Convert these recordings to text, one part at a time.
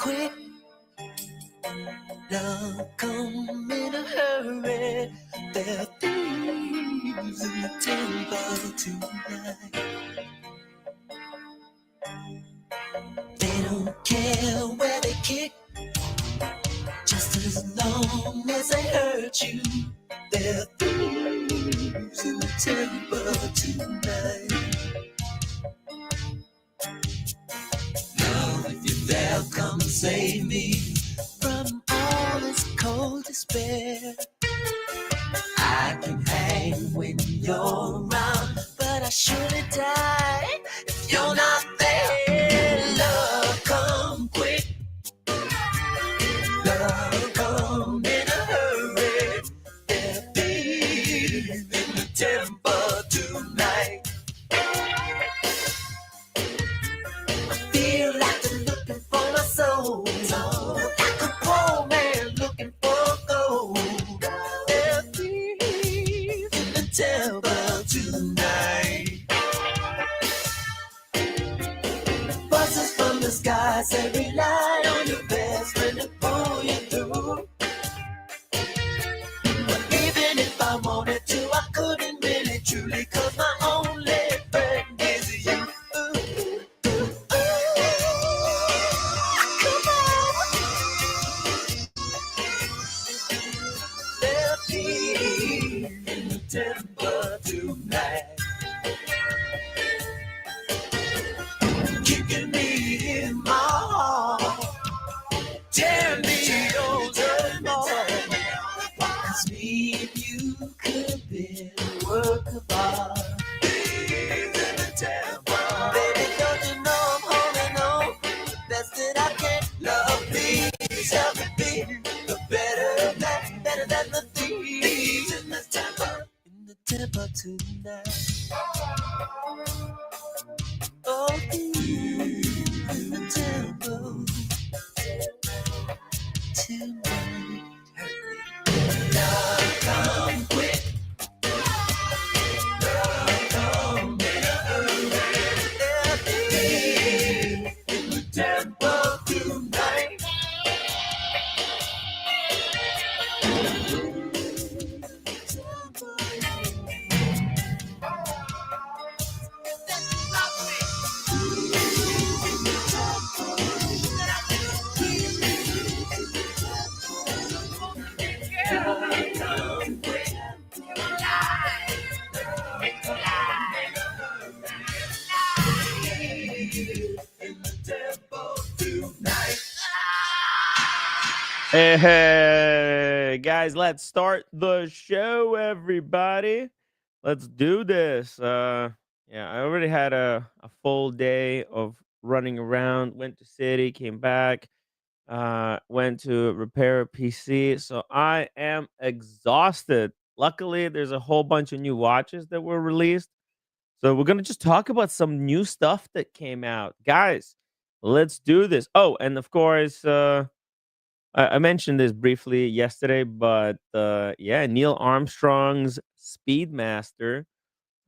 quick, love come in a hurry. There are thieves in the temple tonight. They don't care where they kick, just as long as they hurt you. There are thieves in the temple tonight. Love, if you're there, come and save me from all this cold despair. I can hang when you're around, but I surely die if you're not there. Love, come quick. Love, come in a hurry. There be in the temple tonight. I feel like they're looking for my soul, like a poor man looking for gold. There be in the temple tonight. Buzzes from the sky say rely on your best friend to pull you through. But even if I wanted to, I couldn't really truly, 'cause my only friend is you. Ooh, ooh, ooh. Come on. There'll be in the temple tonight. Kicking me in my heart, tearing me over more. 'Cause me and you could be a work of art. Thieves in the temple. Baby, don't you know I'm holding on the best that I can. Love, please help me be the better man, better than the thieves in the temple tonight. Oh, thieves in the temple tonight. Love, come quick. Love, come in a hurry. There be in the temple tonight. Hey, guys, let's start the show, everybody. Let's do this. Yeah, I already had a full day of running around, went to city, came back, went to repair a PC. So I am exhausted. Luckily, there's a whole bunch of new watches that were released. So we're gonna just talk about some new stuff that came out. Guys, let's do this. Oh, and of course, I mentioned this briefly yesterday, but yeah, Neil Armstrong's Speedmaster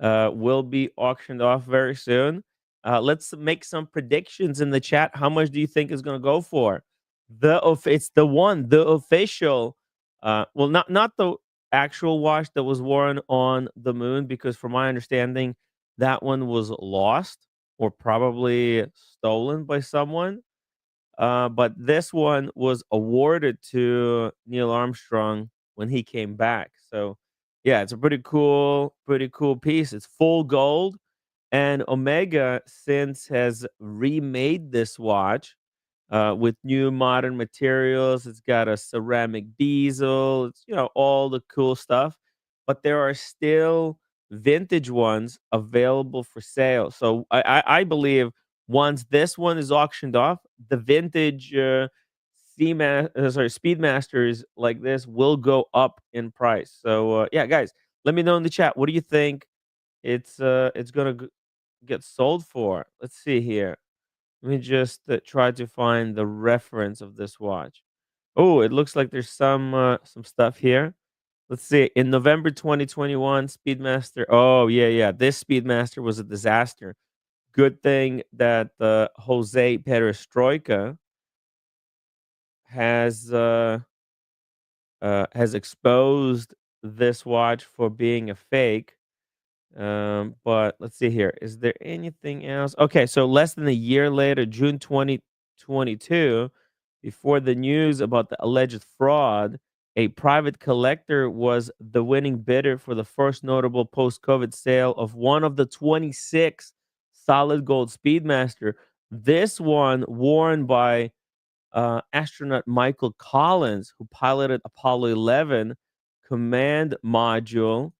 will be auctioned off very soon. Let's make some predictions in the chat. How much do you think is going to go for? It's the official. Well, not the actual watch that was worn on the moon, because from my understanding, that one was lost or probably stolen by someone. But this one was awarded to Neil Armstrong when he came back. So yeah, it's a pretty cool piece. It's full gold, and Omega since has remade this watch with new modern materials. It's got a ceramic bezel. It's all the cool stuff, but there are still vintage ones available for sale. So I believe once this one is auctioned off, the vintage Speedmasters like this will go up in price. So yeah, guys, let me know in the chat. What do you think it's gonna get sold for? Let's see here. Let me just try to find the reference of this watch. Oh, it looks like there's some stuff here. Let's see. In November 2021, Speedmaster. Oh, yeah, yeah. This Speedmaster was a disaster. Good thing that Jose Perestroika has exposed this watch for being a fake. But let's see here. Is there anything else? Okay, so less than a year later, June 2022, before the news about the alleged fraud, a private collector was the winning bidder for the first notable post-COVID sale of one of the 26 solid gold Speedmaster. This one worn by astronaut Michael Collins, who piloted Apollo 11 command module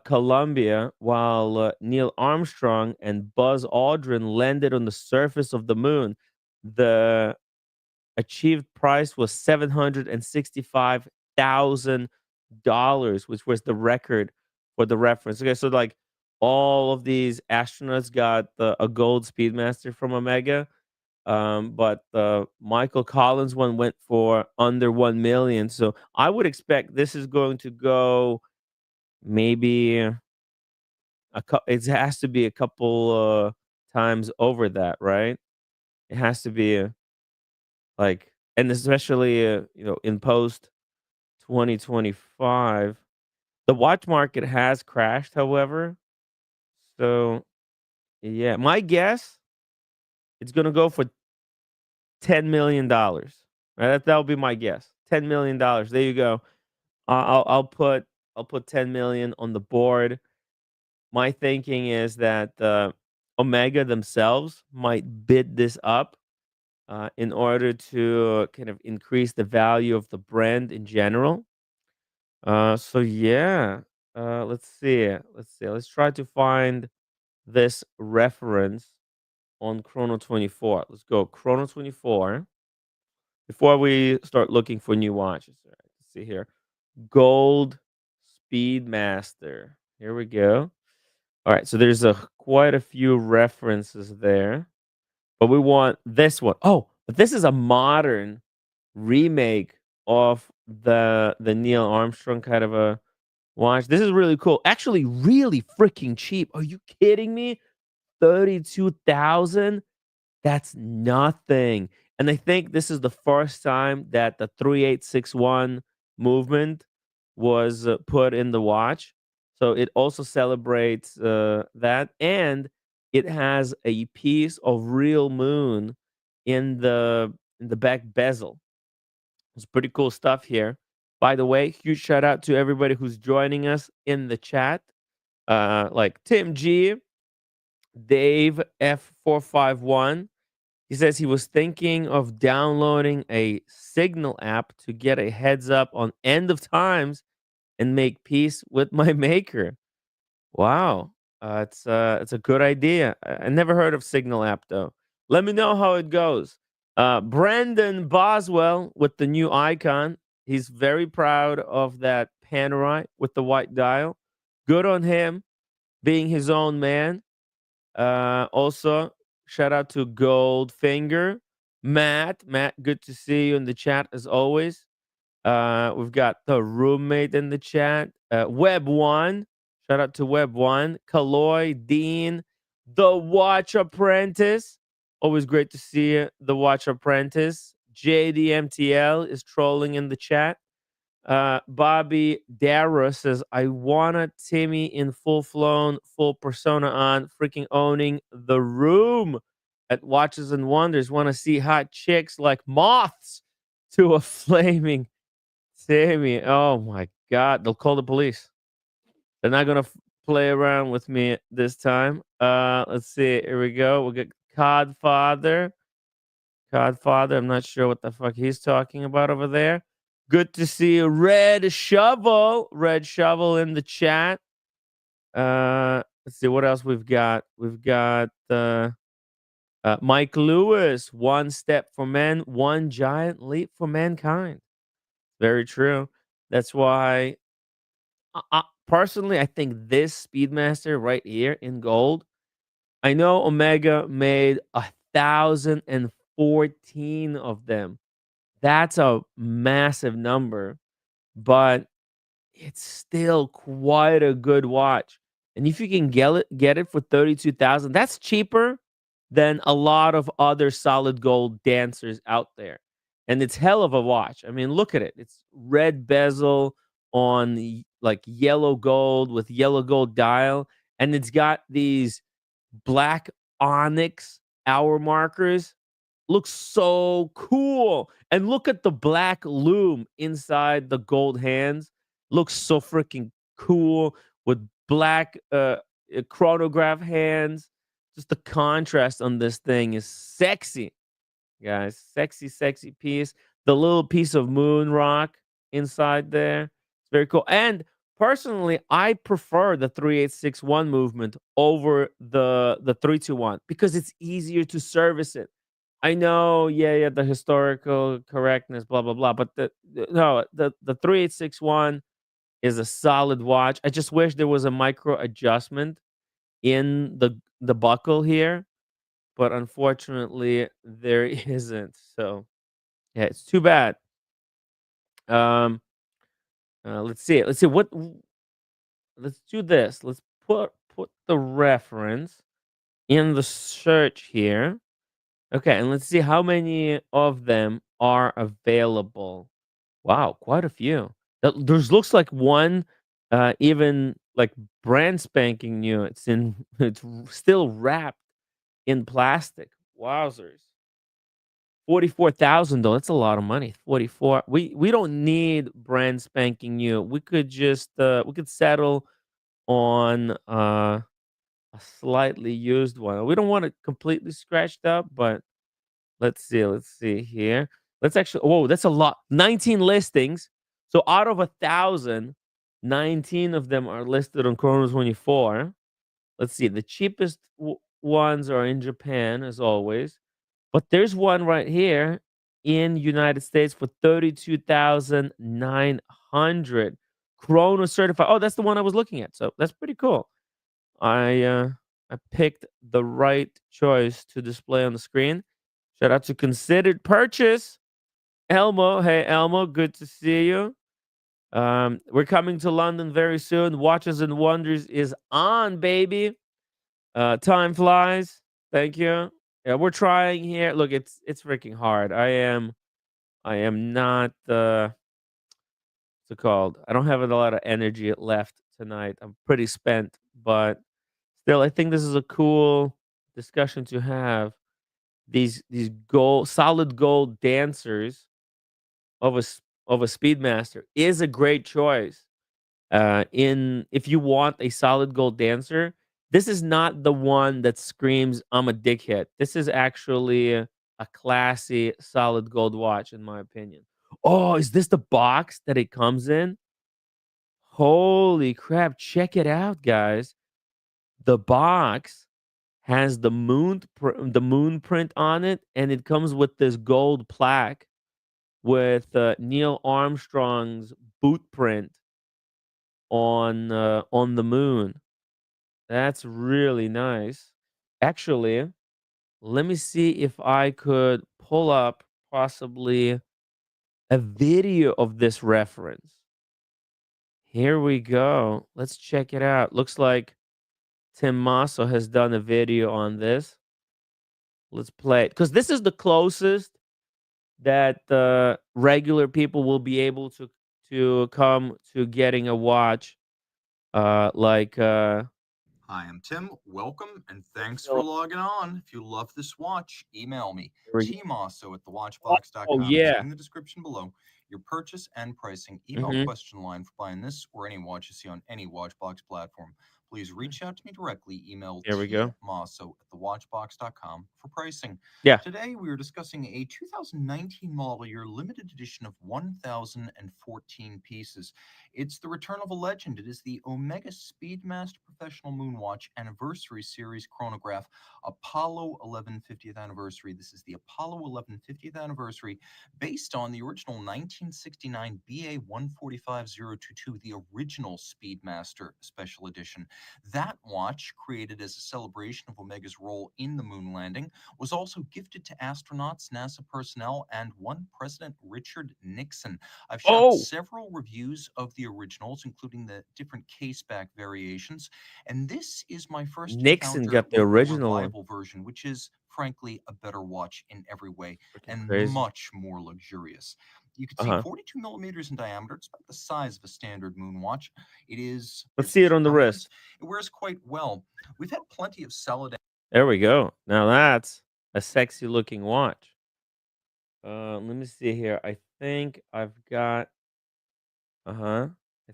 Columbia, while Neil Armstrong and Buzz Aldrin landed on the surface of the moon. The achieved price was $765,000, which was the record for the reference. Okay, so like all of these astronauts got a gold Speedmaster from Omega, but the Michael Collins one went for under 1 million. So I would expect this is going to go maybe it has to be a couple times over that, right? It has to be like, and especially in post 2025, the watch market has crashed, however. So yeah, my guess it's gonna go for $10 million. Right, that'll be my guess. $10 million. There you go. I'll put 10 million on the board. My thinking is that Omega themselves might bid this up in order to kind of increase the value of the brand in general. So yeah, let's see. Let's try to find this reference on Chrono 24. Let's go Chrono 24 before we start looking for new watches. All right, let's see here. Gold Speedmaster. Here we go. All right, so there's quite a few references there, but we want this one. Oh, but this is a modern remake of the Neil Armstrong kind of a watch. This is really cool. Actually, really freaking cheap. Are you kidding me? 32,000. That's nothing. And I think this is the first time that the 3861 movement was put in the watch. So it also celebrates that. And it has a piece of real moon in the back bezel. It's pretty cool stuff here. By the way, huge shout out to everybody who's joining us in the chat. Like Tim G, Dave F451. He says he was thinking of downloading a Signal app to get a heads up on end of times and make peace with my maker. Wow, it's a good idea. I never heard of Signal app though. Let me know how it goes. Brandon Boswell with the new icon. He's very proud of that Panerai with the white dial. Good on him, being his own man. Also, shout out to Goldfinger. Matt, good to see you in the chat as always. We've got the roommate in the chat. Web1. Shout out to Web1. Kaloy, Dean, the Watch Apprentice. Always great to see you, the Watch Apprentice. JDMTL is trolling in the chat. Bobby Dara says, I wanna Timmy in full persona on, freaking owning the room at Watches and Wonders. Wanna see hot chicks like moths to a flaming Timmy. Oh my god, they'll call the police. They're not gonna play around with me this time. Let's see. Here we go. We'll get Codfather. I'm not sure what the fuck he's talking about over there. Good to see you, Red Shovel. Red Shovel in the chat. Let's see what else we've got. We've got Mike Lewis. One step for men, one giant leap for mankind. Very true. That's why, personally, I think this Speedmaster right here in gold. I know Omega made 1,014 of them. That's a massive number, but it's still quite a good watch. And if you can get it for 32,000, that's cheaper than a lot of other solid gold dancers out there. and it's hell of a watch. I mean, look at it. It's red bezel on like yellow gold with yellow gold dial, and it's got these black onyx hour markers. Looks so cool. And look at the black loom inside the gold hands. Looks so freaking cool with black chronograph hands. Just the contrast on this thing is sexy, guys. Sexy, sexy piece. The little piece of moon rock inside there. It's very cool. And personally, I prefer the 3861 movement over the 321 because it's easier to service it. I know, yeah, the historical correctness, blah blah blah. But no, the 3861 is a solid watch. I just wish there was a micro adjustment in the buckle here, but unfortunately there isn't. So yeah, it's too bad. Um, let's see. Let's see what. Let's do this. Let's put the reference in the search here. Okay, and let's see how many of them are available. Wow, quite a few. There's looks like one, even like brand spanking new. It's in. Still wrapped in plastic. Wowzers. 44,000 though. That's a lot of money. 44. We don't need brand spanking new. We could just we could settle on a slightly used one. We don't want it completely scratched up, but let's see. Let's see here. Let's actually. Whoa, that's a lot. 19 listings. So out of 1,000, 19 of them are listed on Chrono 24. Let's see. The cheapest ones are in Japan, as always. But there's one right here in United States for 32,900. Chrono certified. Oh, that's the one I was looking at. So that's pretty cool. I picked the right choice to display on the screen. Shout out to considered purchase. Elmo. Hey Elmo, good to see you. We're coming to London very soon. Watches and Wonders is on, baby. Time flies. Thank you. Yeah, we're trying here. Look, it's freaking hard. I am not what's it called? I don't have a lot of energy left tonight. I'm pretty spent, but still I think this is a cool discussion to have. These gold solid gold dancers of of a Speedmaster is a great choice. In if you want a solid gold dancer, this is not the one that screams I'm a dickhead. This is actually a classy solid gold watch in my opinion. Oh, is this the box that it comes in? Holy crap, check it out, guys. The box has the moon print on it, and it comes with this gold plaque with Neil Armstrong's boot print on the moon. That's really nice. Actually, let me see if I could pull up possibly a video of this reference. Here we go. Let's check it out. Looks like Tim Masso has done a video on this. Let's play it because this is the closest that regular people will be able to come to getting a watch. Like Hi, I'm Tim. Welcome and thanks for so logging on. If you love this watch, email me, here we go. tmasso at Oh thewatchbox.com. yeah. In the description below, your purchase and pricing email hmm question line for buying this or any watch you see on any Watchbox platform. Please reach out to me directly. Email Here we go. tmasso at thewatchbox.com for pricing. Yeah. Today, we are discussing a 2019 model year limited edition of 1,014 pieces. It's the return of a legend. It is the Omega Speedmaster Professional Moonwatch Anniversary Series chronograph, Apollo 11 50th Anniversary. This is the Apollo 11 50th Anniversary, based on the original 1969 BA 145022, the original Speedmaster Special Edition. That watch, created as a celebration of Omega's role in the moon landing, was also gifted to astronauts, NASA personnel, and one President Richard Nixon. I've shot Oh, several reviews of the originals, including the different caseback variations, and this is my first Nixon encounter got the with the original one. revival version, which is frankly, a better watch in every way Freaking and crazy. much more luxurious. You can see Uh-huh. 42 millimeters in diameter. It's about the size of a standard moon watch. It is, Let's here's see the it on the circumference. wrist. It wears quite well. We've had plenty of solid. There we go. Now that's a sexy looking watch. Let me see here. I think I've got I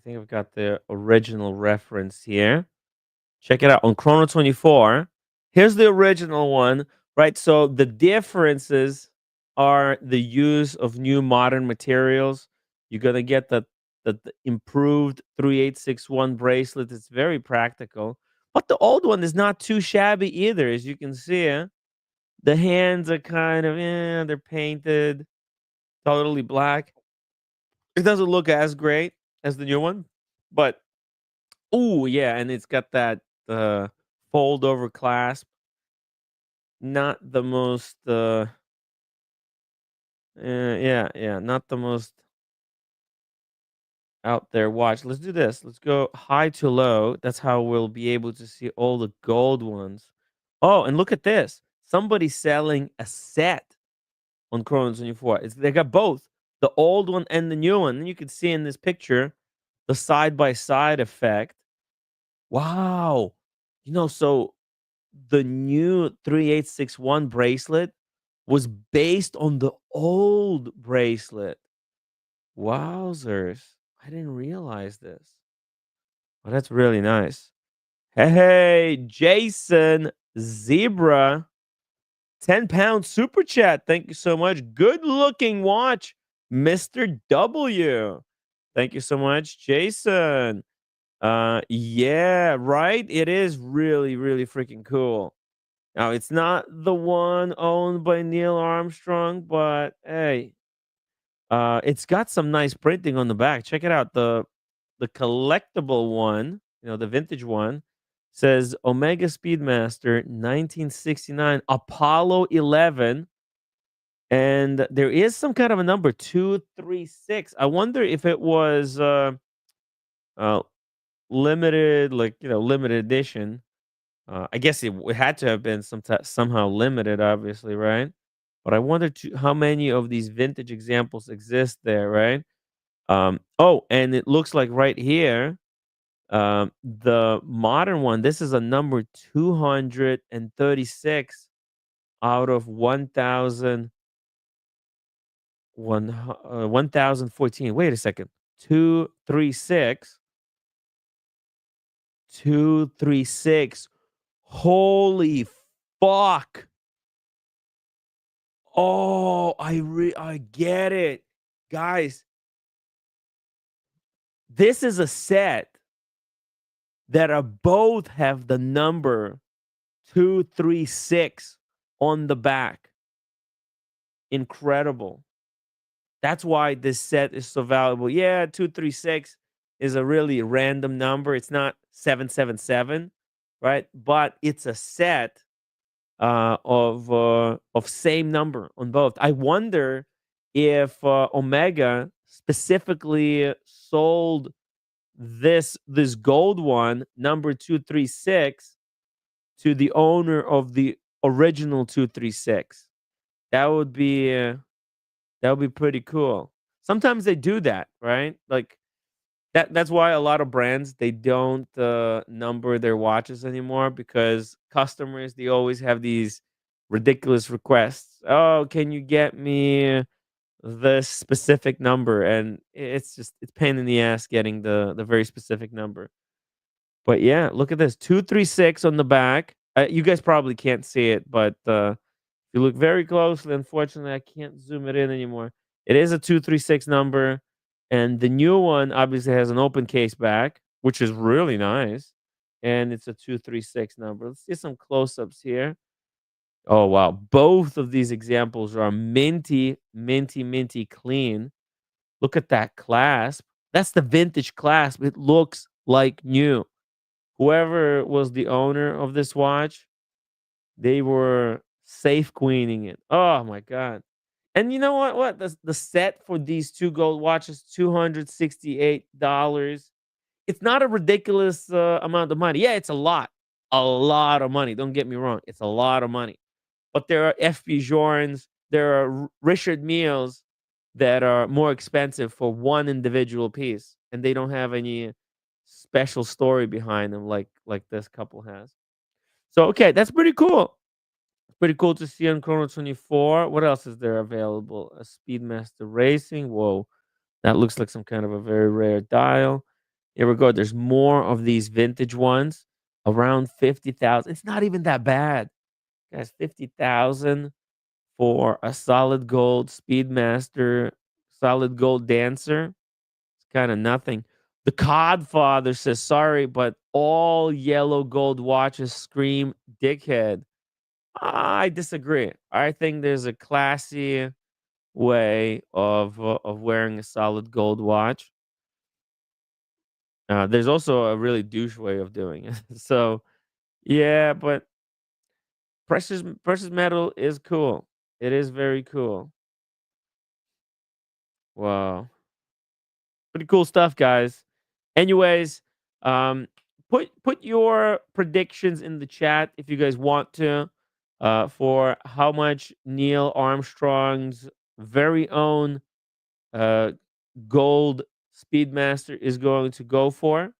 think I've got the original reference here. Check it out on Chrono 24. Here's the original one, right? So the differences are the use of new modern materials. You're gonna get the improved 3861 bracelet. It's very practical. But the old one is not too shabby either, as you can see. The hands are kind of they're painted totally black. It doesn't look as great as the new one, but oh yeah, and it's got that fold over clasp. Not the most yeah, not the most out there watch. Let's do this. Let's go high to low. That's how we'll be able to see all the gold ones. Oh, and look at this. Somebody's selling a set on Chrono 24. They got both the old one and the new one. And you can see in this picture the side by side effect. Wow. So the new 3861 bracelet was based on the old bracelet. Wowzers. I didn't realize this. Oh, that's really nice. Hey, Jason Zebra, 10-pound super chat. Thank you so much. Good looking watch, Mr. W. Thank you so much, Jason. Yeah, right. It is really, really freaking cool. Now, it's not the one owned by Neil Armstrong, but hey, it's got some nice printing on the back. Check it out. The collectible one, the vintage one, says Omega Speedmaster 1969 Apollo 11, and there is some kind of a number 236. I wonder if it was uh limited, like limited edition. I guess it had to have been somehow limited, obviously, right? But I wonder how many of these vintage examples exist there, right? Oh, and it looks like right here, the modern one. This is a number 236 out of 1014. Wait a second, 236, 236. Holy fuck! Oh, I get it. Guys, this is a set that are both have the number 236 on the back. Incredible. That's why this set is so valuable. Yeah, 236 is a really random number. It's not 777, right? But it's a set of same number on both. I wonder if Omega specifically sold this gold one, number 236, to the owner of the original 236. That would be pretty cool. Sometimes they do that, right? Like that's why a lot of brands, they don't number their watches anymore, because customers, they always have these ridiculous requests. Oh, can you get me this specific number? And it's pain in the ass getting the very specific number. But yeah, look at this, 236 on the back. You guys probably can't see it, but if you look very closely, unfortunately, I can't zoom it in anymore. It is a 236 number, and the new one obviously has an open case back, which is really nice, and it's a 236 number. Let's see some close-ups here. Oh wow, both of these examples are minty, minty, minty clean. Look at that clasp. That's the vintage clasp. It looks like new. Whoever was the owner of this watch, they were safe queening it. Oh my god. And you know what? The set for these two gold watches, $268. It's not a ridiculous amount of money. Yeah, it's a lot of money. Don't get me wrong. It's a lot of money. but there are FP Journes, there are Richard Meals that are more expensive for one individual piece, and they don't have any special story behind them like this couple has. So okay, that's pretty cool. Pretty cool to see on Chrono 24. What else is there available? A Speedmaster Racing. Whoa, that looks like some kind of a very rare dial. Here we go. There's more of these vintage ones, around 50,000. It's not even that bad, guys. 50,000 for a solid gold Speedmaster, solid gold Dancer. It's kind of nothing. The Codfather says, sorry, but all yellow gold watches scream dickhead. I disagree. I think there's a classy way of wearing a solid gold watch. There's also a really douche way of doing it. So yeah, but precious metal is cool. It is very cool. Wow, pretty cool stuff, guys. Anyways, put your predictions in the chat if you guys want to, for how much Neil Armstrong's very own uh, gold Speedmaster is going to go for.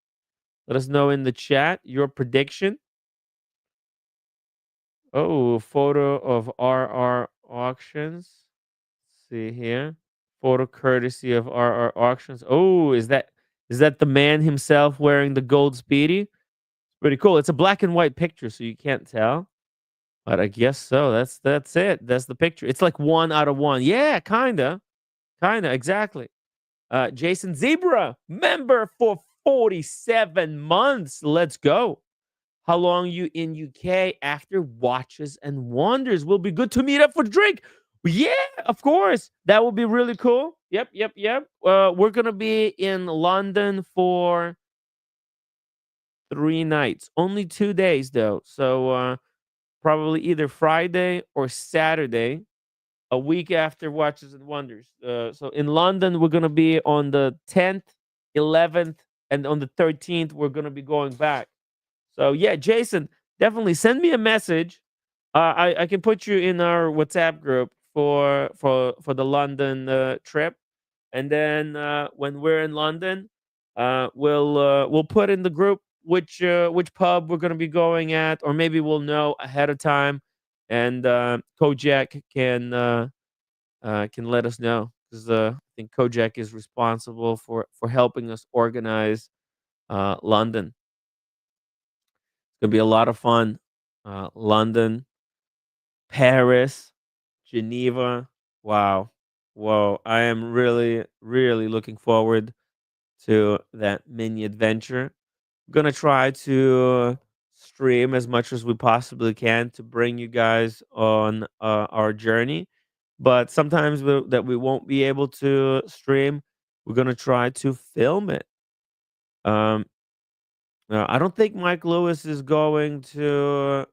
Let us know in the chat your prediction. Oh, photo of RR Auctions. Let's see here. Photo courtesy of RR Auctions. Oh, is that the man himself wearing the gold Speedy? Pretty cool. It's a black and white picture, so you can't tell. But I guess so. That's it. That's the picture. It's like 1 out of 1. Yeah, kinda. Kinda, exactly. Jason Zebra, member for 47 months. Let's go. How long you in UK after Watches and Wonders? Will be good to meet up for drink. Yeah, of course. That will be really cool. Yep. We're gonna be in London for 3 nights. Only 2 days though. So probably either Friday or Saturday, a week after Watches and Wonders. So in London, we're gonna be on the 10th, 11th, and on the 13th, we're gonna be going back. So yeah, Jason, definitely send me a message. I can put you in our WhatsApp group for the London trip, and then when we're in London, we'll put in the group which pub we're gonna be going at, or maybe we'll know ahead of time, and Kojak can let us know, because I think Kojak is responsible for helping us organize London. It's gonna be a lot of fun. London, Paris, Geneva. Wow, whoa! I am really looking forward to that mini adventure. I'm gonna try to stream as much as we possibly can to bring you guys on our journey. But sometimes that we won't be able to stream, we're gonna try to film it. Um, I don't think Mike Lewis is going to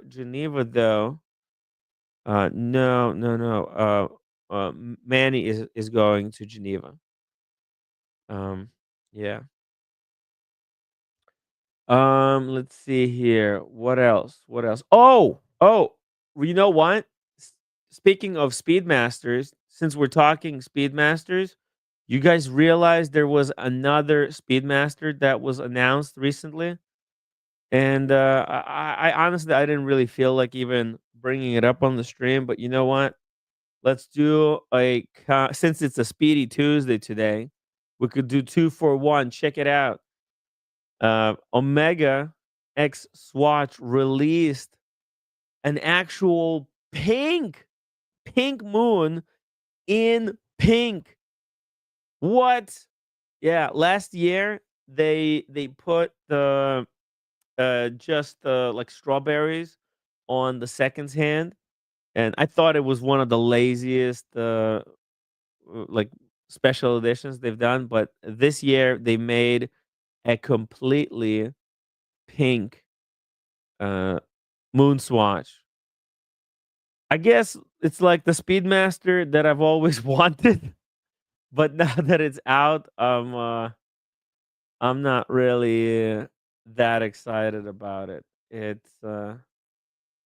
Geneva though. No. Manny is going to Geneva. Yeah. Let's see here. What else? What else? Oh. You know what? Speaking of Speedmasters, since we're talking Speedmasters, you guys realize there was another Speedmaster that was announced recently, and I honestly I didn't really feel like even bringing it up on the stream, but you know what? Let's do since it's a Speedy Tuesday today, we could do 2 for 1. Check it out. Omega X Swatch released an actual pink moon in pink. What? Yeah, last year they put the just like strawberries on the seconds hand, and I thought it was one of the laziest like special editions they've done, but this year they made a completely pink uh moon swatch. I guess it's like the Speedmaster that I've always wanted, but now that it's out, I'm not really that excited about it. It's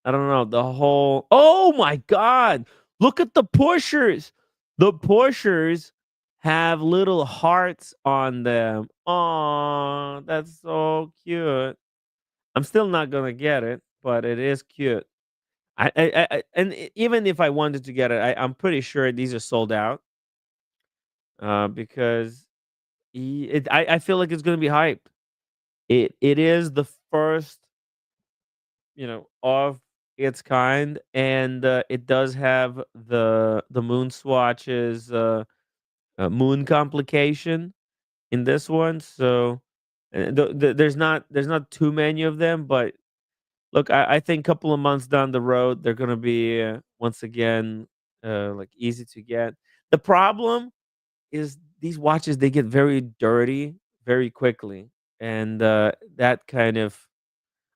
I don't know, the whole oh my god! Look at the pushers. The pushers have little hearts on them. Oh, that's so cute. I'm still not gonna get it, but it is cute. Even if I wanted to get it, I'm pretty sure these are sold out. Because I feel like it's gonna be hype. It is the first, of its kind, and it does have the moon swatches, moon complication in this one. So there's not too many of them, but look, I think a couple of months down the road they're gonna be once again like easy to get. The problem is these watches, they get very dirty very quickly, and that kind of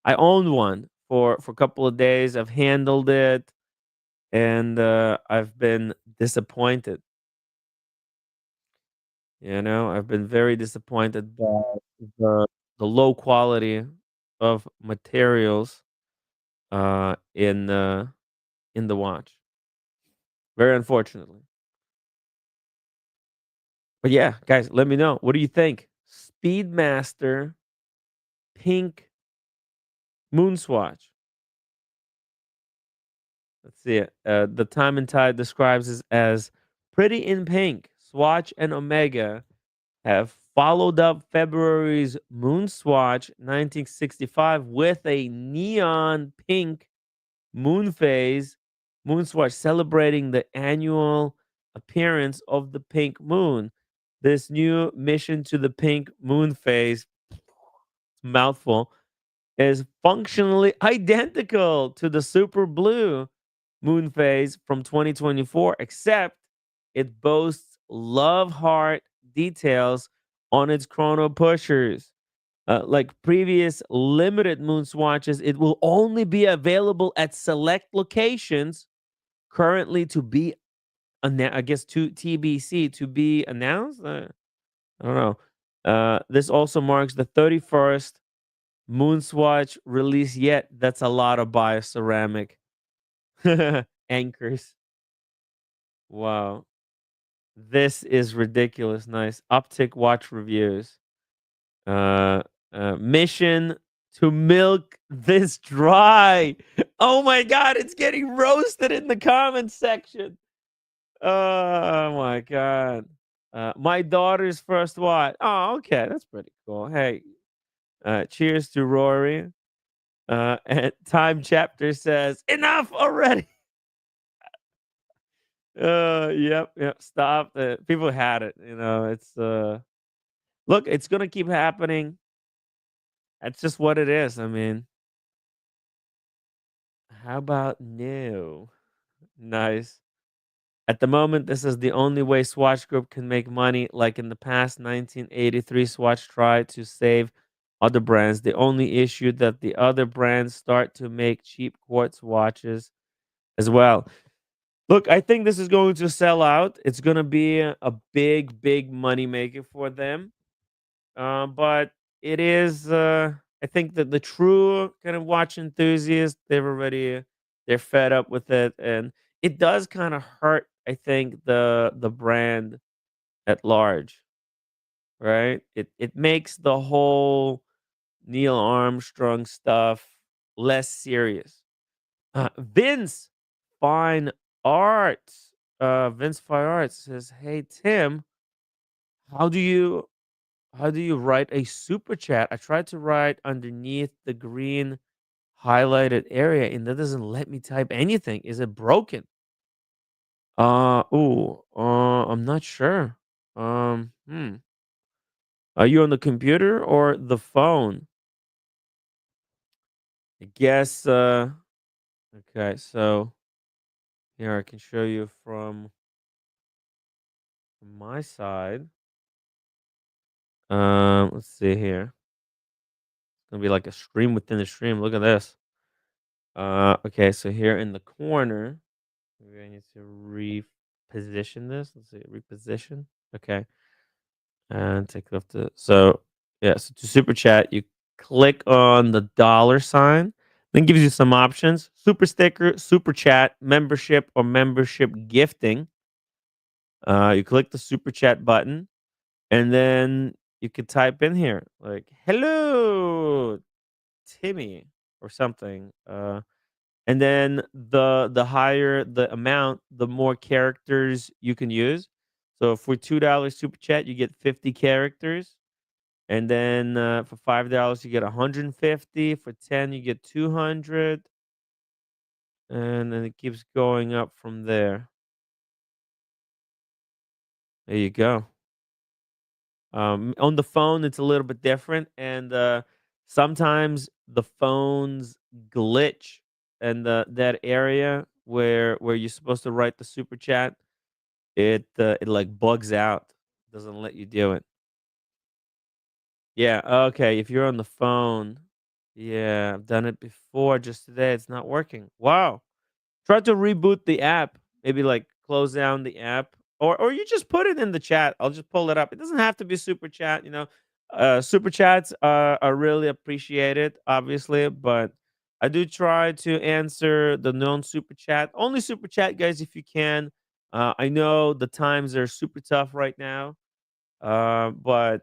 I owned one for a couple of days. I've handled it, and I've been disappointed. I've been very disappointed by the the low quality of materials in the watch. Very unfortunately. But yeah, guys, let me know. What do you think? Speedmaster pink moon swatch. Let's see it. The Time and Tide describes it as pretty in pink. Swatch and Omega have followed up February's moon swatch 1965 with a neon pink moon phase moon swatch celebrating the annual appearance of the pink moon. This new mission to the pink moon phase, mouthful, is functionally identical to the super blue moon phase from 2024, except it boasts love heart details on its chrono pushers. Like previous limited moon swatches, it will only be available at select locations currently to be, I guess, to TBC, to be announced. I don't know. This also marks the 31st moonswatch release yet. That's a lot of bioceramic anchors. Wow. This is ridiculous. Nice. Optic watch reviews. Uh, mission to milk this dry. Oh my god, it's getting roasted in the comments section. Oh my god. My daughter's first watch. Oh, okay, that's pretty cool. Hey, cheers to Rory. And Time Chapter says, enough already. Yep. Stop. People had it. It's look, it's gonna keep happening. That's just what it is. I mean, how about no? Nice. At the moment, this is the only way Swatch Group can make money. Like in the past, 1983, Swatch tried to save other brands. The only issue that the other brands start to make cheap quartz watches as well. Look, I think this is going to sell out. It's going to be a big, big money maker for them. But it is, I think that the true kind of watch enthusiasts, they're fed up with it, and it does kind of hurt. I think the brand at large, right? It makes the whole Neil Armstrong stuff less serious. Vince Fine Arts, Vince Fine Arts says, "Hey Tim, how do you write a super chat? I tried to write underneath the green highlighted area and that doesn't let me type anything. Is it broken?" I'm not sure. Hmm. Are you on the computer or the phone? I guess okay, so here I can show you from my side. Let's see here. It's gonna be like a stream within a stream. Look at this. Okay, so here in the corner, maybe I need to reposition this. Let's see, reposition. Okay, and take off the. So yeah, so to super chat, you click on the dollar sign, Then gives you some options: super sticker, super chat, membership, or membership gifting. You click the super chat button, and then you could type in here like "Hello, Timmy" or something. And then the higher the amount, the more characters you can use. So for $2 super chat, you get 50 characters. And then for $5, you get 150. For 10, you get 200. And then it keeps going up from there. There you go. On the phone, it's a little bit different, and sometimes the phones glitch, and that area where you're supposed to write the super chat, it like bugs out, doesn't let you do it. Yeah, okay. If you're on the phone, yeah, I've done it before. Just today, it's not working. Wow. Try to reboot the app. Maybe like close down the app, or you just put it in the chat. I'll just pull it up. It doesn't have to be super chat. Super chats are really appreciated, obviously, but I do try to answer the non super chat. Only super chat, guys, if you can. I know the times are super tough right now, but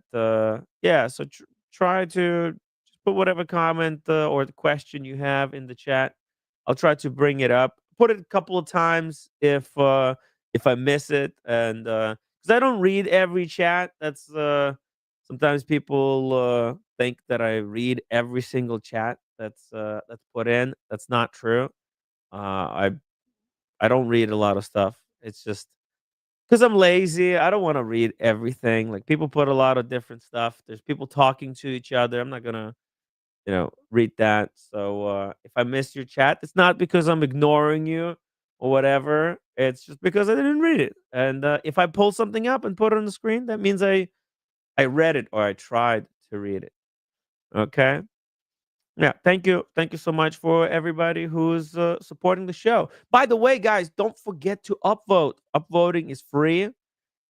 yeah, so try to just put whatever comment or the question you have in the chat. I'll try to bring it up. Put it a couple of times if I miss it, and because I don't read every chat. That's sometimes people think that I read every single chat that's put in. That's not true. I don't read a lot of stuff. It's just 'cause I'm lazy, I don't wanna read everything. Like, people put a lot of different stuff. There's people talking to each other. I'm not gonna, read that. So, if I miss your chat, it's not because I'm ignoring you or whatever. It's just because I didn't read it. And, if I pull something up and put it on the screen, that means I read it or I tried to read it. Okay? Yeah, thank you. Thank you so much for everybody who's, supporting the show. By the way, guys, don't forget to upvote. Upvoting is free.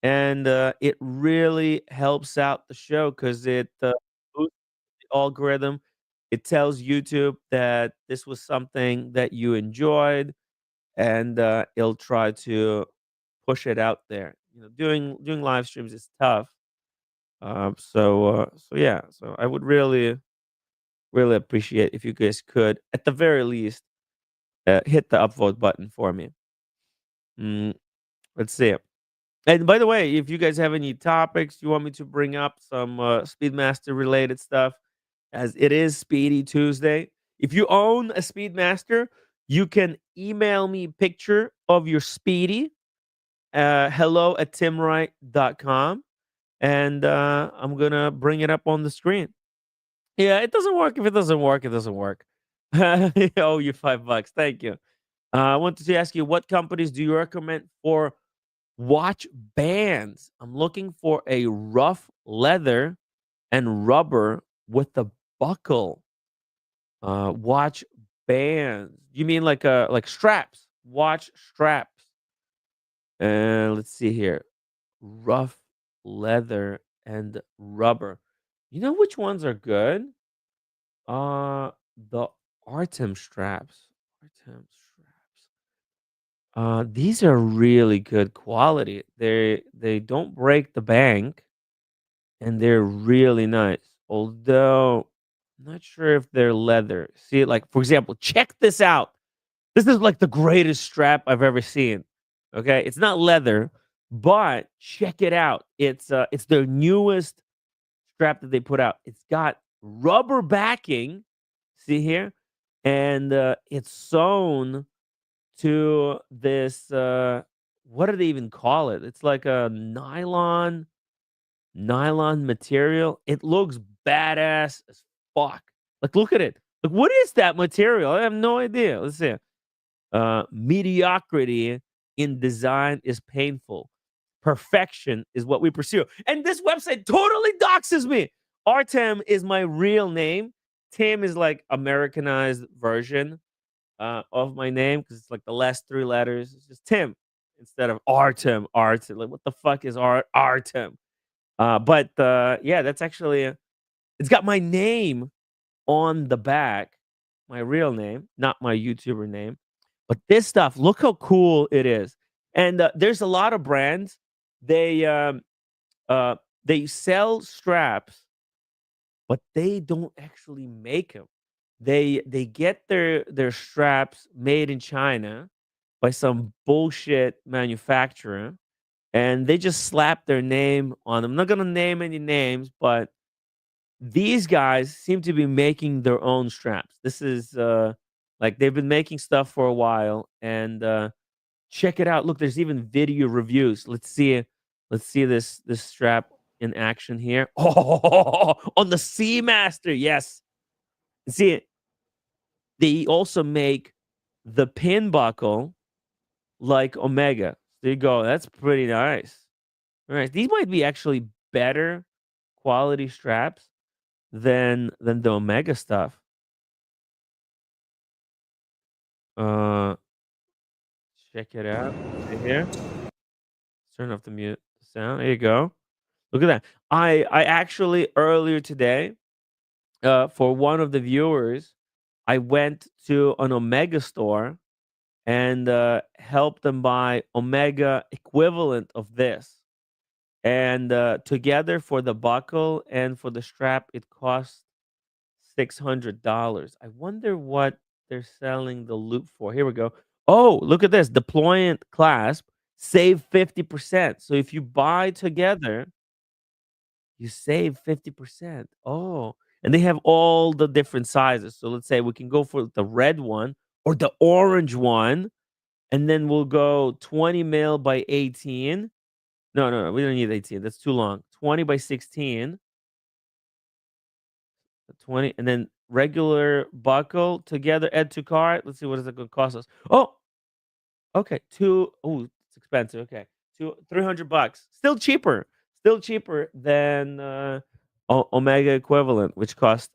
And it really helps out the show because it boosts the algorithm. It tells YouTube that this was something that you enjoyed, and it'll try to push it out there. Doing live streams is tough. So yeah, so I would really appreciate if you guys could, at the very least, hit the upvote button for me. Mm, let's see. And by the way, if you guys have any topics you want me to bring up, some Speedmaster related stuff, as it is Speedy Tuesday. If you own a Speedmaster, you can email me a picture of your Speedy, hello@timwright.com, and I'm gonna bring it up on the screen. Yeah, it doesn't work. If it doesn't work, it doesn't work. I owe you $5. Thank you. I wanted to ask you, what companies do you recommend for watch bands? I'm looking for a rough leather and rubber with a buckle. Watch bands. You mean like straps? Watch straps. Let's see here. Rough leather and rubber. You know which ones are good? The Artem straps. Artem straps. These are really good quality. They don't break the bank, and they're really nice. Although I'm not sure if they're leather. See, like for example, check this out. This is like the greatest strap I've ever seen. Okay, it's not leather, but check it out. It's their newest strap that they put out. It's got rubber backing. See here, and it's sewn to this. What do they even call it? It's like a nylon material. It looks badass as fuck. Like, look at it. Like, what is that material? I have no idea. Let's see. Mediocrity in design is painful. Perfection is what we pursue. And this website totally doxes me. Artem is my real name. Tim is like Americanized version of my name because it's like the last three letters. It's just Tim instead of Artem. Artem. Like, what the fuck is Artem? But yeah, that's actually it's got my name on the back, my real name, not my YouTuber name. But this stuff, look how cool it is. And there's a lot of brands. They uh they sell straps, but they don't actually make them. They get their straps made in China by some bullshit manufacturer, and they just slap their name on them. I'm not gonna name any names, but these guys seem to be making their own straps. This is like they've been making stuff for a while, and check it out. Look, there's even video reviews. Let's see this strap in action here. Oh, on the Seamaster, yes. See it. They also make the pin buckle like Omega. There you go. That's pretty nice. All right, these might be actually better quality straps than the Omega stuff. Uh, check it out. See here. Turn off the mute sound. There you go. Look at that. I actually earlier today, for one of the viewers, I went to an Omega store and helped them buy Omega equivalent of this. And together for the buckle and for the strap, it cost $600. I wonder what they're selling the loop for. Here we go. Oh, look at this. Deployant clasp, save 50%. So if you buy together, you save 50%. Oh, and they have all the different sizes. So let's say we can go for the red one or the orange one, and then we'll go 20 mil by 18. No, we don't need 18. That's too long. 20 by 16. 20, and then regular buckle together, add to cart. Let's see what is it going to cost us. Oh, okay. Oh, it's expensive. Okay. 300 bucks. Still cheaper than Omega equivalent, which cost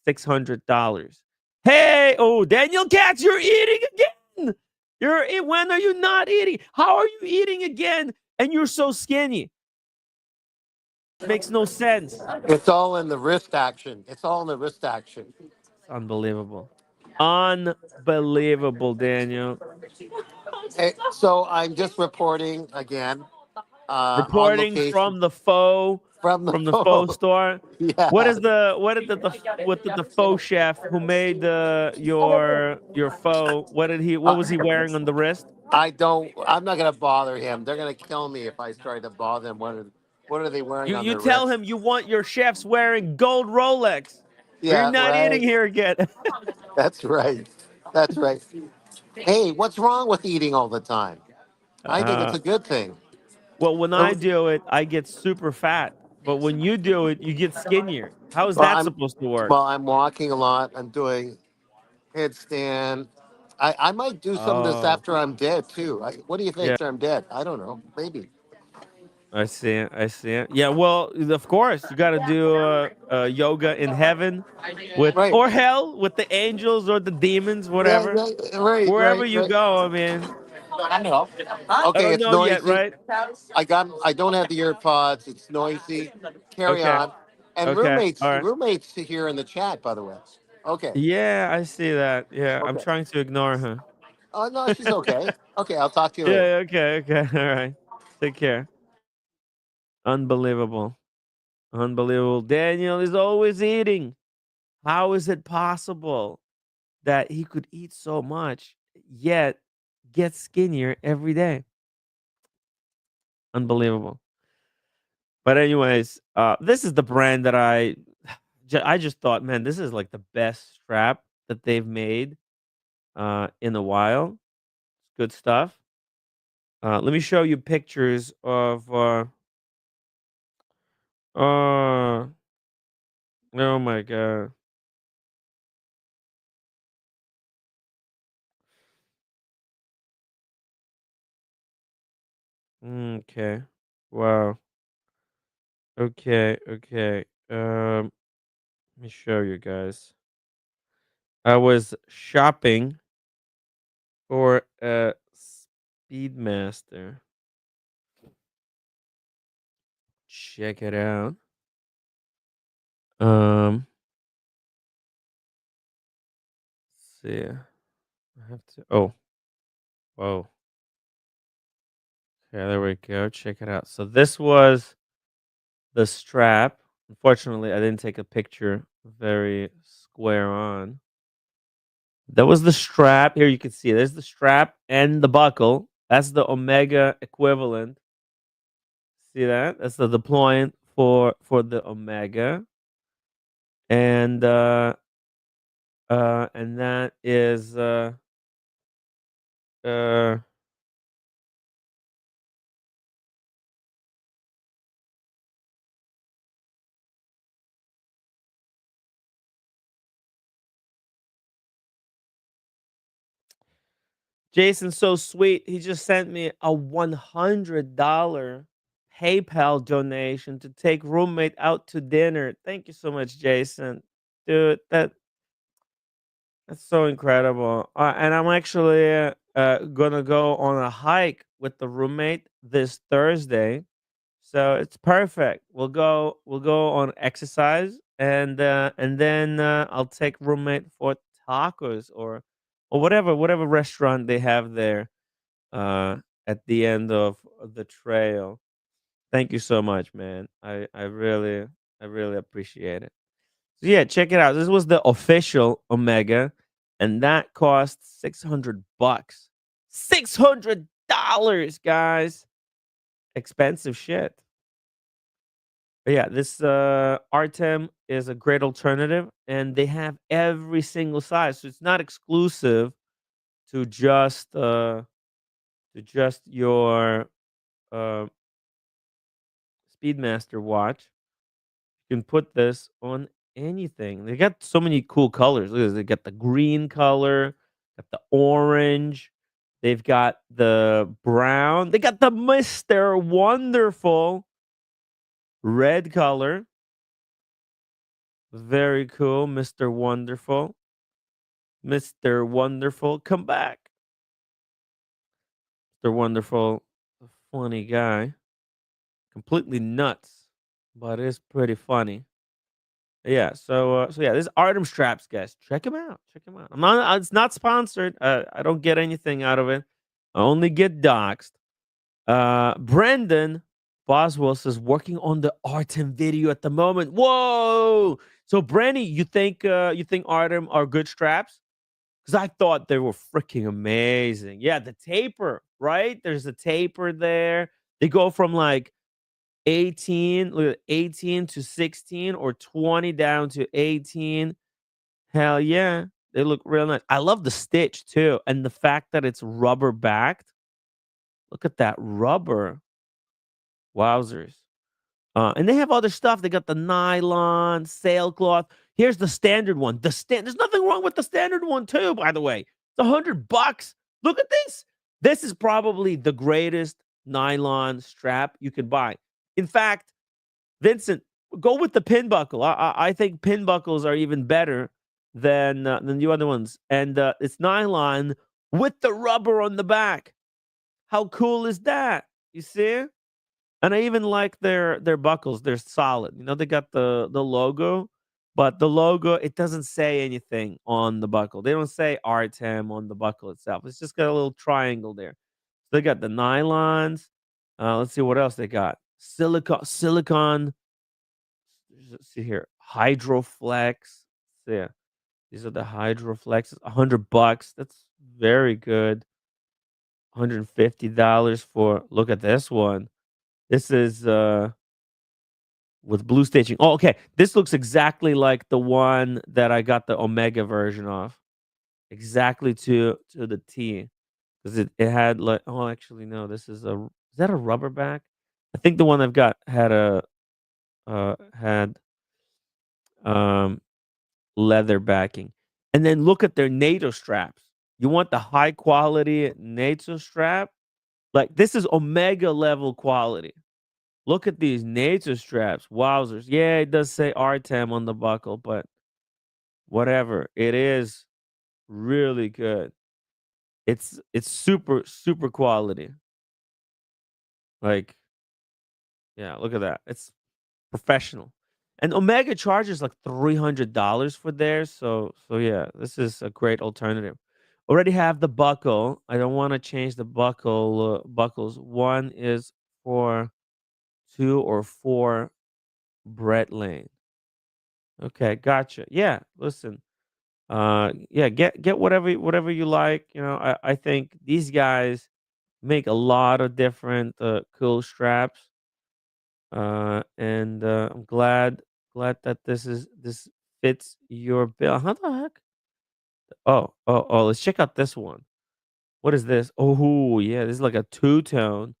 $600. Hey, oh, Daniel Katz, you're eating again. When are you not eating? How are you eating again? And you're so skinny. Makes no sense. It's all in the wrist action. It's all in the wrist action. Unbelievable. Unbelievable, Daniel. Hey, so I'm just reporting again on Reporting location from the from the faux phone. store. Yeah, What did the faux chef who made your faux, what was he wearing on the wrist? I don't. I'm not gonna bother him. They're gonna kill me if I try to bother them. What are they wearing on You their tell wrists? him you want your chefs wearing gold Rolex, or you're Yeah, not eating right. here again. That's right. That's right. Hey, what's wrong with eating all the time? I think it's uh, a good thing. well, when I Well, do it, I get super fat, but when you do it, you get skinnier. How is that I'm supposed to work? well. I'm walking a lot. I'm doing headstand. I might do some of this Oh, after I'm dead too. What do you think yeah. after I'm dead? I don't know. Maybe. I see it. I see it. Yeah, well, of course, you got to do yoga in heaven with Right. or hell with the angels or the demons, Yeah, whatever. yeah, right, Wherever right, you right. go, I mean, I Okay, don't it's know yet, noisy. right? I don't have the earpods. It's noisy. Carry Okay. on. And Okay. All right. roommates here in the chat, by the way. Okay. Yeah, I see that. Yeah, I'm Okay. trying to ignore her. Oh no, she's okay. Okay, I'll talk to you later. Yeah, okay, okay. All right. Take care. Unbelievable. Unbelievable. Daniel is always eating. How is it possible that he could eat so much yet get skinnier every day? Unbelievable. But anyways, this is the brand that I just thought, man, this is like the best strap that they've made in a while. Good stuff. Let me show you pictures of uh oh my god. Okay. Wow. Okay. Let me show you guys. I was shopping for a Speedmaster. Check it out. Um see. I have to. Oh, whoa. Okay, there we go. Check it out. So this was the strap. Unfortunately, I didn't take a picture very square on. That was the strap. Here you can see there's the strap and the buckle. That's the Omega equivalent. See that? That's the deployment for the Omega. And that is uh Jason's so sweet. He just sent me a $100 PayPal donation to take roommate out to dinner. Thank you so much, Jason. Dude, that's so incredible. And I'm actually gonna go on a hike with the roommate this Thursday, so it's perfect. We'll go on exercise, and then I'll take roommate for tacos or whatever restaurant they have there uh, at the end of the trail. Thank you so much, man. I really appreciate it. So yeah, check it out. This was the official Omega, and that cost $600. $600, guys. Expensive shit. But yeah, this Artem is a great alternative, and they have every single size. So it's not exclusive to just your uh, Speedmaster watch. You can put this on anything. They got so many cool colors. Look at this. They got the green color, got the orange. They've got the brown. They got the Mr. Wonderful red color. Very cool, Mr. Wonderful. Mr. Wonderful, come back. Mr. Wonderful, a funny guy. Completely nuts, but it's pretty funny. Yeah, so yeah, this Artem straps, guys. Check him out. Check him out. I'm not. It's not sponsored. I don't get anything out of it. I only get doxxed. Brendan Boswell says working on the Artem video at the moment. Whoa! So, Brenny, you think Artem are good straps? Because I thought they were freaking amazing. Yeah, the taper, right? There's a taper there. They go from like 18, look at 18 to 16 or 20 down to 18. Hell yeah. They look real nice. I love the stitch too. And the fact that it's rubber backed. Look at that rubber. Wowzers. And they have other stuff. They got the nylon, sailcloth. Here's the standard one. There's nothing wrong with the standard one too, by the way. It's $100. Look at this. This is probably the greatest nylon strap you could buy. In fact, Vincent, go with the pin buckle. I think pin buckles are even better than the other ones. And it's nylon with the rubber on the back. How cool is that? You see? And I even like their buckles. They're solid. You know, they got the logo, but the logo, it doesn't say anything on the buckle. They don't say Artem on the buckle itself. It's just got a little triangle there. They got the nylons. Let's see what else they got. Silicon. Let's see here. Hydroflex. So yeah, these are the Hydroflexes. $100. That's very good. $150 for. Look at this one. This is with blue stitching. Oh, okay. This looks exactly like the one that I got the Omega version of. Exactly to the T. Because it had like, oh, actually no, is that a rubber back? I think the one I've got had had um leather backing. And then look at their NATO straps. You want the high quality NATO strap? Like this is Omega level quality. Look at these NATO straps. Wowzers. Yeah, it does say Artem on the buckle, but whatever. It is really good. It's super, super quality. Like, yeah, look at that. It's professional. And Omega charges like $300 for theirs. So yeah, this is a great alternative. Already have the buckle. I don't want to change the buckles. One is for 2 or 4 Brett Lane. Okay, gotcha. Yeah, listen. Yeah, get whatever you like. You know, I think these guys make a lot of different cool straps. And I'm glad that this fits your bill. How the heck? Oh, let's check out this one. What is this? Oh, yeah, this is like a two-tone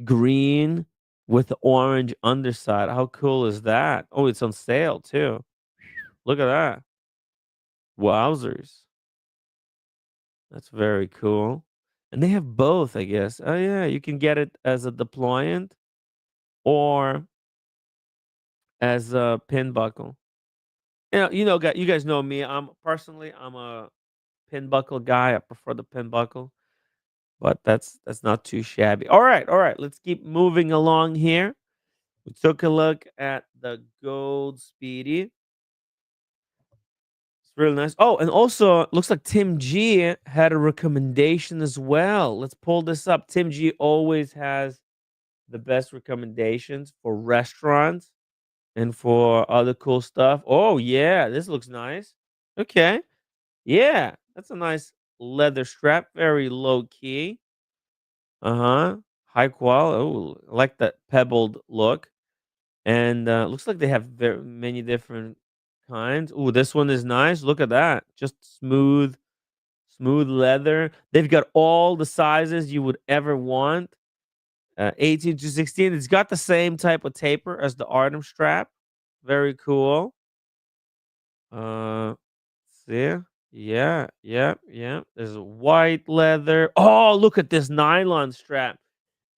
green with the orange underside. How cool is that? Oh, it's on sale too. Look at that. Wowzers. That's very cool. And they have both, I guess. Oh yeah, you can get it as a deployant or as a pin buckle. You guys know me. I'm a pin buckle guy. I prefer the pin buckle, but that's not too shabby. All right. Let's keep moving along here. We took a look at the gold Speedy. It's really nice. Oh, and also looks like Tim G had a recommendation as well. Let's pull this up. Tim G always has the best recommendations for restaurants and for other cool stuff. Oh yeah, this looks nice. Okay. Yeah, that's a nice leather strap, very low key. Uh-huh. High quality. Oh, I like that pebbled look. And looks like they have very many different kinds. Oh, this one is nice. Look at that. Just smooth leather. They've got all the sizes you would ever want. 18 to 16. It's got the same type of taper as the Artem strap. Very cool. Uh See? Yeah. There's a white leather. Oh, look at this nylon strap.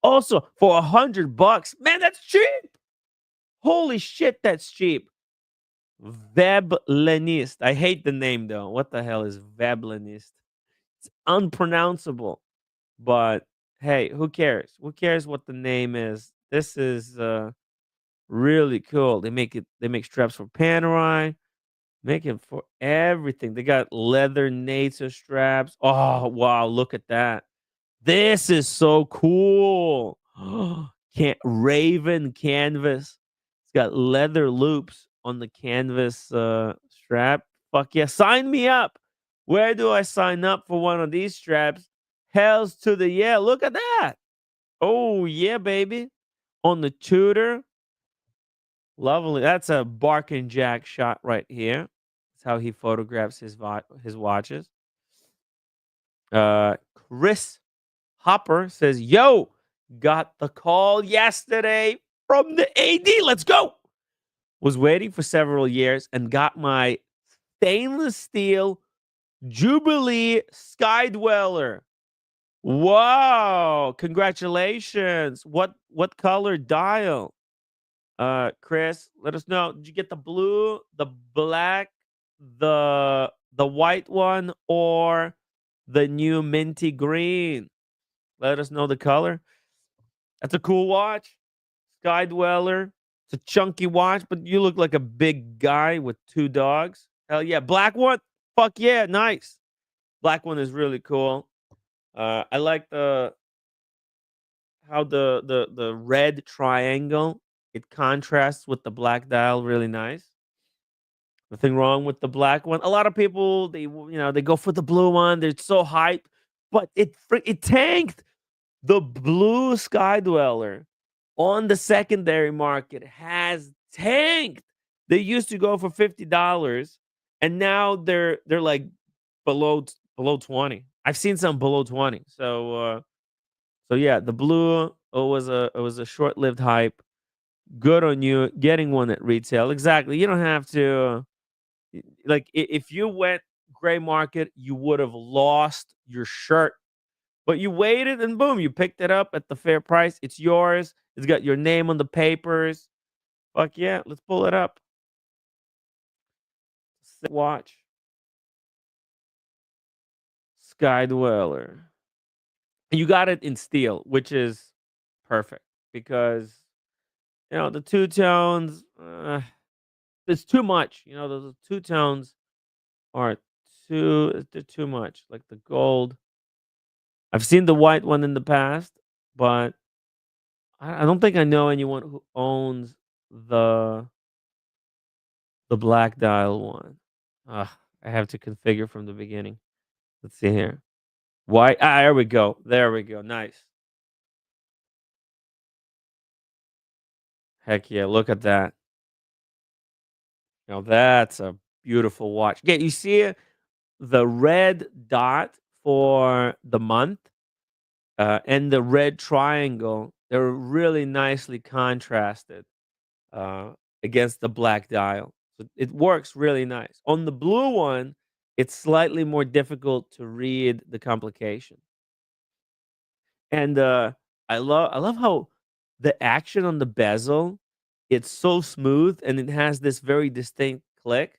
Also, for $100, man, that's cheap. Holy shit, that's cheap. Veblenist. I hate the name though. What the hell is Veblenist? It's unpronounceable. But hey, who cares? Who cares what the name is? This is really cool. They make straps for Panerai. Make it for everything. They got leather nature straps. Oh, wow. Look at that. This is so cool. Can't Raven canvas. It's got leather loops on the canvas strap. Fuck yeah. Sign me up. Where do I sign up for one of these straps? Hells to the yeah. Look at that. Oh, yeah, baby. On the Tudor. Lovely. That's a Bark and Jack shot right here. That's how he photographs his watches. Chris Hopper says, "Yo, got the call yesterday from the AD. Let's go." Was waiting for several years and got my stainless steel Jubilee Skydweller. Wow! Congratulations. What color dial? Chris, let us know. Did you get the blue, the black, the white one, or the new minty green? Let us know the color. That's a cool watch. Sky Dweller. It's a chunky watch, but you look like a big guy with 2 dogs. Hell yeah. Black one? Fuck yeah, nice. Black one is really cool. I like how the red triangle, it contrasts with the black dial really nice. Nothing wrong with the black one. A lot of people they go for the blue one. They're so hyped, but it tanked. The blue Sky Dweller on the secondary market has tanked. They used to go for $50, and now they're like below 20. I've seen some below 20. So yeah, the blue it was a short-lived hype. Good on you getting one at retail. Exactly. You don't have to if you went gray market, you would have lost your shirt. But you waited and boom, you picked it up at the fair price. It's yours. It's got your name on the papers. Fuck yeah, let's pull it up. Watch. Sky Dweller. You got it in steel, which is perfect because the two tones. it's too much. You know, those two tones are they're too much. Like the gold. I've seen the white one in the past, but I don't think I know anyone who owns the black dial one. I have to configure from the beginning. Let's see here. White. There we go. There we go. Nice. Heck yeah! Look at that. Now that's a beautiful watch. Yeah, you see the red dot for the month and the red triangle. They're really nicely contrasted uh, against the black dial. So it works really nice. On the blue one, it's slightly more difficult to read the complication. And I love how the action on the bezel, it's so smooth and it has this very distinct click.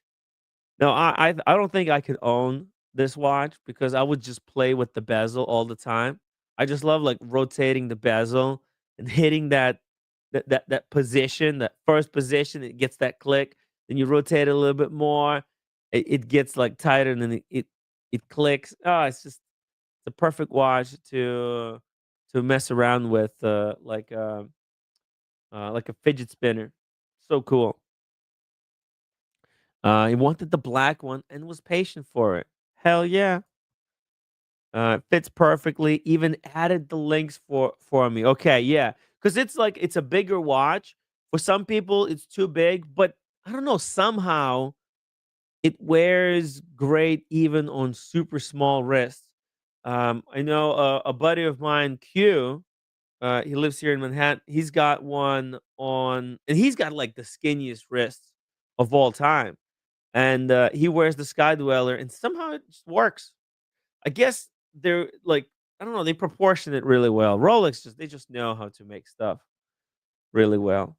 No, I don't think I could own this watch because I would just play with the bezel all the time. I just love like rotating the bezel and hitting that position, that first position. It gets that click. Then you rotate it a little bit more. It gets like tighter, and then it clicks. Oh, it's just the perfect watch to mess around with, like a fidget spinner. So cool. He wanted the black one and was patient for it. Hell yeah. Fits perfectly. Even added the links for me. Okay, yeah. Because it's like it's a bigger watch. For some people, it's too big, but I don't know. Somehow it wears great even on super small wrists. I know a buddy of mine, Q. He lives here in Manhattan. He's got one on, and he's got like the skinniest wrists of all time. And he wears the Sky Dweller, and somehow it just works. I guess they're like, I don't know, they proportion it really well. Rolex they just know how to make stuff really well.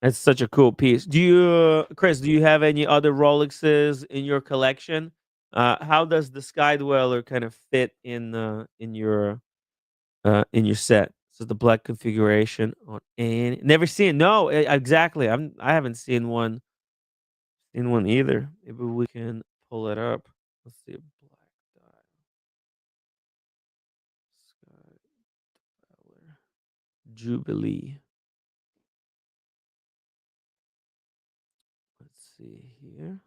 It's such a cool piece. Do you, Chris? Do you have any other Rolexes in your collection? How does the Sky Dweller kind of fit in your set? So the black configuration on any, never seen. No, exactly. I haven't seen one either. Maybe we can pull it up. Let's see. Black dial. Sky Dweller. Jubilee. Let's see here.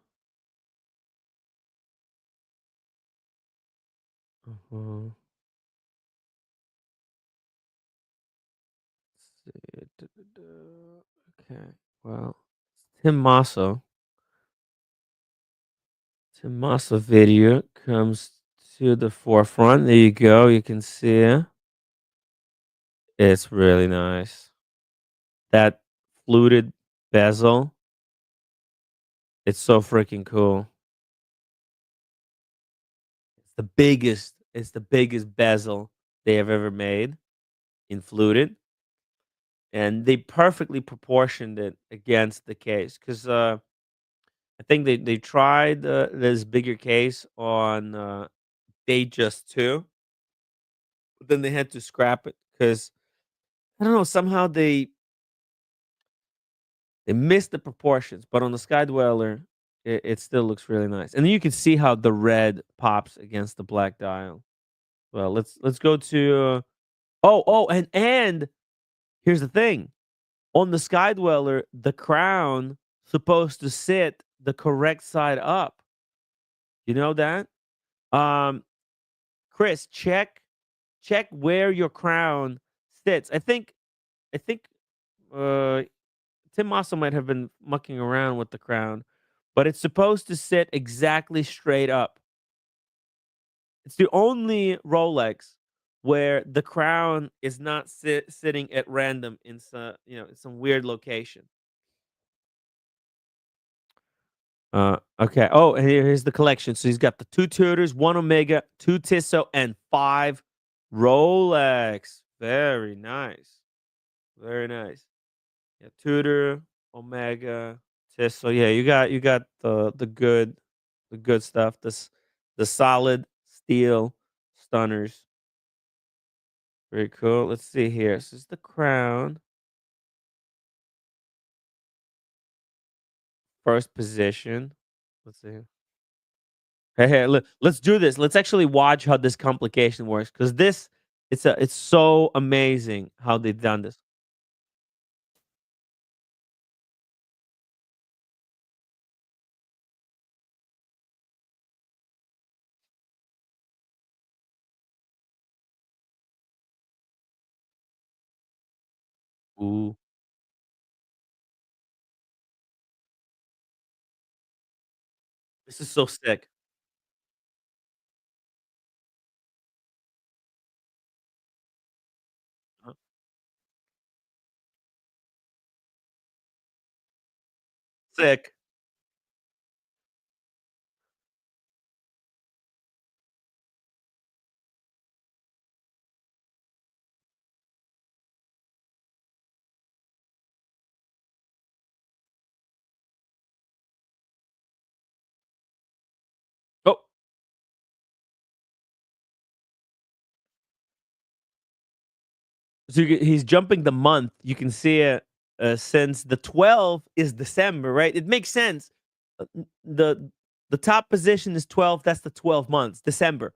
Uh-huh. Let's see. Okay. Well, Tim Masso. Tim Masso video comes to the forefront. There you go. You can see it. It's really nice. That fluted bezel. It's so freaking cool. It's the biggest bezel they have ever made in fluted, and they perfectly proportioned it against the case. Because I think they tried this bigger case on Datejust 2, but then they had to scrap it because I don't know, somehow they missed the proportions. But on the Sky Dweller, it still looks really nice, and then you can see how the red pops against the black dial. Well, let's go to and here's the thing. On the Sky Dweller, the crown supposed to sit the correct side up. You know that? Um, Chris, check where your crown sits. I think uh Tim Mosso might have been mucking around with the crown, but it's supposed to sit exactly straight up. It's the only Rolex where the crown is not sitting at random in some, in some weird location. Okay. Oh, and here's the collection. So he's got the two Tudors, one Omega, two Tissot, and five Rolex. Very nice. Very nice. Yeah, Tudor, Omega, Tissot. Yeah, you got the good stuff. The solid steel stunners. Very cool. Let's see here. This is the crown. first position. Let's see. Hey, let's do this. Let's actually watch how this complication works because it's so amazing how they've done this. Ooh, this is so sick. Uh, Sick. Oh, so he's jumping the month. You can see it since the 12 is December, right? It makes sense. The top position is 12. That's the 12 months, December.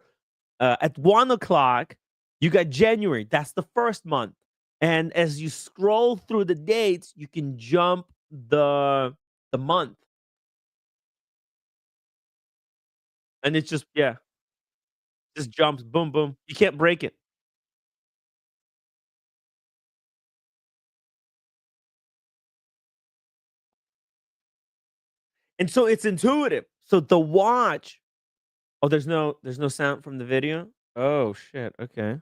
At 1 o'clock, you got January. That's the first month. And as you scroll through the dates, you can jump the month, and it's just just jumps, boom, boom. You can't break it, and so it's intuitive. So the watch. Oh, there's no sound from the video. Oh shit. Okay.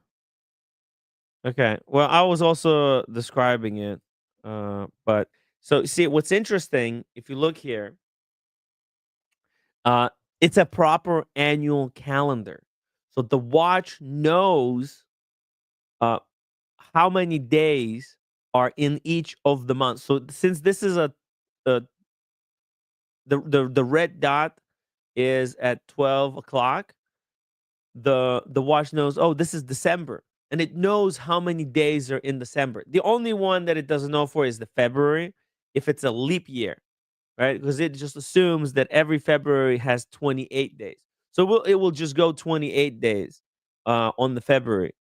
Okay. Well, I was also describing it, but so see what's interesting. If you look here, Uh, it's a proper annual calendar. So the watch knows uh, how many days are in each of the months. So since this is a the red dot is at 12 o'clock, the watch knows, oh, this is December, and it knows how many days are in December. The only one that it doesn't know for is the February, if it's a leap year, right? Because it just assumes that every February has 28 days. So it will just go 28 days on the February.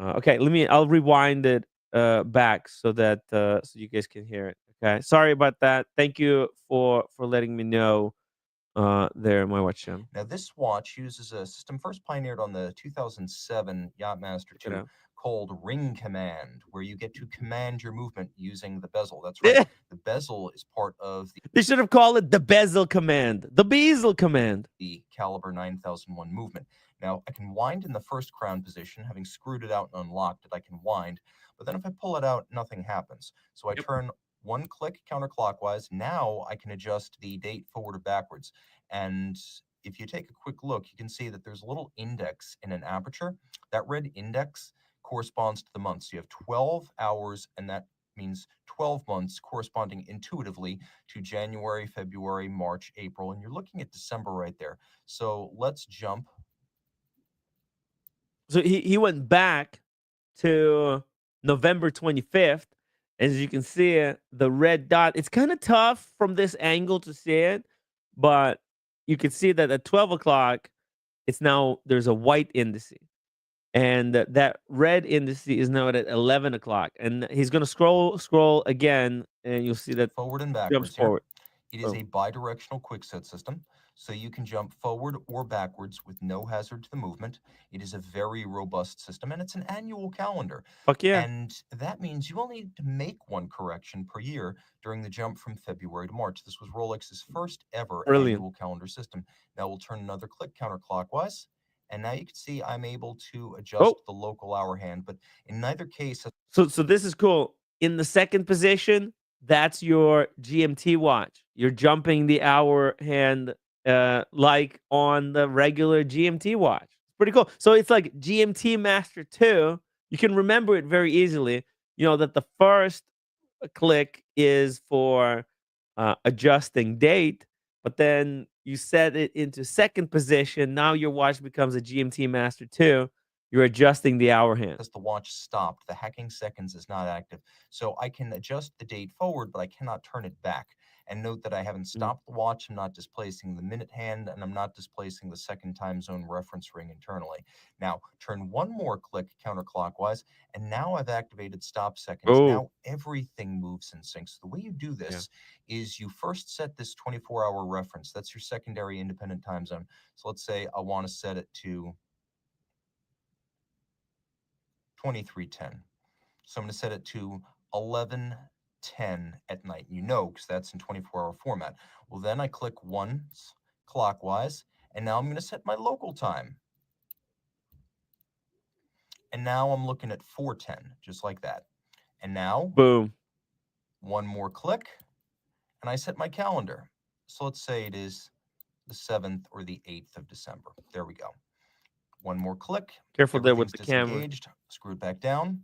Okay, I'll rewind it back so that so you guys can hear it. Okay. Sorry about that. Thank you for letting me know there, my watch channel. Now, this watch uses a system first pioneered on the 2007 Yachtmaster Check it 2 out. called Ring Command, where you get to command your movement using the bezel. That's right. The bezel is part of They should have called it the bezel command, the bezel command. the caliber 9001 movement. Now, I can wind in the first crown position, having screwed it out and unlocked it, I can wind, but then if I pull it out, nothing happens. So I Yep. turn one click counterclockwise. Now I can adjust the date forward or backwards. And if you take a quick look, you can see that there's a little index in an aperture. That red index corresponds to the month. So you have 12 hours, and that means 12 months corresponding intuitively to January, February, March, April, and you're looking at December right there. So let's jump. So he went back to November 25th. As you can see it, the red dot. It's kind of tough from this angle to see it, but you can see that at 12 o'clock, there's a white indice. And that red indice is now at 11 o'clock. And he's going to scroll again, and you'll see that Forward and jumps backwards here. forward. It is Oh, a bidirectional quickset system, so you can jump forward or backwards with no hazard to the movement. It is a very robust system, and it's an annual calendar. fuck yeah. And that means you only need to make one correction per year during the jump from February to March. This was Rolex's first ever Brilliant. annual calendar system. Now we'll turn another click counterclockwise. And now you can see I'm able to adjust Oh. the local hour hand, but in neither case So this is cool. In the second position, that's your GMT watch. You're jumping the hour hand like on the regular GMT watch. It's pretty cool. So it's like GMT Master 2. You can remember it very easily. You know that the first click is for adjusting date, but then you set it into second position. Now your watch becomes a GMT Master 2. You're adjusting the hour hand. Because the watch stopped. The hacking seconds is not active. So I can adjust the date forward, but I cannot turn it back. And note that I haven't stopped the watch. I'm not displacing the minute hand, and I'm not displacing the second time zone reference ring internally. Now, turn one more click counterclockwise, and now I've activated stop seconds. Oh. Now everything moves in sync. So the way you do this is you first set this 24-hour reference. That's your secondary independent time zone. So let's say I want to set it to 2310. So I'm going to set it to 11:10 at night. You know, because that's in 24-hour format. Well, then I click once clockwise, and now I'm going to set my local time. And now I'm looking at 4:10, just like that. And now, boom, one more click, and I set my calendar. So let's say it is the 7th or the 8th of December. There we go. One more click. Careful there with the camera. Screw it back down.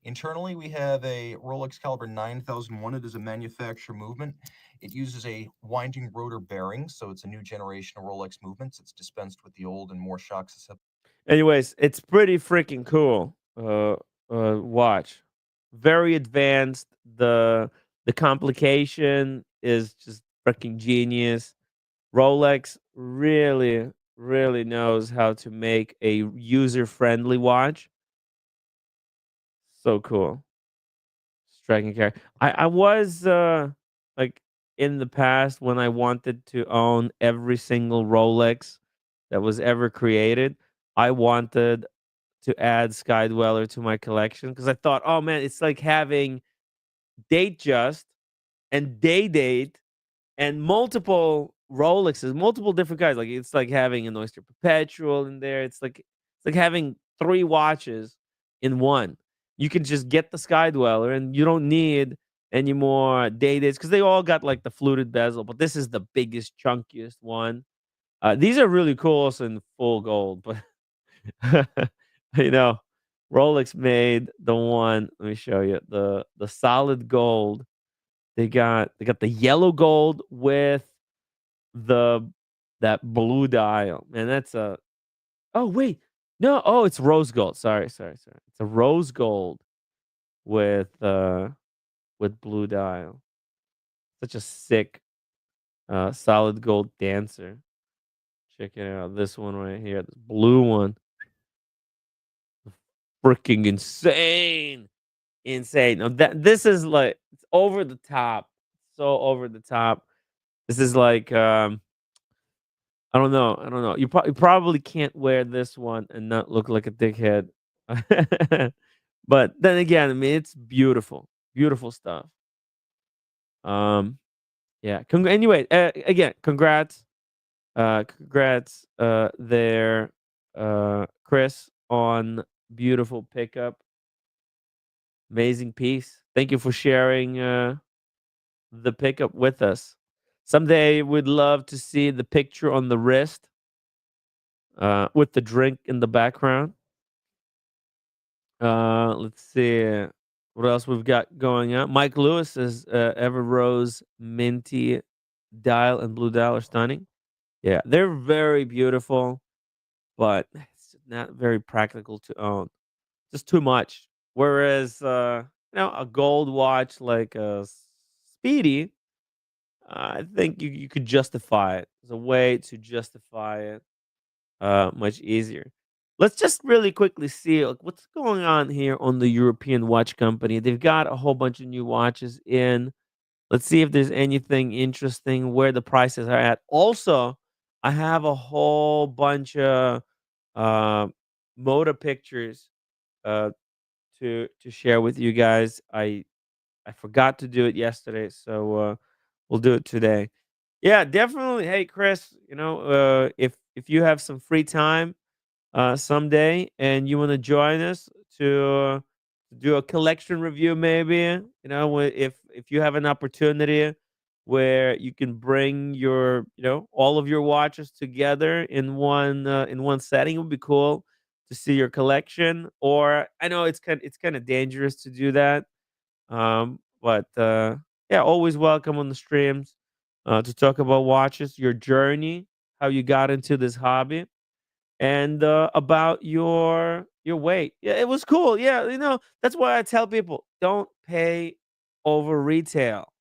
Internally, we have a Rolex caliber 9001. It is a manufacturer movement. It uses a winding rotor bearing, so it's a new generation of Rolex movements. It's dispensed with the old and more shock susceptible. Anyways, it's pretty freaking cool. Watch. Very advanced. The complication is just freaking genius. Rolex really, really knows how to make a user-friendly watch. So cool. Striking character. I was like in the past when I wanted to own every single Rolex that was ever created, I wanted to add Sky Dweller to my collection because I thought, oh man, it's like having Date Just and Day Date and multiple Rolexes, multiple different guys. Like it's like having an Oyster Perpetual in there. It's like having 3 watches in one. You can just get the Sky Dweller, and you don't need any more Day Dates because they all got like the fluted bezel. But this is the biggest, chunkiest one. These are really cool, also in full gold. But you know, Rolex made the one. Let me show you the solid gold. They got the yellow gold with that blue dial. Man, that's a oh wait. No, oh, it's rose gold. Sorry. It's a rose gold with blue dial. Such a sick solid gold dancer. Check it out. This one right here. This blue one. Freaking insane. Insane. Now this is like it's over the top. So over the top. This is like I don't know. You probably can't wear this one and not look like a dickhead. But then again, I mean, it's beautiful, beautiful stuff. Yeah. Anyway, again, congrats, there, Chris, on beautiful pickup, amazing piece. Thank you for sharing the pickup with us. Someday we'd love to see the picture on the wrist with the drink in the background. Let's see what else we've got going on. Mike Lewis is Ever Rose Minty dial and blue dial are stunning. Yeah, they're very beautiful, but it's not very practical to own. Just too much. Whereas a gold watch like a Speedy, I think you could justify it. There's a way to justify it much easier. Let's just really quickly see like, what's going on here on the European watch company. They've got a whole bunch of new watches in. Let's see if there's anything interesting where the prices are at. Also, I have a whole bunch of uh, motor pictures uh, to share with you guys. I forgot to do it yesterday, so we'll do it today. Yeah, definitely. Hey, Chris, if you have some free time someday and you want to join us to do a collection review, maybe if you have an opportunity where you can bring your all of your watches together in one setting, it would be cool to see your collection. Or I know it's kind of dangerous to do that, but yeah, always welcome on the streams to talk about watches, your journey, how you got into this hobby, and about your your weight. Yeah, it was cool. Yeah, that's why I tell people don't pay over retail.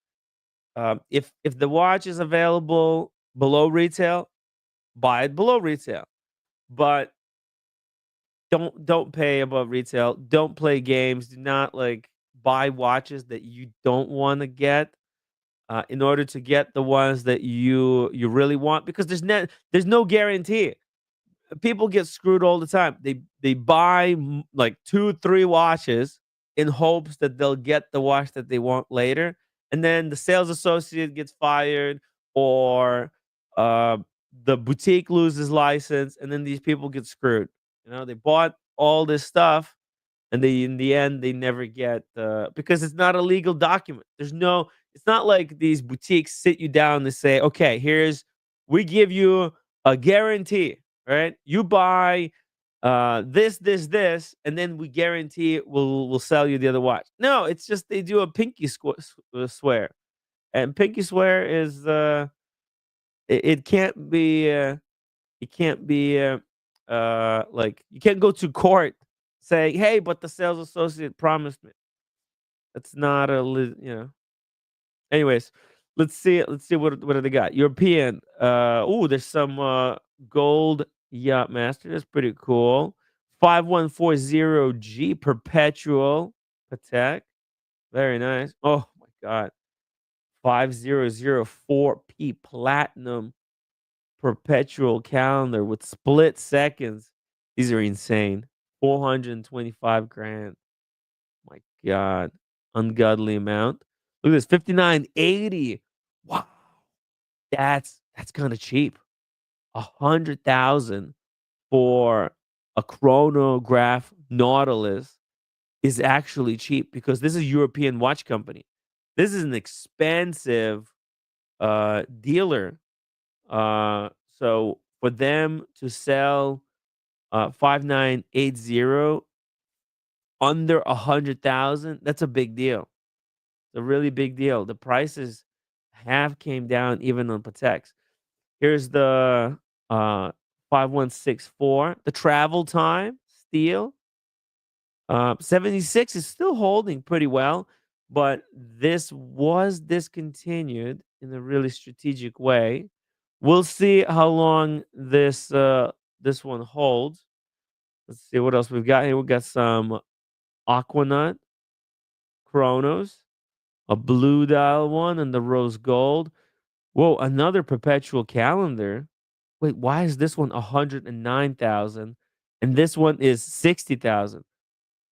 If the watch is available below retail, buy it below retail. But don't pay above retail. Don't play games. Do not like buy watches that you don't want to get in order to get the ones that you really want, because there's no guarantee. People get screwed all the time. They buy like 2 3 watches in hopes that they'll get the watch that they want later, and then the sales associate gets fired, or uh, the boutique loses license, and then these people get screwed. They bought all this stuff, and they in the end they never get because it's not a legal document. It's not like these boutiques sit you down and say, okay, we give you a guarantee, right? You buy this, and then we guarantee we'll sell you the other watch. No, it's just they do a pinky swear, and pinky swear is it can't be like you can't go to court saying, hey, but the sales associate promised me. That's not anyways. Let's see what do they got. European. There's some gold yacht master. That's pretty cool. 5140G perpetual Patek. Very nice. Oh my god. 5004P platinum perpetual calendar with split seconds. These are insane. 425 grand. My god. Ungodly amount. Look at this. 5980. Wow. That's kind of cheap. 100,000 for a chronograph Nautilus is actually cheap, because this is a European watch company. This is an expensive dealer. So for them to sell 5980 under 100,000, that's a big deal. It's a really big deal. The prices have came down even on Pateks. Here's the 5164. The travel time steel 76 is still holding pretty well, but this was discontinued in a really strategic way. We'll see how long this one holds. Let's see what else we've got here. We've got some Aquanut Chronos, a blue dial one, and the rose gold. Whoa, another perpetual calendar. Wait, why is this one 109,000 and this one is 60,000?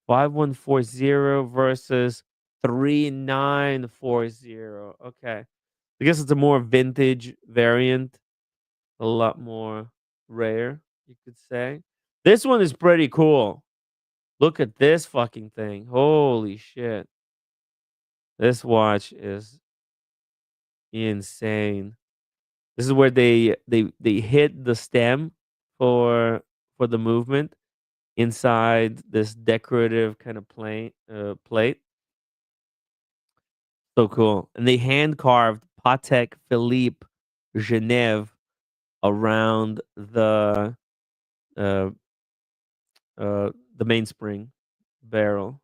5140 versus 3940. Okay. I guess it's a more vintage variant, a lot more rare, you could say. This one is pretty cool. Look at this fucking thing. Holy shit. This watch is insane. This is where they hit the stem for the movement inside this decorative kind of plate. So cool. And they hand carved Patek Philippe Genève around uh the mainspring barrel.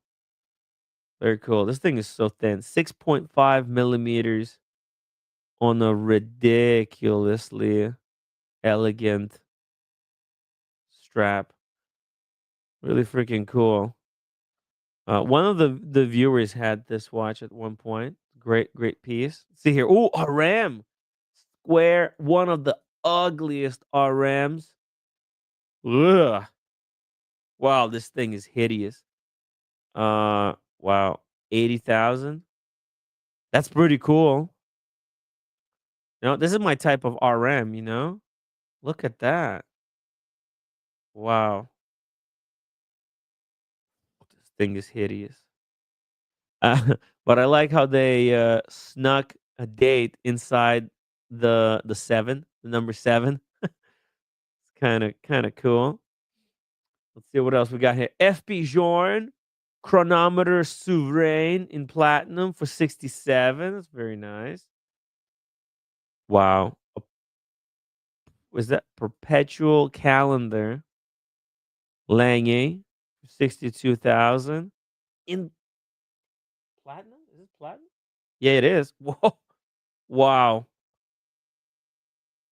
Very cool. This thing is so thin. 6.5 millimeters on a ridiculously elegant strap. Really freaking cool. One of the viewers had this watch at one point. Great piece. See here. Oh, a ram. Square. One of the ugliest RMs. Ugh. Wow, this thing is hideous. Wow. 80,000. That's pretty cool. This is my type of RM. Look at that. Wow. This thing is hideous. But I like how they snuck a date inside the 7, the number 7. It's kind of cool. Let's see what else we got here. FP Jorn chronometer Souverain in platinum for 67. That's very nice. Wow. Was that perpetual calendar Lange 62,000 in platinum. Is it platinum? Yeah, it is. Whoa! Wow,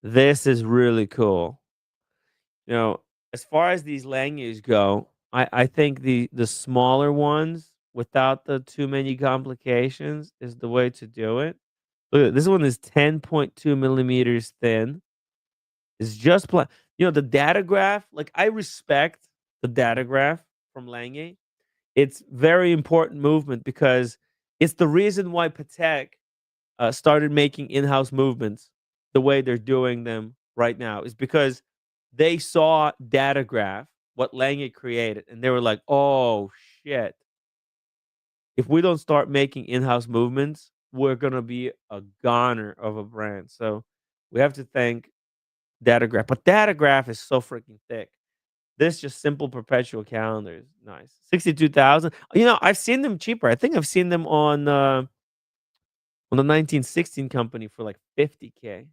this is really cool. You know, as far as these languages go, I think the smaller ones without the too many complications is the way to do it. Look, this one is 10.2 millimeters thin. It's just the data graph. Like I respect the data graph from Lange. It's very important movement because it's the reason why Patek started making in-house movements the way they're doing them right now is because they saw Datagraph, what Lange created, and they were like, "Oh shit! If we don't start making in-house movements, we're gonna be a goner of a brand." So we have to thank Datagraph, but Datagraph is so freaking thick. This just simple perpetual calendar is nice. 62,000. I've seen them cheaper. I think I've seen them on the 1916 company for like 50K.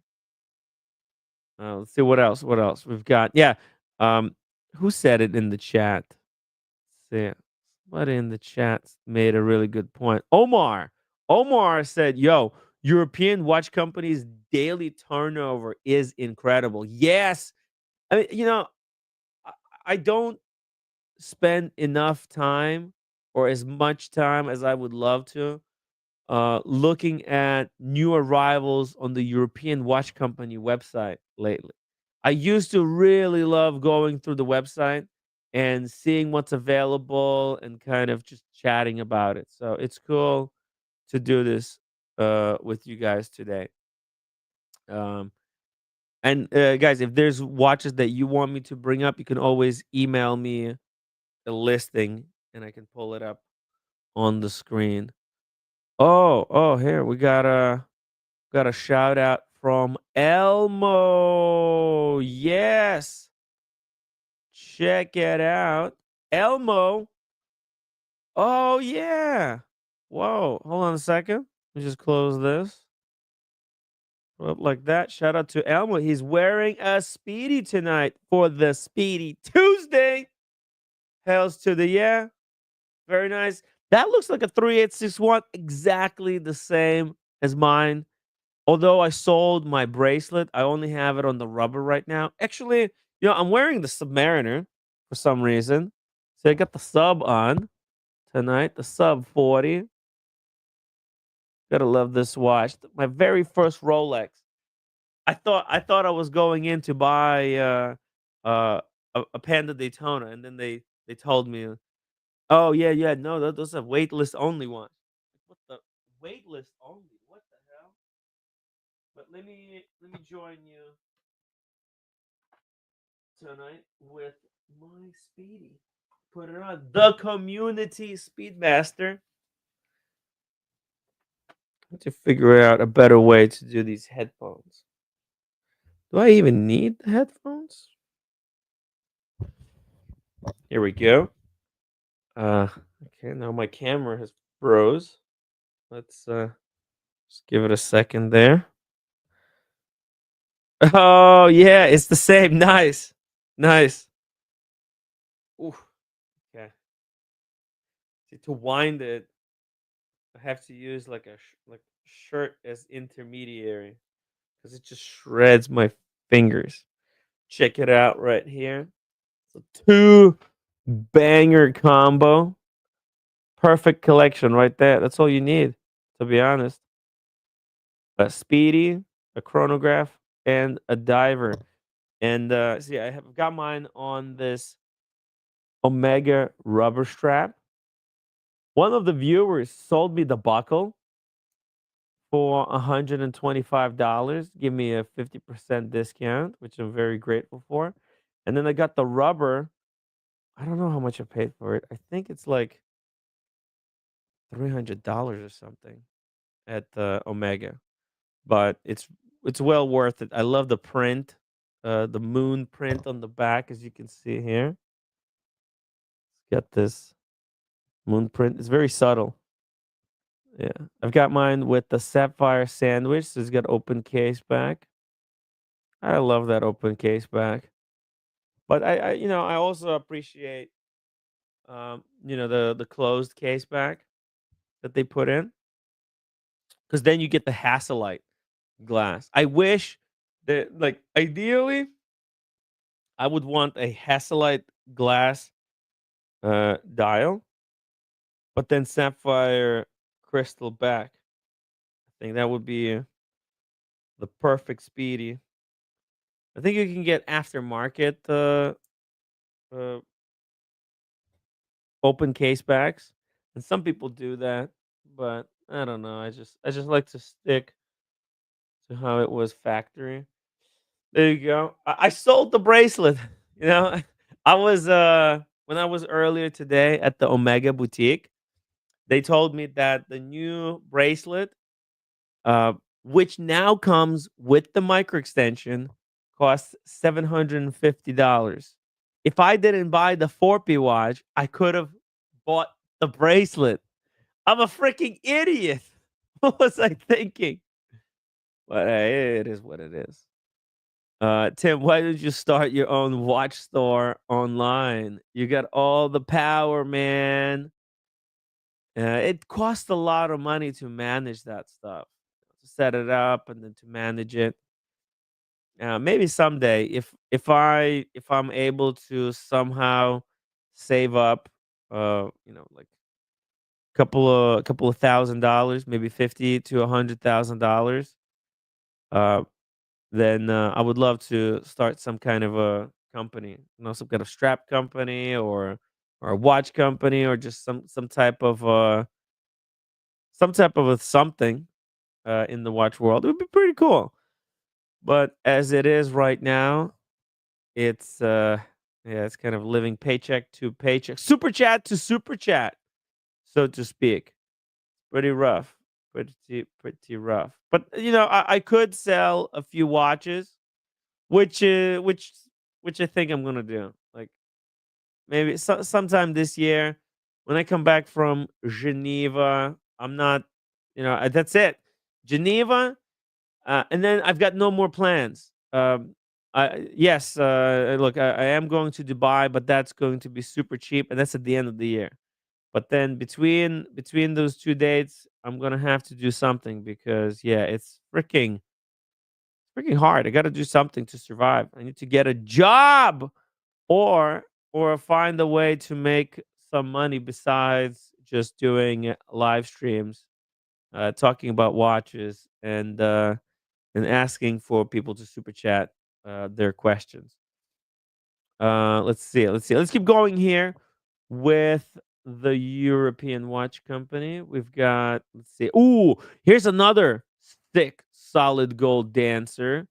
Let's see what else. What else we've got? Yeah. Um, who said it in the chat? Let's see. Somebody in the chat made a really good point. Omar. Omar said, "Yo, European watch companies' daily turnover is incredible." Yes. I mean, I, I don't spend enough time or as much time as I would love to looking at new arrivals on the European watch company website lately. I used to really love going through the website and seeing what's available and kind of just chatting about it. So it's cool to do this with you guys today. Um, and guys, if there's watches that you want me to bring up, you can always email me a listing and I can pull it up on the screen. Oh, here we got a shout out from Elmo. Yes. Check it out. Elmo. Oh, yeah. Whoa. Hold on a second. Let me just close this. Up like that. Shout out to Elmo. He's wearing a Speedy tonight for the Speedy Tuesday. Hells to the yeah. Very nice. That looks like a 3861. Exactly the same as mine. Although I sold my bracelet, I only have it on the rubber right now. Actually, I'm wearing the Submariner for some reason. So I got the sub on tonight, the sub 40. Gotta love this watch. My very first Rolex. I thought I was going in to buy a Panda Daytona, and then they told me, "Oh yeah, no, those are waitlist only ones." What the waitlist only? What the hell? But let me join you tonight with my Speedy. Put it on the community Speedmaster to figure out a better way to do these headphones. Do I even need the headphones? Here we go. Okay, now my camera has froze. Let's just give it a second there. Oh yeah, it's the same. Nice. Nice. Ooh, okay. See, to wind it, I have to use like a like shirt as intermediary because it just shreds my fingers. Check it out right here. So two banger combo, perfect collection right there. That's all you need, to be honest. A Speedy, a chronograph, and a diver. And see, I have got mine on this Omega rubber strap. One of the viewers sold me the buckle for $125. Give me a 50% discount, which I'm very grateful for. And then I got the rubber. I don't know how much I paid for it. I think it's like $300 or something at the Omega, but it's well worth it. I love the print, the moon print on the back, as you can see here. Got this moon print. It's very subtle. Yeah, I've got mine with the sapphire sandwich. So it's got open case back. I love that open case back. But I also appreciate the closed case back that they put in, because then you get the Hasselite glass. I wish that, like, ideally, I would want a Hasselite glass dial, but then sapphire crystal back. I think that would be the perfect Speedy. I think you can get aftermarket uh, open case backs, and some people do that, but I don't know. I just like to stick to how it was factory. There you go. I sold the bracelet. You know, I was when I was earlier today at the Omega boutique, they told me that the new bracelet, uh, which now comes with the micro extension, costs $750. If I didn't buy the 4P watch, I could have bought the bracelet. I'm a freaking idiot. What was I thinking? But hey, it is what it is. Tim, why don't you start your own watch store online? You got all the power, man. It costs a lot of money to manage that stuff, to set it up and then to manage it. Maybe someday, if I'm able to somehow save up, like couple of $1,000, maybe 50 to $100,000. Uh, then I would love to start some kind of a company, some kind of strap company, or a watch company, or just some type of a something in the watch world. It would be pretty cool. But as it is right now, it's yeah, it's kind of living paycheck to paycheck, super chat to super chat, so to speak. Pretty rough. Pretty rough. But I could sell a few watches, which I think I'm gonna do. Like, maybe sometime this year, when I come back from Geneva. I'm not, that's it. Geneva, and then I've got no more plans. Yes, look, I am going to Dubai, but that's going to be super cheap, and that's at the end of the year. But then between those two dates, I'm gonna have to do something, because yeah, it's freaking hard. I got to do something to survive. I need to get a job, or find a way to make some money besides just doing live streams, talking about watches, and asking for people to super chat their questions. Let's see. Let's keep going here with the European watch company. We've got, let's see. Ooh, here's another thick, solid gold dancer.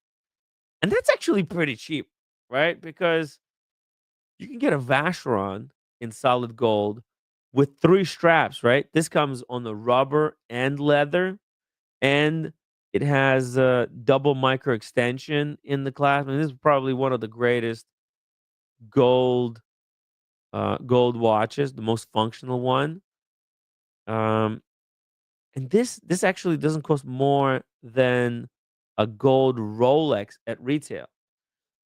And that's actually pretty cheap, right? Because you can get a Vacheron in solid gold with 3 straps, right? This comes on the rubber and leather, and it has a double micro extension in the clasp. And this is probably one of the greatest gold gold watches, the most functional one. Um, and this actually doesn't cost more than a gold Rolex at retail.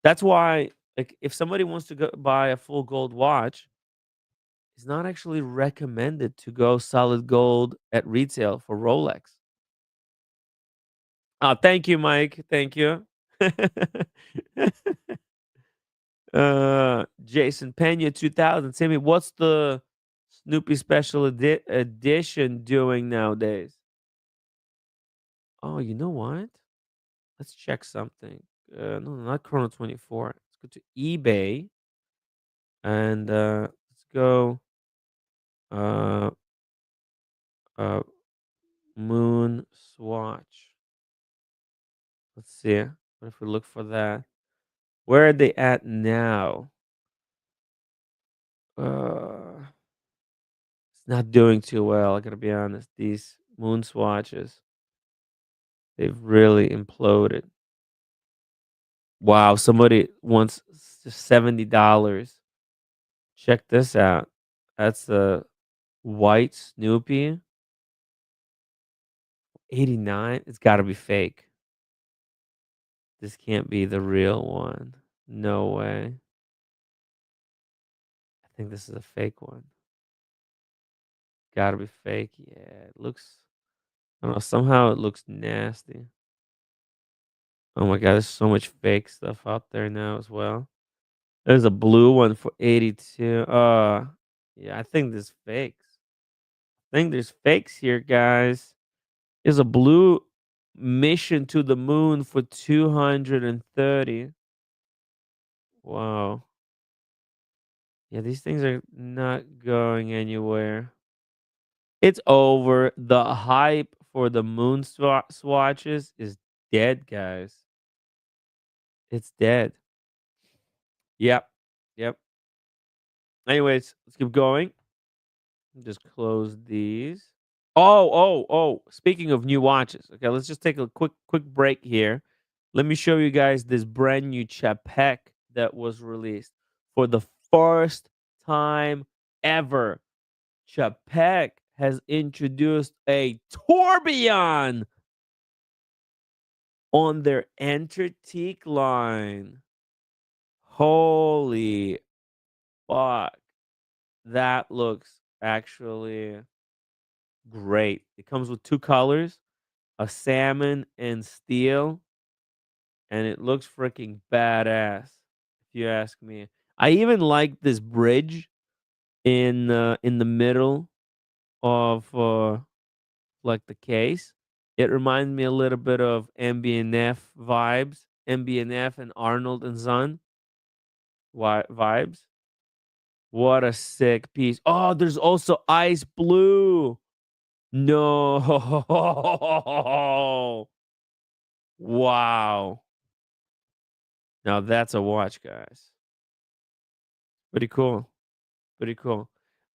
That's why, like, if somebody wants to go buy a full gold watch, it's not actually recommended to go solid gold at retail for Rolex. Oh, thank you, Mike. Thank you. Jason Pena 2000. Timmy, what's the Snoopy special edition doing nowadays? Oh, you know what? Let's check something. No, not Chrono 24. Let's go to eBay, and let's go uh uh Moon Swatch. Let's see. What if we look for that? Where are they at now? It's not doing too well. I gotta be honest. These Moon Swatches, they've really imploded. Wow, somebody wants $70. Check this out. That's a white Snoopy. 89. It's got to be fake. This can't be the real one. No way. I think this is a fake one. gotta be fake. Yeah, it looks. I don't know. Somehow it looks nasty. Oh my god, there's so much fake stuff out there now as well. There's a blue one for 82. Yeah, I think there's fakes. I think there's fakes here, guys. There's a blue mission to the moon for 230. Wow. Yeah, these things are not going anywhere. It's over. The hype for the swatches is dead, guys. It's dead. Yep. Yep. Anyways, let's keep going. Just close these. Oh. Speaking of new watches. Okay, let's just take a quick break here. Let me show you guys this brand new Czapek that was released for the first time ever. Czapek has introduced a tourbillon on their Entertique line. Holy fuck. That looks actually great. It comes with two colors, a salmon and steel, and it looks freaking badass, if you ask me. I even like this bridge in the middle of like the case. It reminds me a little bit of MBNF vibes, MBNF and Arnold and Son vibes. What a sick piece. Oh, there's also ice blue. No. Wow. Now that's a watch, guys. Pretty cool. Pretty cool.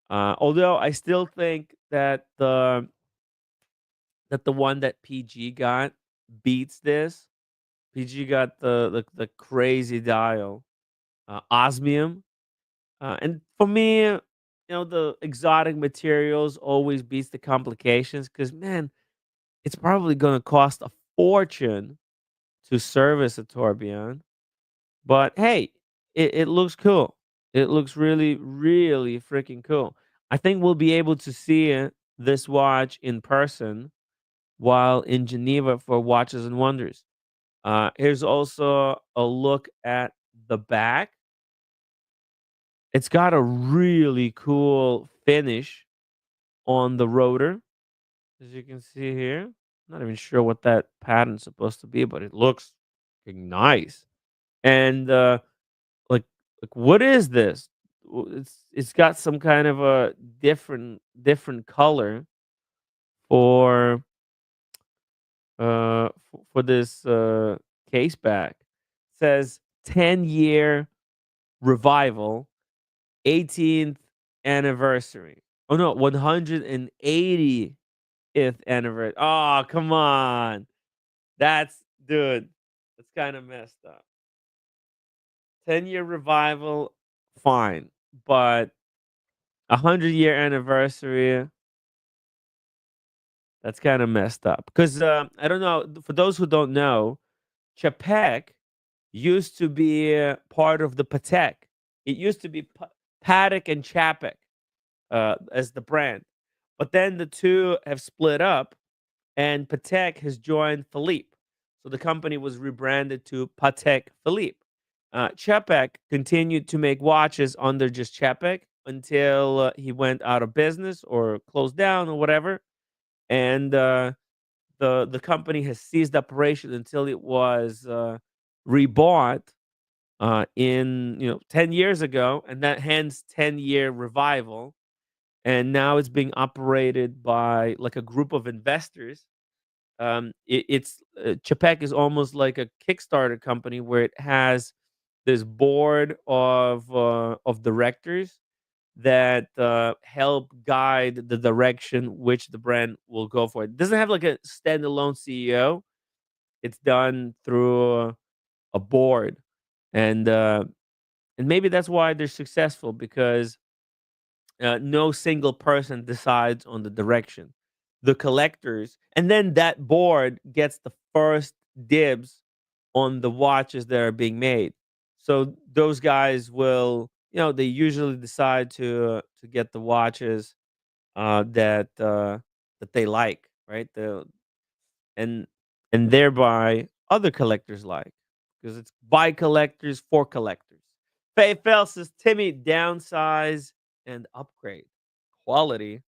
Although I still think that the one that PG got beats this. PG got the crazy dial, osmium, and for me, the exotic materials always beats the complications because man, it's probably gonna cost a fortune to service a tourbillon. But hey, it looks cool. It looks really, really freaking cool. I think we'll be able to see this watch in person while in Geneva for Watches and Wonders. Here's also a look at the back. It's got a really cool finish on the rotor, as you can see here. Not even sure what that pattern's supposed to be, but it looks freaking nice. And like what is this? It's got some kind of a different color for for this case back. It says 10-year revival, 18th anniversary. Oh no, 180th anniversary. Oh, come on. That's dude. That's kind of messed up. 10-year revival, fine, but 100-year anniversary, that's kind of messed up. Because I don't know. For those who don't know, Czapek used to be part of the Patek. It used to be Patek and Czapek as the brand, but then the two have split up, and Patek has joined Philippe. So the company was rebranded to Patek Philippe. Czapek continued to make watches under just Czapek until he went out of business or closed down or whatever, and the company has ceased operation until it was rebought in 10 years ago, and that hence 10-year revival, and now it's being operated by like a group of investors. It's Czapek is almost like a Kickstarter company where it has this board of directors that help guide the direction which the brand will go for. It doesn't have like a standalone CEO. It's done through a board, and maybe that's why they're successful because no single person decides on the direction. The collectors, and then that board gets the first dibs on the watches that are being made. So those guys will, they usually decide to get the watches that they like, right? And and thereby other collectors like, because it's by collectors for collectors. Faye Fell says, Timmy, downsize and upgrade. Quality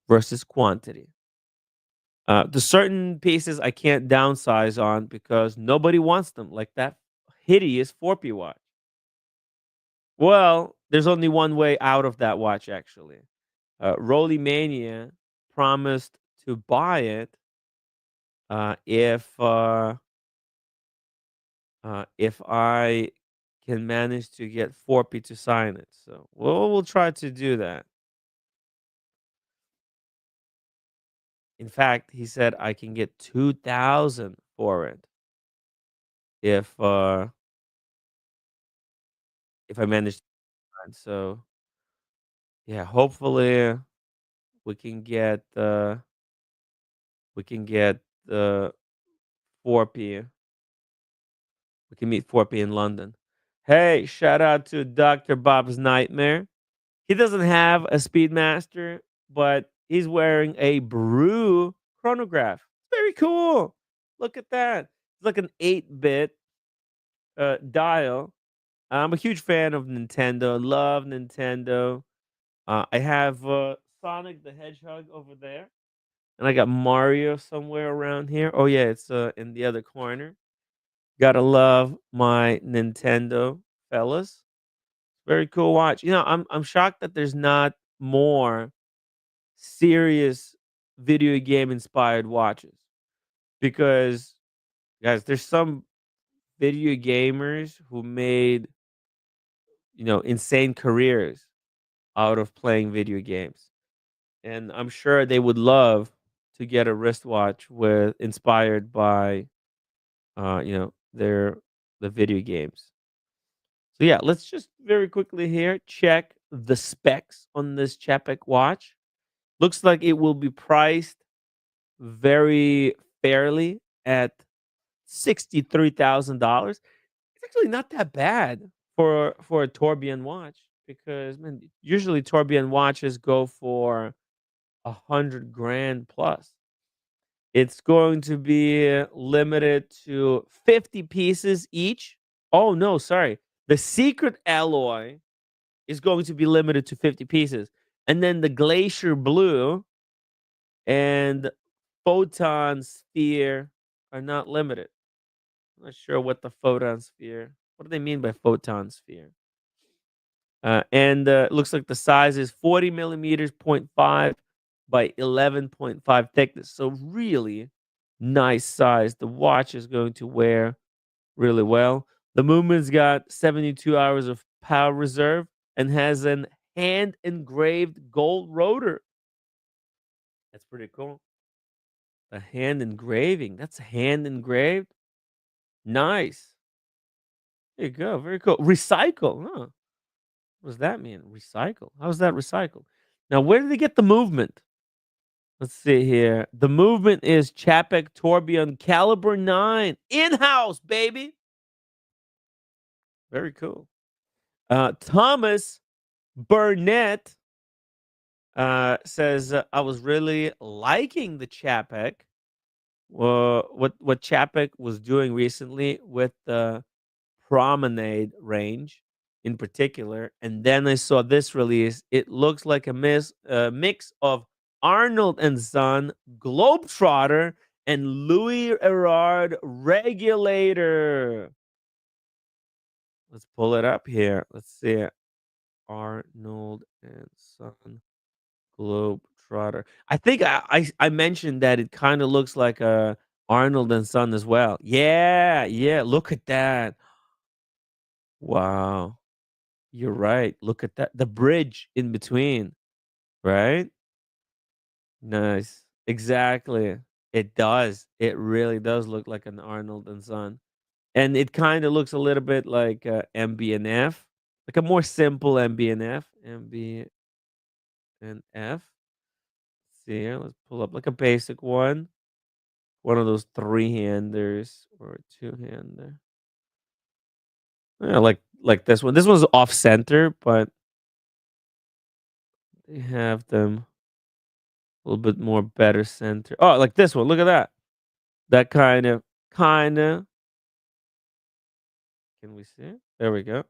versus quantity. The certain pieces I can't downsize on because nobody wants them, like that hideous 4P watch. Well, there's only one way out of that watch, actually. Roly Mania promised to buy it if I can manage to get 4P to sign it. So we'll try to do that. In fact, he said I can get 2,000 for it if I manage to sign. So yeah, hopefully we can get we can get the 4P. We can meet 4P in London. Hey, shout out to Dr. Bob's Nightmare. He doesn't have a Speedmaster, but he's wearing a Brew chronograph. Very cool. Look at that. It's like an 8-bit dial. I'm a huge fan of Nintendo. Love Nintendo. I have Sonic the Hedgehog over there, and I got Mario somewhere around here. Oh yeah, it's in the other corner. Gotta love my Nintendo, fellas. Very cool watch. I'm shocked that there's not more serious video game inspired watches, because guys, there's some video gamers who made insane careers out of playing video games, and I'm sure they would love to get a wristwatch with inspired by the video games. So yeah, let's just very quickly here check the specs on this Czapek watch. Looks like it will be priced very fairly at $63,000. It's actually not that bad for a tourbillon watch, because man, usually tourbillon watches go for 100 grand plus. It's going to be limited to 50 pieces each. Oh no, sorry. The secret alloy is going to be limited to 50 pieces. And then the glacier blue and photon sphere are not limited. I'm not sure what the photon sphere. What do they mean by photon sphere? And it looks like the size is 40 millimeters, point 0.5 by 11.5 thickness. So really nice size. The watch is going to wear really well. The movement's got 72 hours of power reserve and has an hand engraved gold rotor. That's pretty cool. A hand engraving. That's hand engraved. Nice. There you go. Very cool. Recycle. Huh. What does that mean? Recycle. How is that recycled? Now, where did they get the movement? Let's see here. The movement is Czapek Tourbillon Caliber 9. In-house, baby. Very cool. Thomas Burnett says, I was really liking the Czapek. What Czapek was doing recently with the Promenade range in particular, and then I saw this release. It looks like a mix of Arnold and Son, Globetrotter, and Louis Erard Regulator. Let's pull it up here. Let's see it. Arnold and Son, Globetrotter. I think I mentioned that it kind of looks like a Arnold and Son as well. Yeah, yeah. Look at that. Wow. You're right. Look at that. The bridge in between, right? Nice. Exactly. It does. It really does look like an Arnold and Son. And it kind of looks a little bit like MB&F, like a more simple MB&F. MB&F. See here, let's pull up like a basic one. One of those three-handers or a two-hander. Yeah, like this one. This one's off center, but they have them a little bit more better center. Oh, like this one. Look at that. That kind of. Can we see it? There we go.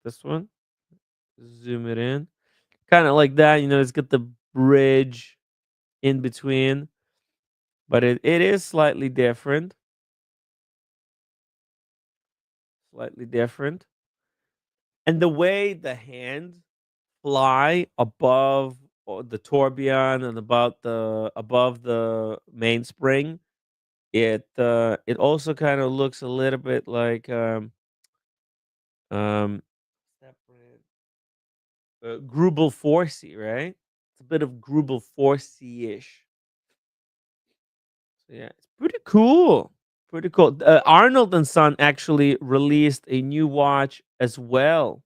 This one. Zoom it in. Kind of like that. It's got the bridge in between, but it is slightly different. Slightly different. And the way the hands fly above the tourbillon and above the mainspring, it also kind of looks a little bit like um separate Grubel Forcey, right? It's a bit of Grubel Forcey-ish. So yeah, it's pretty cool. Pretty cool. Arnold and Son actually released a new watch as well.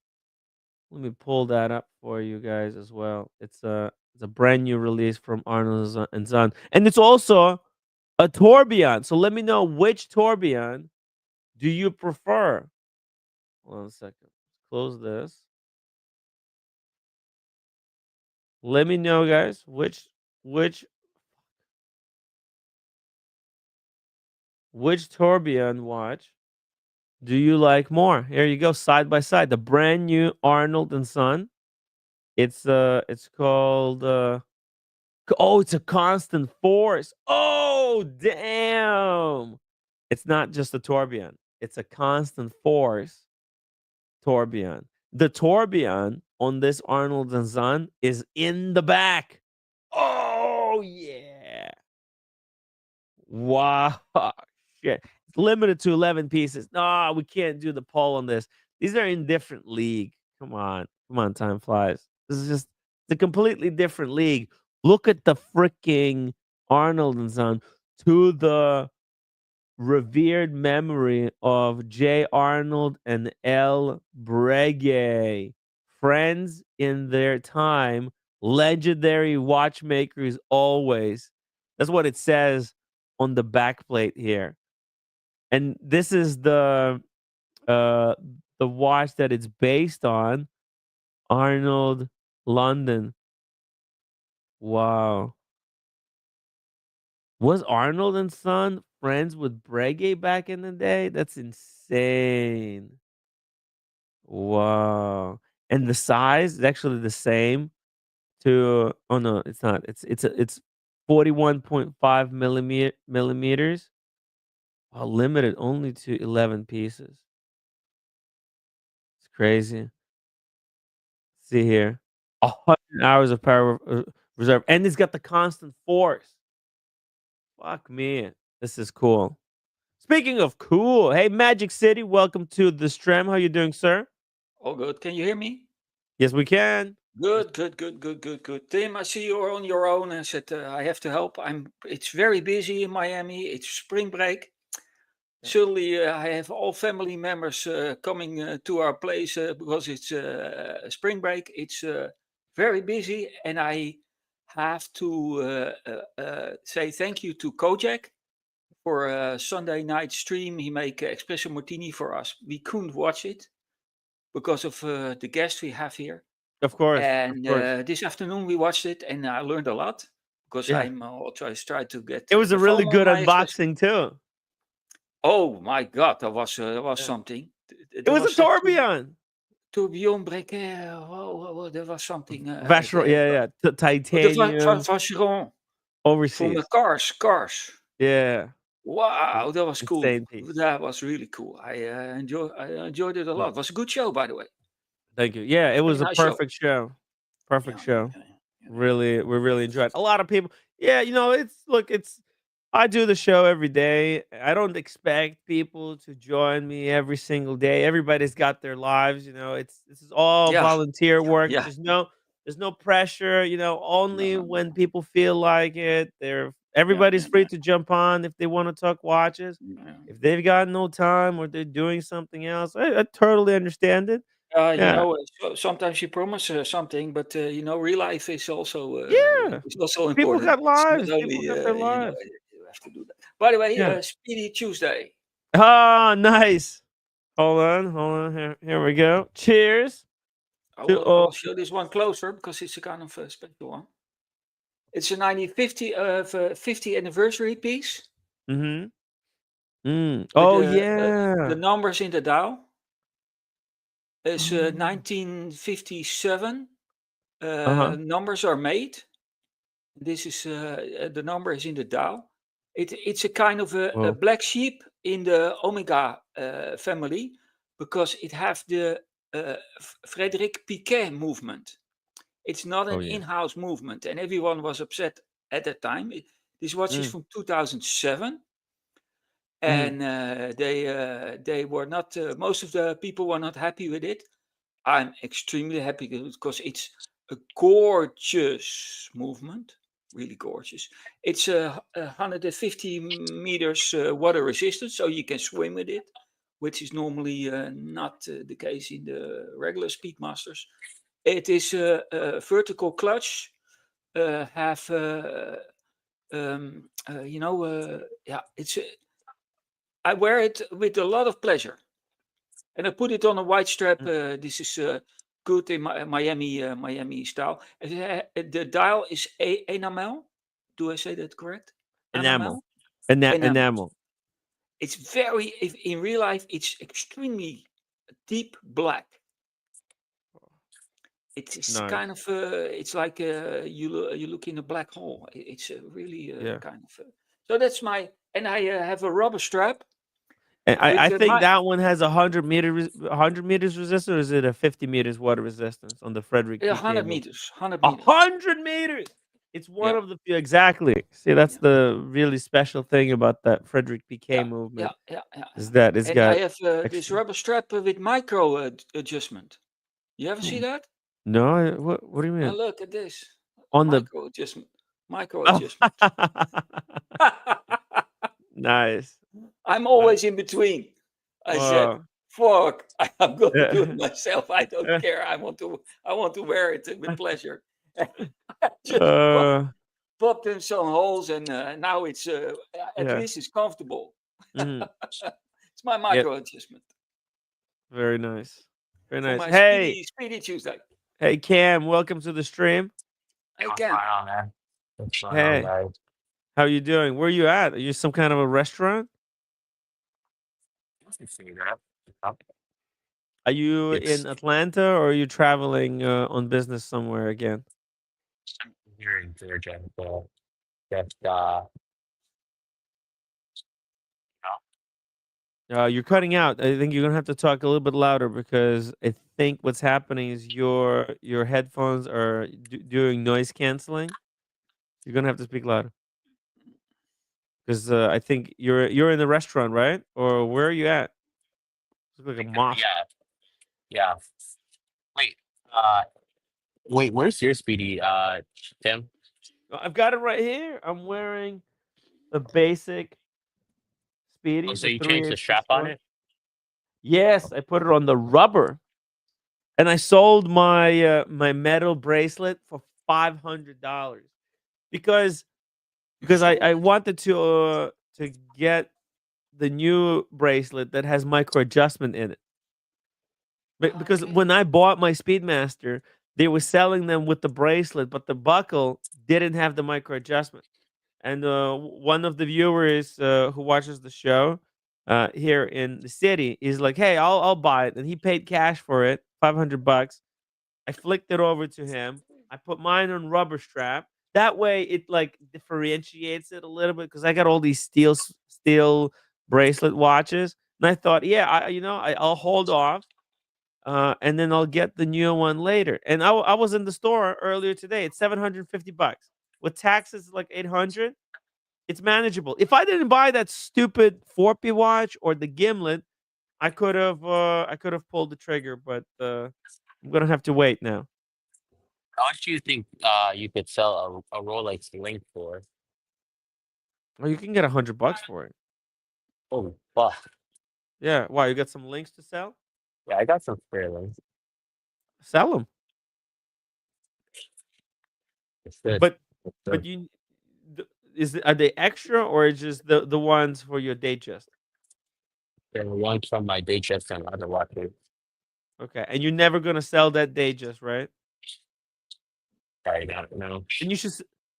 Let me pull that up for you guys as well. It's a brand new release from Arnold and Son, and it's also a tourbillon. So let me know, which tourbillon do you prefer? Hold on a second. Close this. Let me know, guys, which tourbillon watch do you like more? Here you go, side by side. The brand new Arnold and Son. It's called oh, it's a constant force. Oh, damn. It's not just a tourbillon. It's a constant force tourbillon. The tourbillon on this Arnold and Son is in the back. Oh, yeah. Wow. Shit. It's limited to 11 pieces. No, we can't do the poll on this. These are in different league. Come on. Come on, time flies. This is just it's a completely different league. Look at the freaking Arnold and Son, to the revered memory of J. Arnold and L. Breguet. Friends in their time, legendary watchmakers always. That's what it says on the backplate here. And this is uh the watch that it's based on, Arnold London. Wow. Was Arnold and Son friends with Breguet back in the day? That's insane. Wow. And the size is actually the same to oh no, it's not. It's 41.5 millimeters. Limited only to 11 pieces. It's crazy. See here. 100 hours of power reserve. And it's got the constant force. Fuck me. This is cool. Speaking of cool, hey Magic City, welcome to the stream. How you doing, sir? All good. Can you hear me? Yes, we can. Good. Tim, I see you're on your own. I said I have to help. It's very busy in Miami. It's spring break. Suddenly, I have all family members coming to our place because it's spring break. It's very busy, and I have to say thank you to Kojak for a Sunday night stream. He make espresso martini for us. We couldn't watch it because of the guest we have here. Of course. And of course. this afternoon we watched it, and I learned a lot because Yeah. I'm also trying to get. It was the a really phone on good my unboxing too. Oh my God, that was Yeah. something. It was a tourbillon. Tourbillon Brequet. Whoa, there was something. Vacheron, yeah. Titanium. Vacheron from Overseas. the cars. Yeah. Wow, that was cool. Insane piece. That was really cool. I enjoyed it a lot. It was a good show, by the way. Thank you. Yeah, it was a nice show. perfect show. Perfect show. Yeah. Really, we really enjoyed it. A lot of people. Yeah, it's I do the show every day. I don't expect people to join me every single day. Everybody's got their lives, this is all Yeah. volunteer work. Yeah. There's no pressure, only No. when people feel like it. Everybody's free to jump on if they want to talk watches. Yeah. If they've got no time or they're doing something else, I totally understand it. Yeah. Sometimes you promise something, but real life is also Yeah. important. People got It's lives. not only People got their lives. you have to do that. By the way, Yeah. Speedy Tuesday. Oh, nice. Hold on. Here we go. Cheers. I will show this one closer because it's a kind of a special one. It's a 50 anniversary piece Mm-hmm. with Oh the yeah. numbers in the dial. It's Oh. 1957. Uh-huh. Numbers are made. This is the number is in the dial. It's a kind of a Well, black sheep in the Omega family because it have the Frédéric Piquet movement. It's not oh an yeah. in-house movement, and everyone was upset at that time. This watch is Mm, from 2007, mm. and they were not. Most of the people were not happy with it. I'm extremely happy because it's a gorgeous movement, really gorgeous. It's 150 meters water resistant, so you can swim with it, which is normally not the case in the regular Speedmasters. It is a vertical clutch, have yeah, it's. I wear it with a lot of pleasure. And I put it on a white strap. This is good in Miami style. The dial is enamel. Do I say that correct? Enamel. Enamel. Enamel. Enamel. It's in real life, it's extremely deep black. It's Nice. kind of it's like you look in a black hole. It's really Yeah. kind of. So that's my, and I have a rubber strap. And I With think my that one has 100 meters resistance, or is it a 50 meters water resistance on the Frederick PK 100 move? meters, 100 meters. 100 meters. It's one Yeah. of the few exactly. See, that's Yeah. the really special thing about that Frederick PK Yeah, movement yeah. is that it's And I got have this extra. rubber strap with micro adjustment. You ever see Mm, that? No, what do you Now mean? look at this. On the Micro adjustment. Micro oh. adjustment. Nice. I'm always in between. I said, Wow. fuck, I'm going to do it Yeah. myself. I don't care. I want to wear it with pleasure. Just Uh, popped in some holes, and now it's at yeah. least it's comfortable. Mhm. It's my Yep. micro adjustment Very nice. Very for nice. my Hey, speedy Tuesday. hey, Cam, welcome to the stream. Hey, What's Ken. going on, man? What's going on, Hey, guys? how you doing? Where you at? Are you some kind of a restaurant? You see that? Oh, Are you It's in Atlanta or are you traveling on business somewhere again? here in Georgia, so just You're cutting out. I think you're gonna have to talk a little bit louder because I think what's happening is your headphones are doing noise canceling. You're gonna have to speak louder because I think you're in the restaurant, right? Or where are you at? It's like a mosque. yeah. Wait, uh, wait, where's your Speedy, Tim? I've got it right here. I'm wearing the basic Speedy, Oh, so the you changed the strap 3864. on it? Yes, I put it on the rubber, and I sold my my metal bracelet for $500 because I wanted to get the new bracelet that has micro adjustment in it. Because Okay. when I bought my Speedmaster, they were selling them with the bracelet, but the buckle didn't have the micro adjustment. And one of the viewers who watches the show here in the city is like, "Hey, I'll buy it," and he paid cash for it, $500. I flicked it over to him. I put mine on rubber strap. That way, it like differentiates it a little bit because I got all these steel bracelet watches, and I thought, yeah, I'll hold off, and then I'll get the new one later. And I was in the store earlier today. It's $750 with taxes like 800. It's manageable. If I didn't buy that stupid 4P watch or the gimlet, I could have pulled the trigger, but I'm gonna have to wait now. How much do you think you could sell a Rolex Link for? Well, you can get $100 for it. Oh, fuck. Yeah. Why? You got some links to sell? Yeah, I got some spare links. Sell them. It's good. But It's but good. you are they extra or just the ones for your Datejust? There were ones from my day chest and other watches. Okay, and you're never gonna sell that Datejust, right? Sorry, not no. And you should.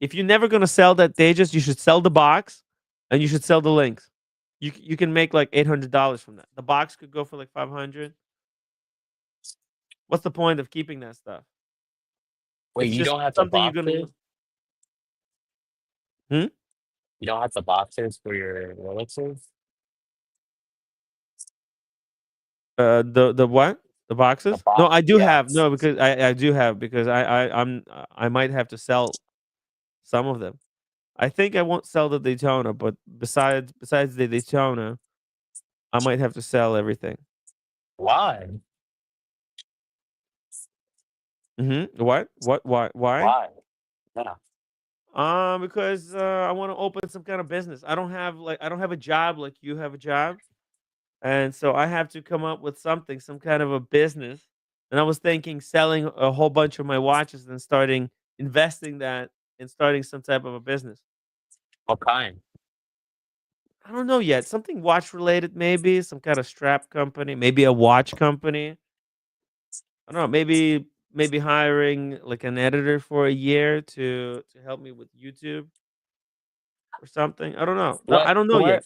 if you're never gonna sell that Tejas, you should sell the box, and you should sell the links. You can make like $800 from that. The box could go for like 500. What's the point of keeping that stuff? Wait, It's you just don't have the something you're gonna boxes? use. Hmm? You don't have the boxes for your Rolexes? The what? The The boxes? No, box, I do yeah. have. No, because I do have because I might have to sell some of them. I think I won't sell the Daytona, but besides the Daytona, I might have to sell everything. Why? What? What? Why? Why? Why? Yeah. Because I want to open some kind of business. I don't have a job like you have a job, and so I have to come up with something, some kind of a business. And I was thinking selling a whole bunch of my watches and starting investing that and starting some type of a business. What kind? I don't know yet. Something watch related, maybe some kind of strap company, maybe a watch company. I don't know. Maybe hiring like an editor for a year to help me with YouTube or something. I don't know. No, What I don't know what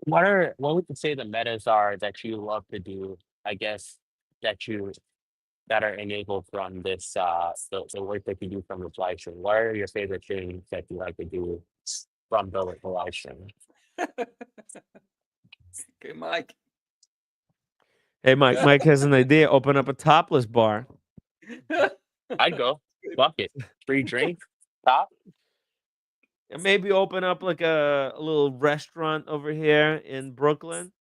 yet. what would you say the metas are that you love to do, I guess, that you that are enabled from this the work that you do from the live stream? What are your favorite things that you like to do from the live stream? Okay, Mike. Hey, Mike has an idea. Open up a topless bar. I'd go. Fuck it. Free drink, top. And maybe open up like a little restaurant over here in Brooklyn.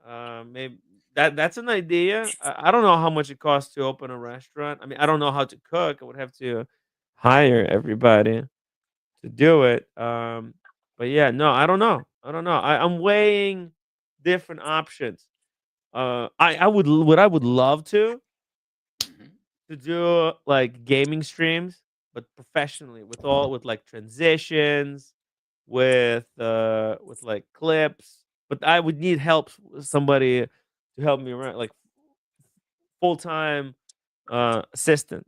Maybe that's an idea. I don't know how much it costs to open a restaurant. I mean, I don't know how to cook. I would have to hire everybody to do it. But yeah, no, I don't know. I don't know. I'm weighing different options. What I would love Mhm. to do like gaming streams, but professionally with like transitions, with like clips. But I would need help somebody to help me around like full time assistant.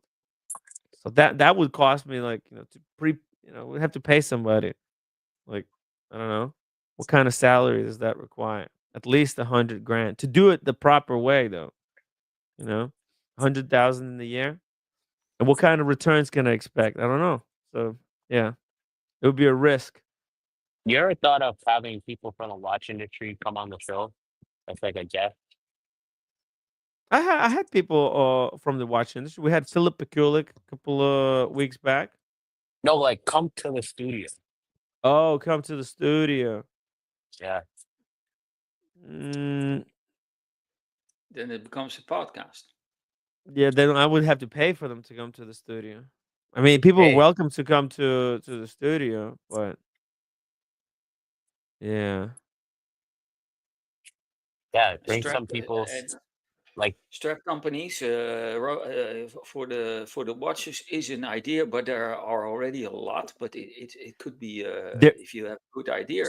So that would cost me like to we have to pay somebody like I don't know what kind of salary does that require? At least 100 grand to do it the proper way though. 100,000 in a year. And what kind of returns can I expect? I don't know. So yeah, it would be a risk. You ever thought of having people from the watch industry come on the show? That's like a guest. I had people from the watch industry. We had Philip Pekulik a couple of weeks back. No, like come to the studio. Oh, come to the studio. Yeah. Mm, Then it becomes a podcast. yeah, then I would have to pay for them to come to the studio. I mean, people are Hey, welcome to come to the studio, but yeah. yeah, bring Strap some people and like strap companies for the watches is an idea, but there are already a lot. But it could be There, if you have a good idea,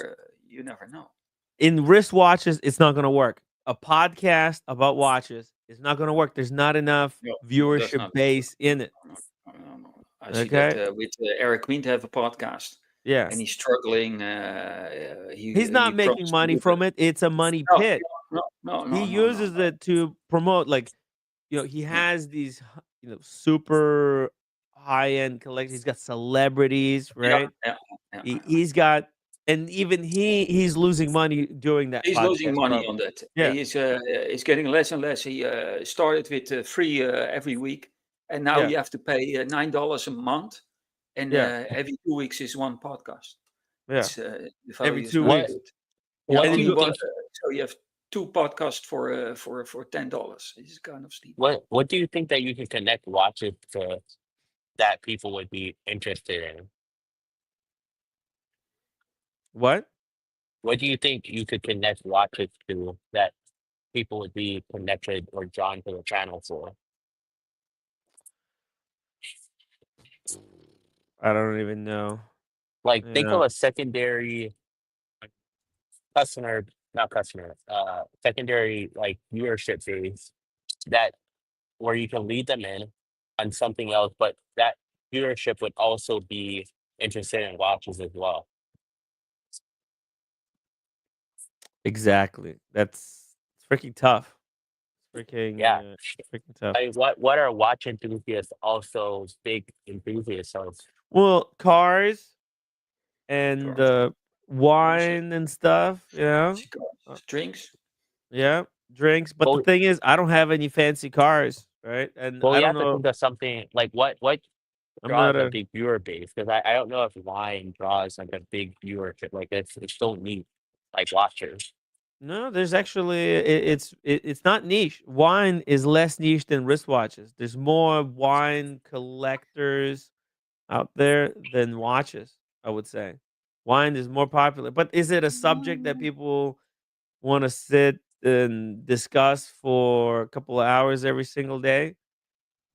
you never know. in wristwatches, it's not gonna work. A podcast about watches is not gonna work. There's not enough No, no, that's viewership not. base in it. No, no, no. I see that Okay. with Eric Queen have a podcast, Yeah. and he's struggling. He's He not making promised to money do from it. It's a money no, pit. He no. uses it to promote like he Yeah, has these super high end collect. He's got celebrities, yeah, right? yeah, yeah. He's got and even he's losing money doing that He's losing podcast money probably. on that. Yeah. He's getting less and less. He started with free every week, and now Yeah. you have to pay $9 a month, and Yeah. Every 2 weeks is one podcast. Yeah. It's the Every value is 2 not what weeks. good. Yeah, what And do he only you go one. think So you have two podcasts for $10. It's kind of steep. what do you think that you can connect watches to that people would be interested in? what? What do you think you could connect watches to that people would be connected or drawn to the channel for? I don't even know. Like You think of know. a secondary customer, not customer, secondary like viewership base that where you can lead them in on something else, but that viewership would also be interested in watches as well. Exactly. That's freaking tough. Yeah. Freaking tough. I mean, what are watch enthusiasts also big enthusiasts of? Well, cars and Cars, music, wine and stuff, you know. Uh, cigars, drinks. yeah, drinks. But the Well, thing is, I don't have any fancy cars, right? And well, I you don't have to know. think of something like what I'm draws not a a big viewer base, because I don't know if wine draws like a big viewership. Like it's so neat, like watchers. no. There's actually it's not niche. Wine is less niche than wristwatches. There's more wine collectors out there than watches. I would say wine is more popular. But is it a subject that people want to sit and discuss for a couple of hours every single day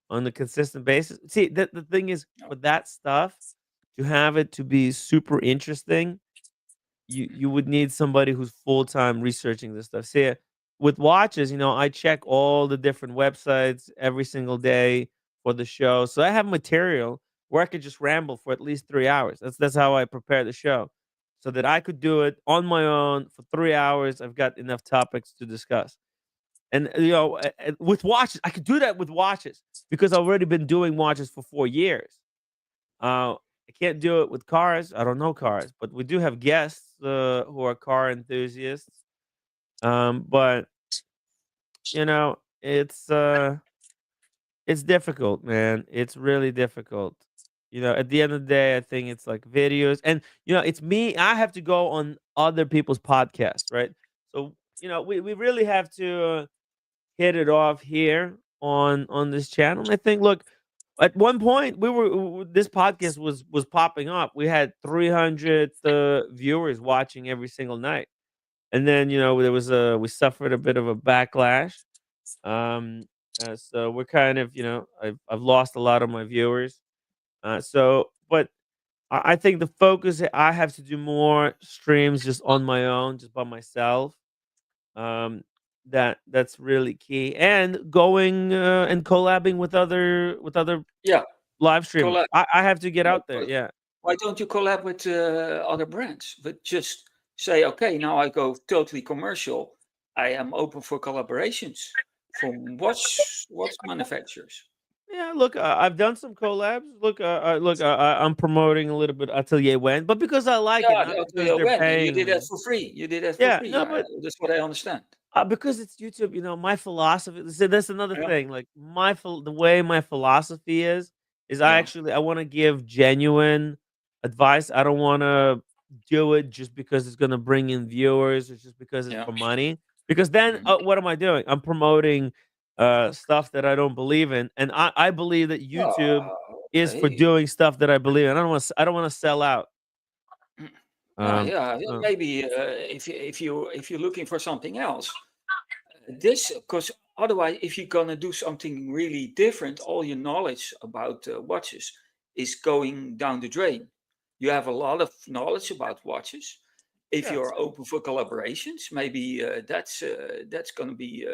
on a consistent basis? See, the thing is, for that stuff, to have it to be super interesting, you would need somebody who's full time researching this stuff. See, with watches, I check all the different websites every single day for the show, so I have material where I could just ramble for at least 3 hours. That's how I prepare the show, so that I could do it on my own for 3 hours. I've got enough topics to discuss. And with watches, I could do that with watches because I've already been doing watches for 4 years. I can't do it with cars. I don't know cars, but we do have guests who are car enthusiasts. But you know, it's difficult, man. It's really difficult. At the end of the day, I think it's like videos, and it's me. I have to go on other people's podcasts, right? So we really have to hit it off here on this channel. And I think, look, at one point this podcast was popping up. We had 300 viewers watching every single night, and then there was we suffered a bit of a backlash. So we're kind of I've lost a lot of my viewers. But I think the focus, I have to do more streams just on my own, just by myself. um that's really key, and going and collabing with other Yeah, live streamers. collab. I have to get Yeah, out there. Yeah. why don't you collab with other brands? But just say, okay, now I go totally commercial. I am open for collaborations from watch manufacturers. Yeah, look, I've done some collabs. Look, I'm promoting a little bit Atelier Wen, but because I like it, Yeah, not because okay, they're when you paying did that me. for free, you did that for Yeah, free. no, but That's what I understand. because it's YouTube, my philosophy. See, that's another Yeah, thing. Like the way my philosophy is yeah, I want to give genuine advice. I don't want to do it just because it's going to bring in viewers or just because it's yeah. for money. Because then, Mhm. what am I doing? I'm promoting stuff that I don't believe in, and I believe that YouTube Ah, is for okay. doing stuff that I believe in. I don't want to sell out. Mm. Yeah, Um, yeah. so Maybe if you're looking for something else, this because otherwise, if you're gonna do something really different, all your knowledge about watches is going down the drain. You have a lot of knowledge about watches. If yeah. you're open for collaborations, maybe that's gonna be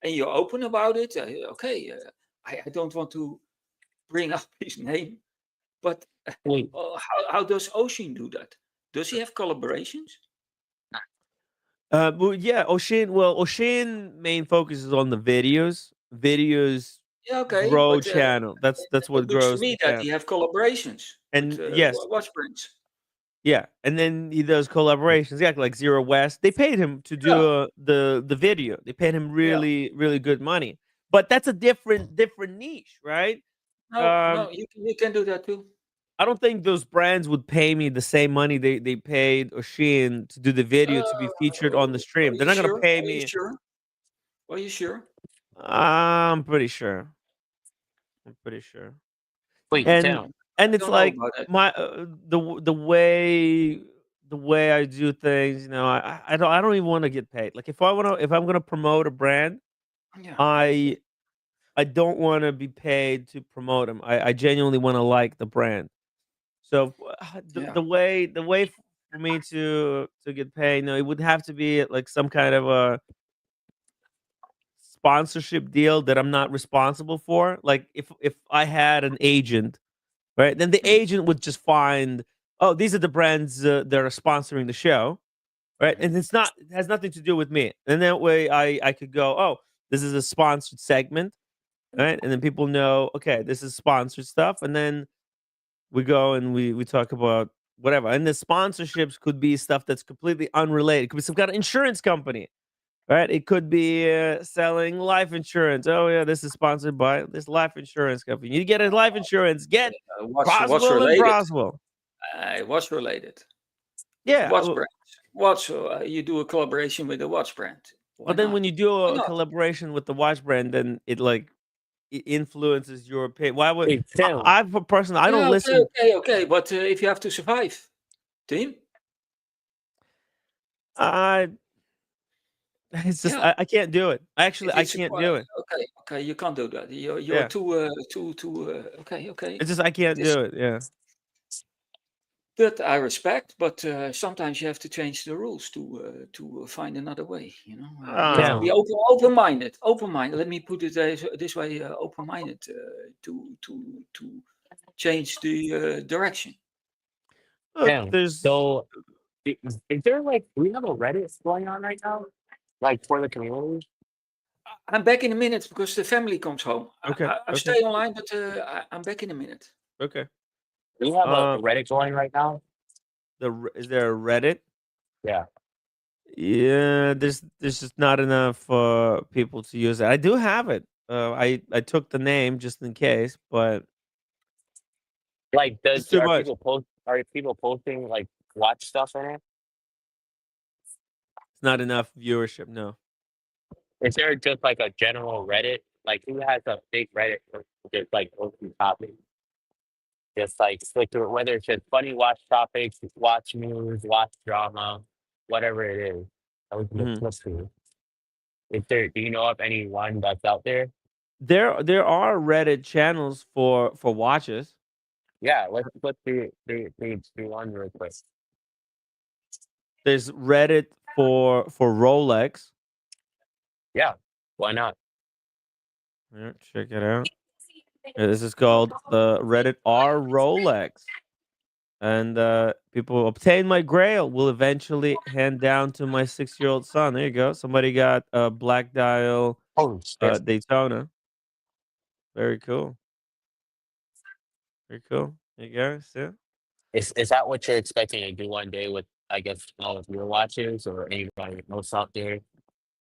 and you're open about it. Okay, I don't want to bring up his name, but Wait, how does Ocean do that? Does he have collaborations? Well, yeah, O'Shane. Well, O'Shane main focus is on the videos. Videos Yeah, okay, grow but channel. That's it what looks to grows the me that channel. he have collaborations with And yes, watch brands. yeah, and then he does collaborations. Yeah, like Zero West. They paid him to Yeah, do the video. They paid him yeah. really really good money. But that's a different niche, right? No, Um, no, you can do that too. I don't think those brands would pay me the same money they paid O'Shane to do the video to be featured on the Are stream. They're you not gonna sure? pay Are you me. sure? Are you sure? I'm pretty sure. I'm pretty sure. wait, And Tim. and I it's don't know like about that. my the way I do things. I don't even want to get paid. Like if I'm gonna promote a brand, Yeah, I I don't want to be paid to promote them. I genuinely want to like the brand. So yeah, the way for me to get paid, it would have to be like some kind of a sponsorship deal that I'm not responsible for. Like if I had an agent, right? Then the mm, agent would just find oh, these are the brands that are sponsoring the show, right? And it has nothing to do with me. And that way, I could go, oh, this is a sponsored segment, right? And then people know, okay, this is sponsored stuff, and then we go and we talk about whatever. And the sponsorships could be stuff that's completely unrelated. It could be some kind of insurance company, right? It could be selling life insurance. Oh yeah, this is sponsored by this life insurance company. You get a life insurance, get What's Crosswell and related? Crosswell. What's related? Yeah. Watch brand. Watch. You do a collaboration with a watch brand. Why But then not? when you do Why a not? collaboration with the watch brand, then it influences your opinion. Why would Hey, Tim. I personally I don't Yeah, listen. okay. But if you have to survive, team. I It's just Yeah. I can't do it. I It's can't do it. Okay. You can't do that. You're Yeah. too. Okay. It's just I can't This do it. Yeah. that I respect, but sometimes you have to change the rules to find another way. You know, you have to be Um, open-minded. Open-minded. Let me put it this way: open-minded to change the direction. look, Tim. there's So, is there like we have a Reddit going on right now, like for the community? I'm back in a minute because the family comes home. okay. I Okay. stay online, but I'm back in a minute. Okay. Do you have a Uh, Reddit going right now? is there a Reddit? Yeah. Yeah, there's just not enough people to use it. I do have it. I took the name just in case, but Like, it's too are much. people posting like watch stuff in it? It's not enough viewership. No. Is there just like a general Reddit? Like, who has a big Reddit for just like posting topics? Just like click through it, whether it's just funny watch topics, watch news, watch drama, whatever it is. I was just Mhm. listening. Is there? Do you know of anyone that's out there? There are Reddit channels for watches. Yeah, let's do one real quick. There's Reddit for Rolex. Yeah, why not? Yeah, check it out. This is called the Reddit R Rolex. And people obtain my grail will eventually hand down to my 6-year-old son. There you go. Somebody got a black dial Oh shit! Daytona. Very cool. Very cool. There you go. See? Is that what you're expecting to do one day with, I guess, all of your watches or anybody else out there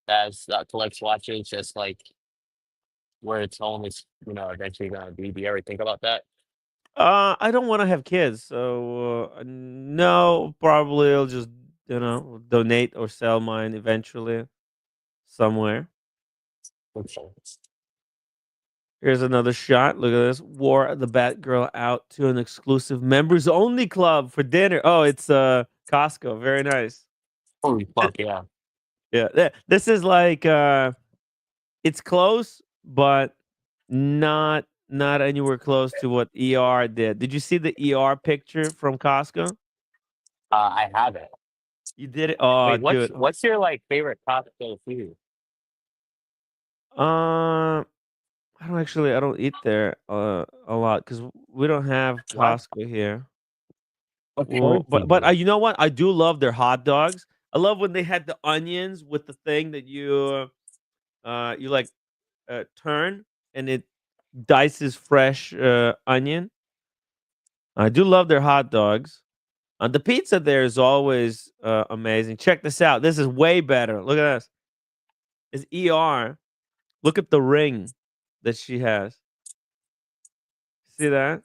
that collects watches? Just like where it's only eventually gonna be. Do you ever think about that? I don't want to have kids, so no. Probably I'll just donate or sell mine eventually somewhere. Okay. Here's another shot. Look at this. Wore the Batgirl out to an exclusive members only club for dinner. Oh, it's Costco. Very nice. Holy fuck yeah! Yeah. This is like it's close, but not anywhere close to what ER did. Did you see the ER picture from Costco? I have it. You did it? Oh, Wait, dude. what's your like favorite Costco food? I don't eat there a lot because we don't have What? Costco here. Of Well, course you do. you know what? I do love their hot dogs. I love when they had the onions with the thing that you like turn and it dices fresh onion. I do love their hot dogs. The pizza there is always amazing. Check this out. This is way better. Look at this. It's ER. Look at the ring that she has. See that?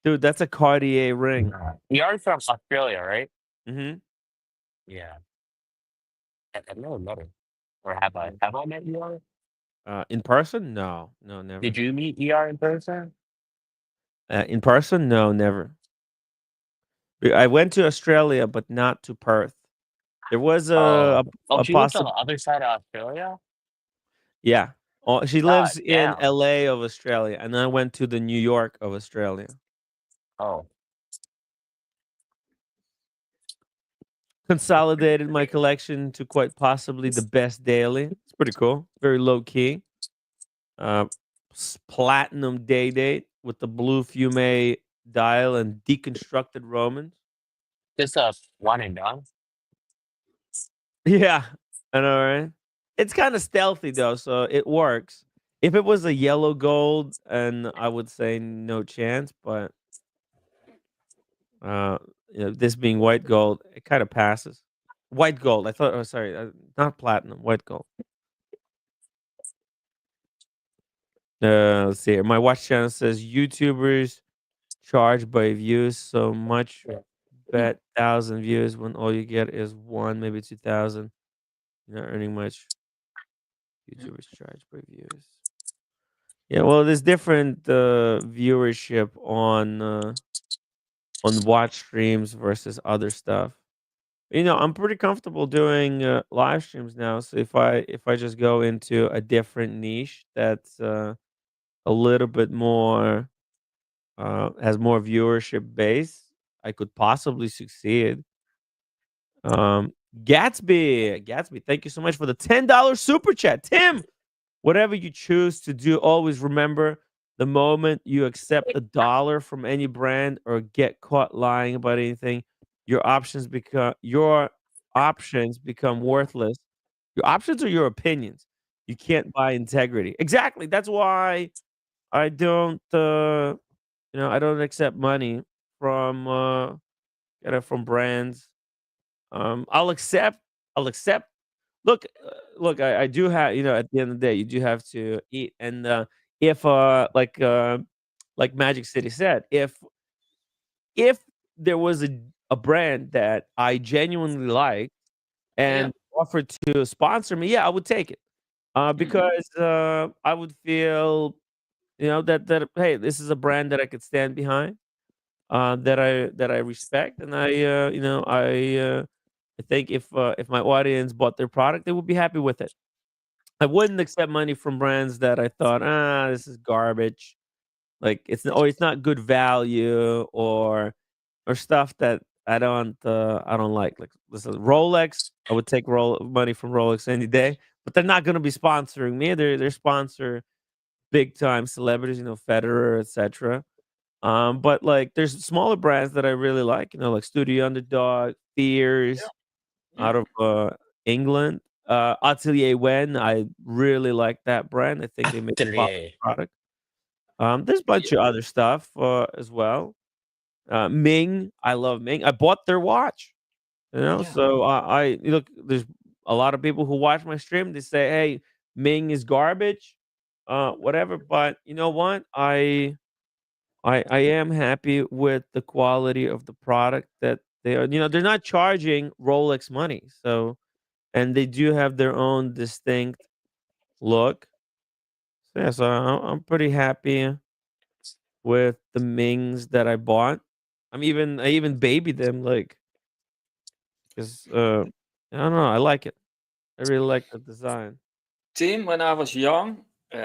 Dude, that's a Cartier ring. You're from Australia, right? Hmm. Yeah. I've never met her. Or have I? Have I met ER? In person? No, no, never. Did you meet ER in person? In person? No, never. I went to Australia, but not to Perth. There was a She lives on possible. the other side of Australia? Yeah. Oh, she God lives in damn. LA of Australia, and I went to the New York of Australia. Oh. Consolidated my collection to quite possibly the best daily. It's pretty cool. Very low key. Platinum day date with the blue fume dial and deconstructed Romans. Just a one and done. Yeah, I know, right? It's kind of stealthy though, so it works. If it was a yellow gold, and I would say no chance, but uh, this being white gold, it kind of passes. White gold. I thought. Oh, sorry, not platinum. White gold. Let's see here. My watch channel says YouTubers charge by views, so much Yeah. bet 1,000 views when all you get is one, maybe 2,000. You're not earning much. YouTubers charge by views. Yeah, well, there's different viewership on watch streams versus other stuff. I'm pretty comfortable doing live streams now. So if I just go into a different niche that's a little bit more has more viewership base, I could possibly succeed. Gatsby, thank you so much for the $10 super chat. Tim, whatever you choose to do, always remember the moment you accept $1 from any brand or get caught lying about anything, your options become worthless. Your options are your opinions. You can't buy integrity. Exactly. That's why I don't I don't accept money from from brands. I'll accept. I'll accept. Look. I do have. At the end of the day, you do have to eat. And if like Magic City said, if there was a brand that I genuinely like Yeah. and offered to sponsor me, yeah, I would take it. Because I would feel, that hey, this is a brand that I could stand behind, that I respect, and I think if my audience bought their product, they would be happy with it. I wouldn't accept money from brands that I thought, this is garbage. Like it's not good value, or stuff that I don't like. Like listen, Rolex, I would take money from Rolex any day, but they're not gonna be sponsoring me. They're sponsor big time celebrities, Federer, etc. But like there's smaller brands that I really like, like Studio Underdog, Yeah. Fears Yeah. out of England. Atelier Wen, I really like that brand. I think they make a quality Atelier. product. There's a bunch of other stuff as well. Ming, I love Ming. I bought their watch, Yeah. so I look. There's a lot of people who watch my stream. They say, "Hey, Ming is garbage," whatever. But you know what? I am happy with the quality of the product that they are. They're not charging Rolex money, so and they do have their own distinct look. So, yeah, so I'm pretty happy with the Mings that I bought. I even baby them, like, because I don't know, I like it. I really like the design. Tim, when I was young, Hmm.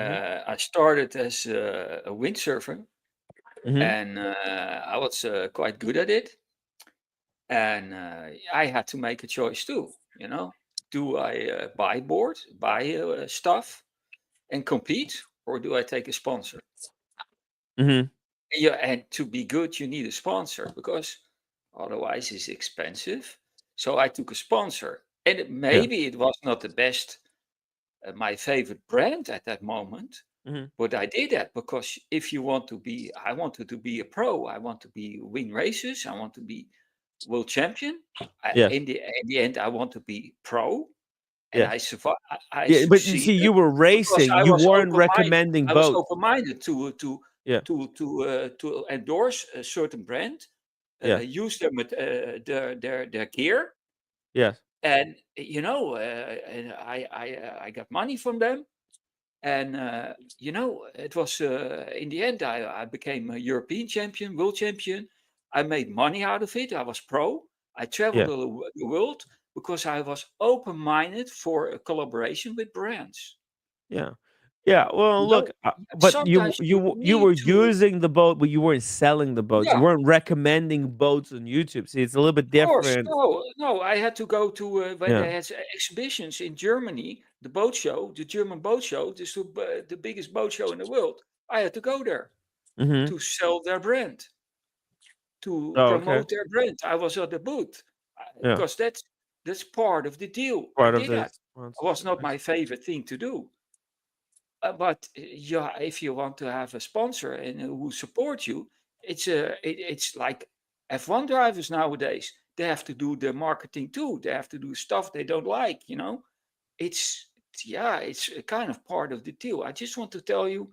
I started as a windsurfer, Hmm. and I was quite good at it. And I had to make a choice too. Do I buy stuff, and compete, or do I take a sponsor? Hmm. Yeah, and to be good, you need a sponsor because otherwise it's expensive. So I took a sponsor, and Yeah. maybe it was not the best, my favorite brand at that moment, Hmm. but I did that because if you want to be, I wanted to be a pro. I want to win races. I want to be world champion. Yes. In the end, I want to be pro, and I Yes. survived. I Yeah, but you see, succeeded you were because racing. I You was weren't open-minded. recommending I was boats. open-minded to Yeah. to endorse a certain brand, Yes. use their gear, Yes. and and I got money from them, and it was in the end I became a European champion, world champion. I made money out of it. I was pro. I traveled Yeah. the world because I was open-minded for a collaboration with brands. Yeah. Yeah. Well, look, but you Sometimes you you you need were to. using the boat, but you weren't selling the boats. You Yeah, weren't recommending boats on YouTube. See, it's a little bit of course. different. No, I had to go to when Yeah. they had exhibitions in Germany, the boat show, the German boat show, this is the biggest boat show in the world. I had to go there Hmm. to sell their brand, to Oh, okay. promote their brand. I was at the booth Yeah. because that's part of the deal. I Part of did the that. It was not my favorite thing to do. But yeah, if you want to have a sponsor and who support you, it's like F1 drivers nowadays. They have to do the marketing too. They have to do stuff they don't like. It's it's a kind of part of the deal. I just want to tell you,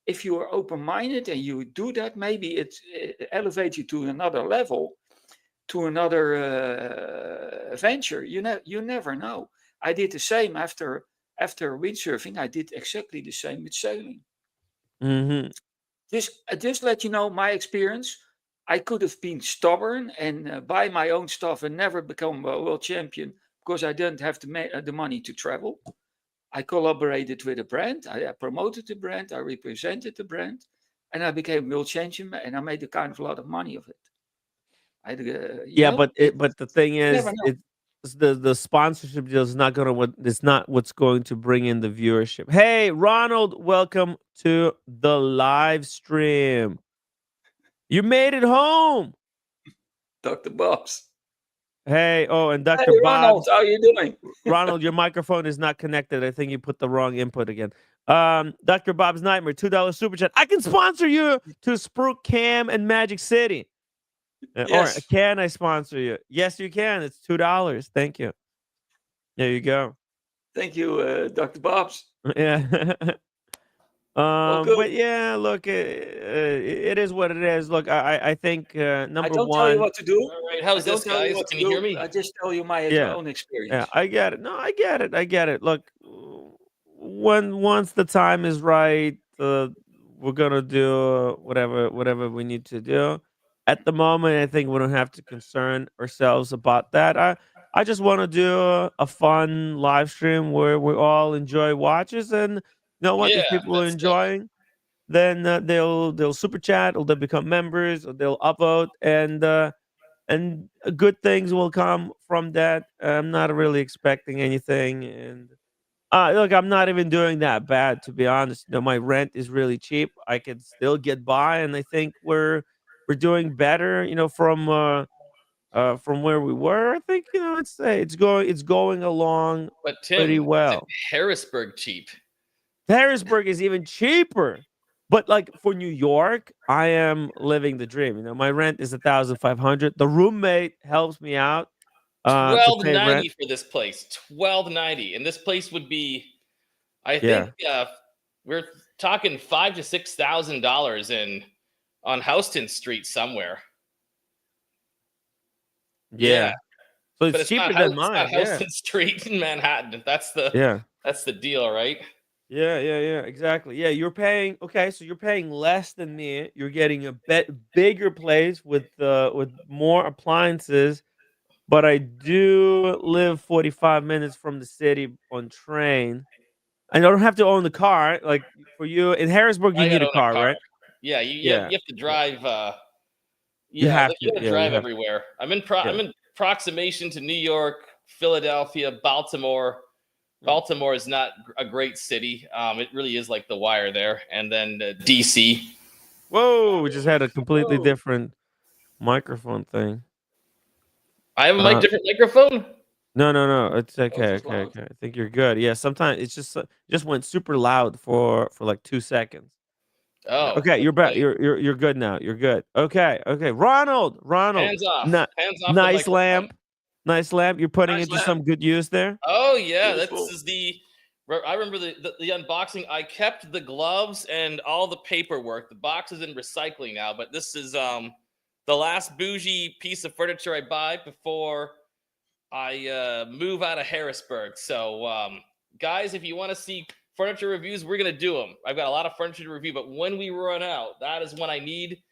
if you are open-minded and you do that, maybe it elevates you to another level, to another venture. You never know. I did the same after windsurfing. I did exactly the same with sailing. Mm-hmm. Just let you know my experience. I could have been stubborn and buy my own stuff and never become a world champion because I didn't have the money to travel. I collaborated with a brand. I promoted the brand. I represented the brand, and I became world champion. And I made a kind of lot of money of it. Yeah, but the thing you never is, know. the sponsorship deal is not it's not what's going to bring in the viewership. Hey, Ronald, welcome to the live stream. You made it home. Dr. Bob's. Hey, oh, and Dr. Hey, Bob. Ronald, how you doing? Ronald, your microphone is not connected. I think you put the wrong input again. Dr. Bob's Nightmare, $2 super chat. I can sponsor you to Spruik Cam and Magic City. Yes. Or can I sponsor you? Yes, you can. It's $2. Thank you. There you go. Thank you, Dr. Bob's. Yeah. good. But yeah, look, it is what it is. Look, I think I number don't tell you one. what to do. All right, I how's don't this, tell you guys? what to Can you hear do. me? I just tell you my Yeah. own Yeah, experience. I get it. No, I get it. I get it. Look, once the time is right, we're gonna do whatever we need to do. At the moment, I think we don't have to concern ourselves about that. I just want to do a fun live stream where we all enjoy watches, and you know what? Yeah, If people are that's dope. enjoying, then they'll super chat, or they'll become members, or they'll upvote, and good things will come from that. I'm not really expecting anything, and look, I'm not even doing that bad, to be honest. You know, my rent is really cheap. I can still get by, and I think we're doing better. You know, from where we were. I think it's going along But pretty Tim, isn't well. Harrisburg cheap? Harrisburg is even cheaper. But like for New York, I am living the dream. You know, my rent is 1,500. The roommate helps me out to pay rent. $12.90 for this place. $12.90, and this place would be, I Yeah. think, we're talking $5,000 to $6,000 on Houston Street somewhere. Yeah. So But it's cheaper than it's not mine. Yeah. Houston Street in Manhattan. That's Yeah. the deal, right? Yeah, exactly. Yeah, you're paying okay, so you're paying less than me. You're getting a bigger place with more appliances, but I do live 45 minutes from the city on train. I don't have to own the car. Like for you in Harrisburg, you I need gotta a own a car, car. right? Yeah, you Yeah. have to drive. You Yeah, have you to. gotta Yeah, you drive have. everywhere. I'm Yeah. in proximation to New York, Philadelphia, Baltimore. Baltimore is not a great city. It really is like the wire there, and then DC. Whoa, we just had a completely different microphone thing. I have a mic different microphone. No. It's okay. it's loud. I think you're good. Yeah, sometimes it's just went super loud for like 2 seconds. Oh, Okay, you're back. okay. You're good now. You're good. Okay. Ronald. Hands off. Ni- Hands off the nice microphone. lamp. Nice lamp. You're putting Nice it to lamp. some good use there. Oh yeah, Beautiful. this is the. I remember the unboxing. I kept the gloves and all the paperwork. The box is in recycling now, but this is the last bougie piece of furniture I buy before I move out of Harrisburg. So guys, if you want to see furniture reviews, we're gonna do them. I've got a lot of furniture to review, but when we run out, that is when I need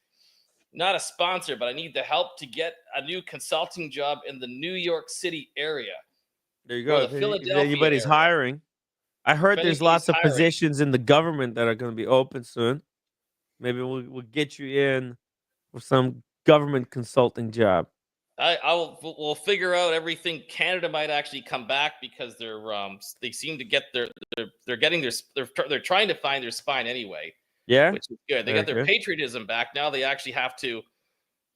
not a sponsor, but I need the help to get a new consulting job in the New York City area. There you Or go. the If Philadelphia anybody's area. hiring, I heard If there's anybody's lots of hiring. positions in the government that are going to be open soon. Maybe we'll get you in for some government consulting job. We'll figure out everything. Canada might actually come back because they seem to get they're trying to find their spine anyway. Yeah. Which is good. They got their Okay. patriotism back. Now they actually have to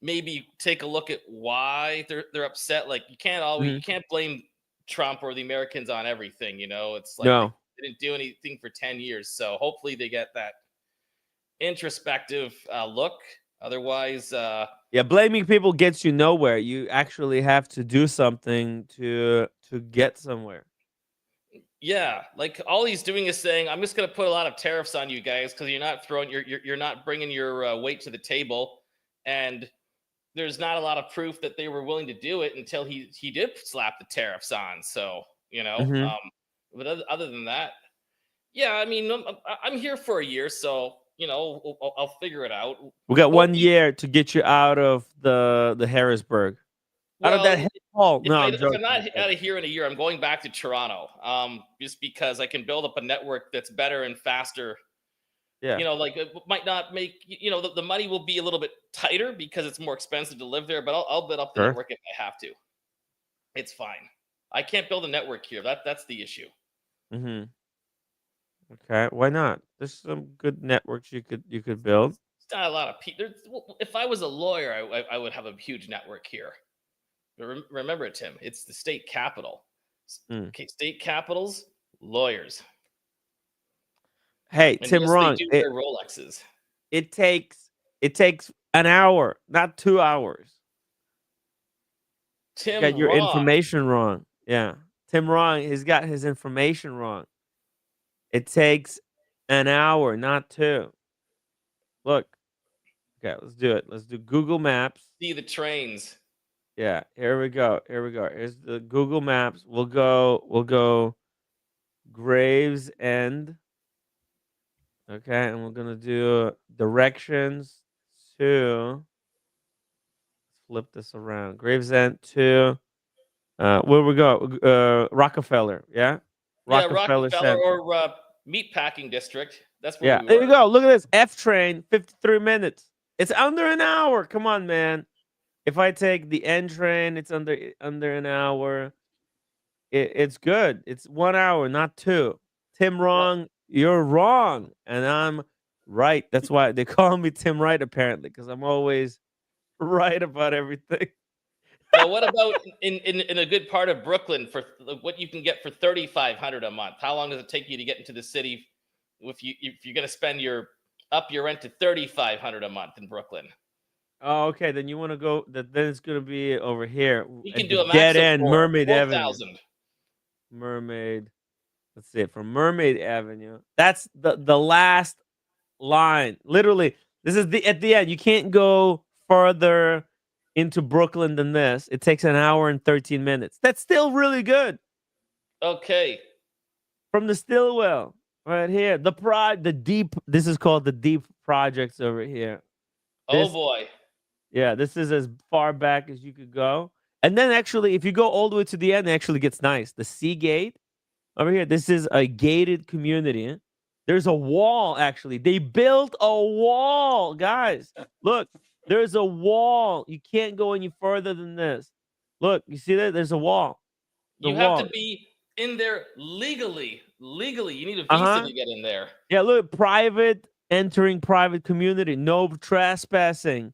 maybe take a look at why they're upset. Like you can't blame Trump or the Americans on everything. It's like No. they didn't do anything for 10 years. So hopefully they get that introspective look. Otherwise, Yeah, blaming people gets you nowhere. You actually have to do something to get somewhere. yeah, like all he's doing is saying, "I'm just going to put a lot of tariffs on you guys because you're not bringing your weight to the table," and there's not a lot of proof that they were willing to do it until he did slap the tariffs on. So Mhm. but other than that, yeah, I mean, I'm here for a year, so I'll figure it out. We got Won't 1 be year to get you out of the Harrisburg. Out of well. that hell. No, I'm If I'm joking. not out of here in a year, I'm going back to Toronto. Just because I can build up a network that's better and faster. Yeah. Like it might not make the money will be a little bit tighter because it's more expensive to live there, but I'll build up the Sure. network if I have to. It's fine. I can't build a network here. That's the issue. Mhm. Okay, why not? There's some good networks you could build. It's not a lot of people. If I was a lawyer, I would have a huge network here. But remember, Tim, it's the state capital. Mm. Okay, state capitals, lawyers. Hey, And Tim yes, they Wrong. do wear Rolexes. It takes an hour, not 2 hours. You Tim got your Wrong. information wrong. Yeah. Tim Wrong, he's got his information wrong. It takes an hour, not 2. Look. Okay, let's do it. Let's do Google Maps. See the trains. Yeah, here we go. Here's the Google Maps. We'll go Gravesend. Okay, and we're gonna do directions to, let's flip this around. Gravesend to where we go? Rockefeller, yeah? Yeah, Rockefeller Rockefeller Center. or Meatpacking District. That's where Yeah, we there were. you go. Look at this. F train, 53 minutes. It's under an hour. Come on, man. If I take the N train, it's under an hour. It's good. It's 1 hour, not 2. Tim Wrong, you're wrong, and I'm right. That's why they call me Tim Right, apparently, because I'm always right about everything. Well, what about in a good part of Brooklyn for what you can get for $3,500 a month? How long does it take you to get into the city if you're going to spend your rent to $3,500 a month in Brooklyn? Oh, okay. Then you want to go? Then it's gonna be over here You at can the do a max dead of end, Mermaid Avenue. 4,000. Mermaid. Let's see it from Mermaid Avenue. That's the last line. Literally, this is at the end. You can't go further into Brooklyn than this. It takes an hour and 13 minutes. That's still really good. Okay. From the Stillwell right here. The deep. This is called the deep projects over here. Oh This- boy. Yeah, this is as far back as you could go. And then actually, if you go all the way to the end, it actually gets nice. The Seagate over here. This is a gated community. There's a wall, actually. They built a wall, guys. Look, there's a wall. You can't go any further than this. Look, you see that? There's a wall. You have to be in there legally. Legally, you need a visa to get in there. Yeah, look, entering private community. No trespassing.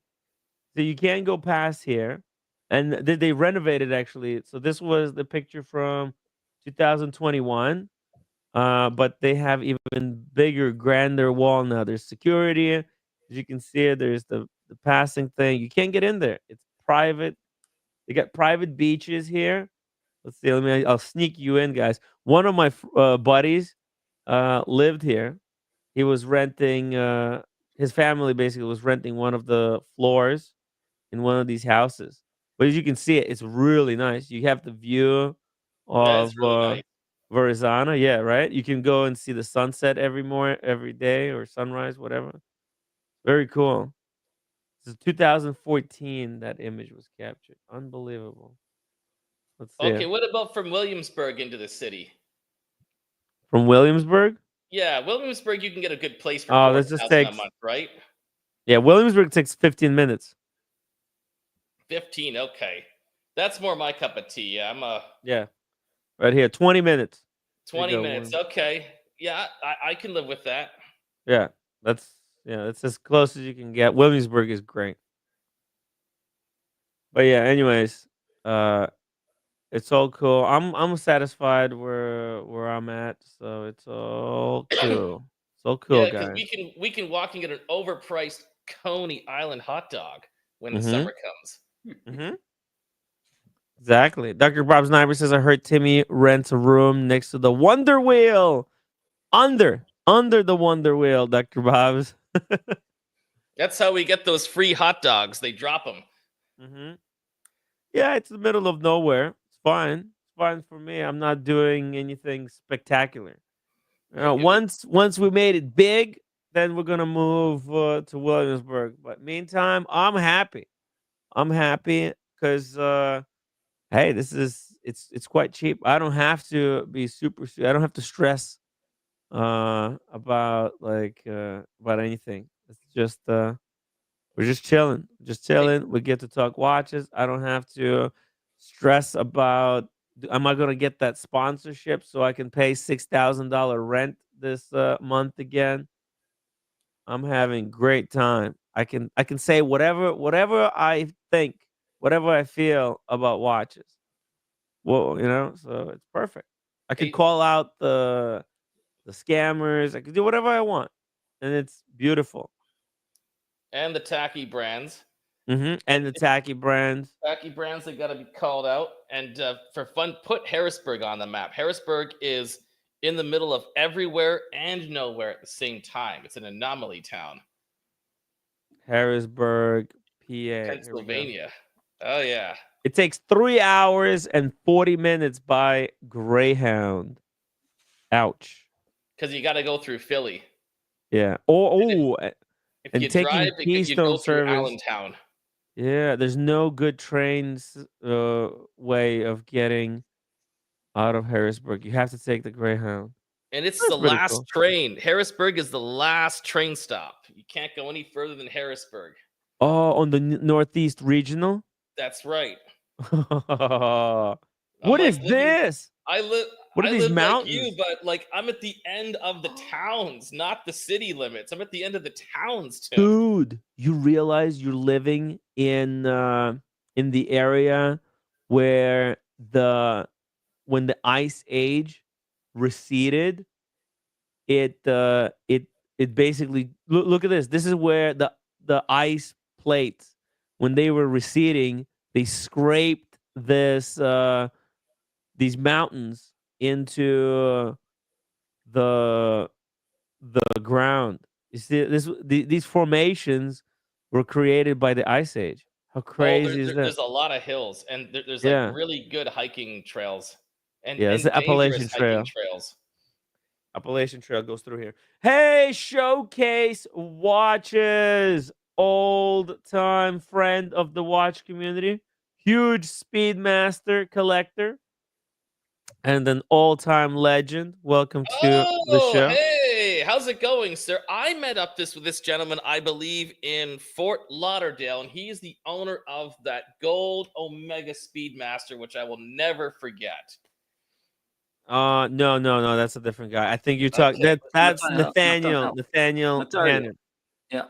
So you can't go past here. And they renovated, actually. So this was the picture from 2021. But they have even bigger, grander wall now. There's security. As you can see, there's the passing thing. You can't get in there. It's private. They got private beaches here. Let's see. I'll sneak you in, guys. One of my buddies lived here. He was renting. His family basically was renting one of the floors in one of these houses. But as you can see, it's really nice. You have the view That of is really nice. Verrazano. Yeah, right. You can go and see the sunset every day, or sunrise, whatever. Very cool. This is 2014. That image was captured. Unbelievable. Let's see. Okay, what about from Williamsburg into the city? From Williamsburg? Yeah, Williamsburg, you can get a good place for Oh, this just 4,000 a takes. month, right? Yeah, Williamsburg takes 15 minutes. 15, okay. That's more my cup of tea. Yeah, I'm a Yeah, right here, 20 minutes. 20 minutes. Okay. Yeah, I can live with that. Yeah, that's as close as you can get. Williamsburg is great. But yeah, anyways, it's all cool. I'm satisfied where I'm at, so it's all cool. It's all cool, Yeah, because guys. we can walk and get an overpriced Coney Island hot dog when the Mm-hmm. summer comes. Mm-hmm. Exactly. Dr. Bob Sniper says I heard Timmy rents a room next to the Wonder Wheel. Under the Wonder Wheel, Dr. Bob's. That's how we get those free hot dogs. They drop them. Mm-hmm. Yeah, it's the middle of nowhere. It's fine. It's fine for me. I'm not doing anything spectacular. Yeah, you- Once we made it big, then we're gonna move to Williamsburg. But meantime, I'm happy. I'm happy because hey, it's quite cheap. I don't have to be I don't have to stress about about anything. It's just we're just chilling, We get to talk watches. I don't have to stress about am I gonna get that sponsorship so I can pay $6,000 rent this month again. I'm having great time. I can say whatever I think, whatever I feel about watches. Well, so it's perfect. I could Hey, call out the scammers. I could do whatever I want, and it's beautiful. and the tacky brands. And the tacky brands. Tacky brands that got to be called out. And for fun, put Harrisburg on the map. Harrisburg is in the middle of everywhere and nowhere at the same time. It's an anomaly town. Harrisburg, PA. Here we go. Pennsylvania. Oh, yeah. It takes 3 hours and 40 minutes by Greyhound. Ouch. Because you got to go through Philly. Yeah. If And you taking drive, you Keystone go through service. Allentown. Yeah, there's no good trains way of getting out of Harrisburg. You have to take the Greyhound. And it's That's the pretty last cool. train. Harrisburg is the last train stop. You can't go any further than Harrisburg. Oh, on the Northeast Regional? That's right. What I'm is like living- this? I live. What are I these live mountains? like you, but like I'm at the end of the towns, not the city limits. I'm at the end of the towns, Tim. Dude, you realize you're living in the area where when the ice age receded, it basically look at this. This is where the ice plates, when they were receding, they scraped these mountains into the ground. You see, these formations were created by the ice age. How crazy is that? There's a lot of hills, and there's Yeah. like really good hiking trails, and Yeah, it's the dangerous Appalachian hiking Trail. trails. Appalachian Trail goes through here. Hey, Showcase Watches, old time friend of the watch community, huge Speedmaster collector, and an all time legend. Welcome to the show. Hey, how's it going, sir? I met up with this gentleman, I believe, in Fort Lauderdale, and he's the owner of that gold Omega Speedmaster, which I will never forget. No, that's a different guy. I think you're talking. That's Nathaniel. Nathaniel Hannon. Yeah.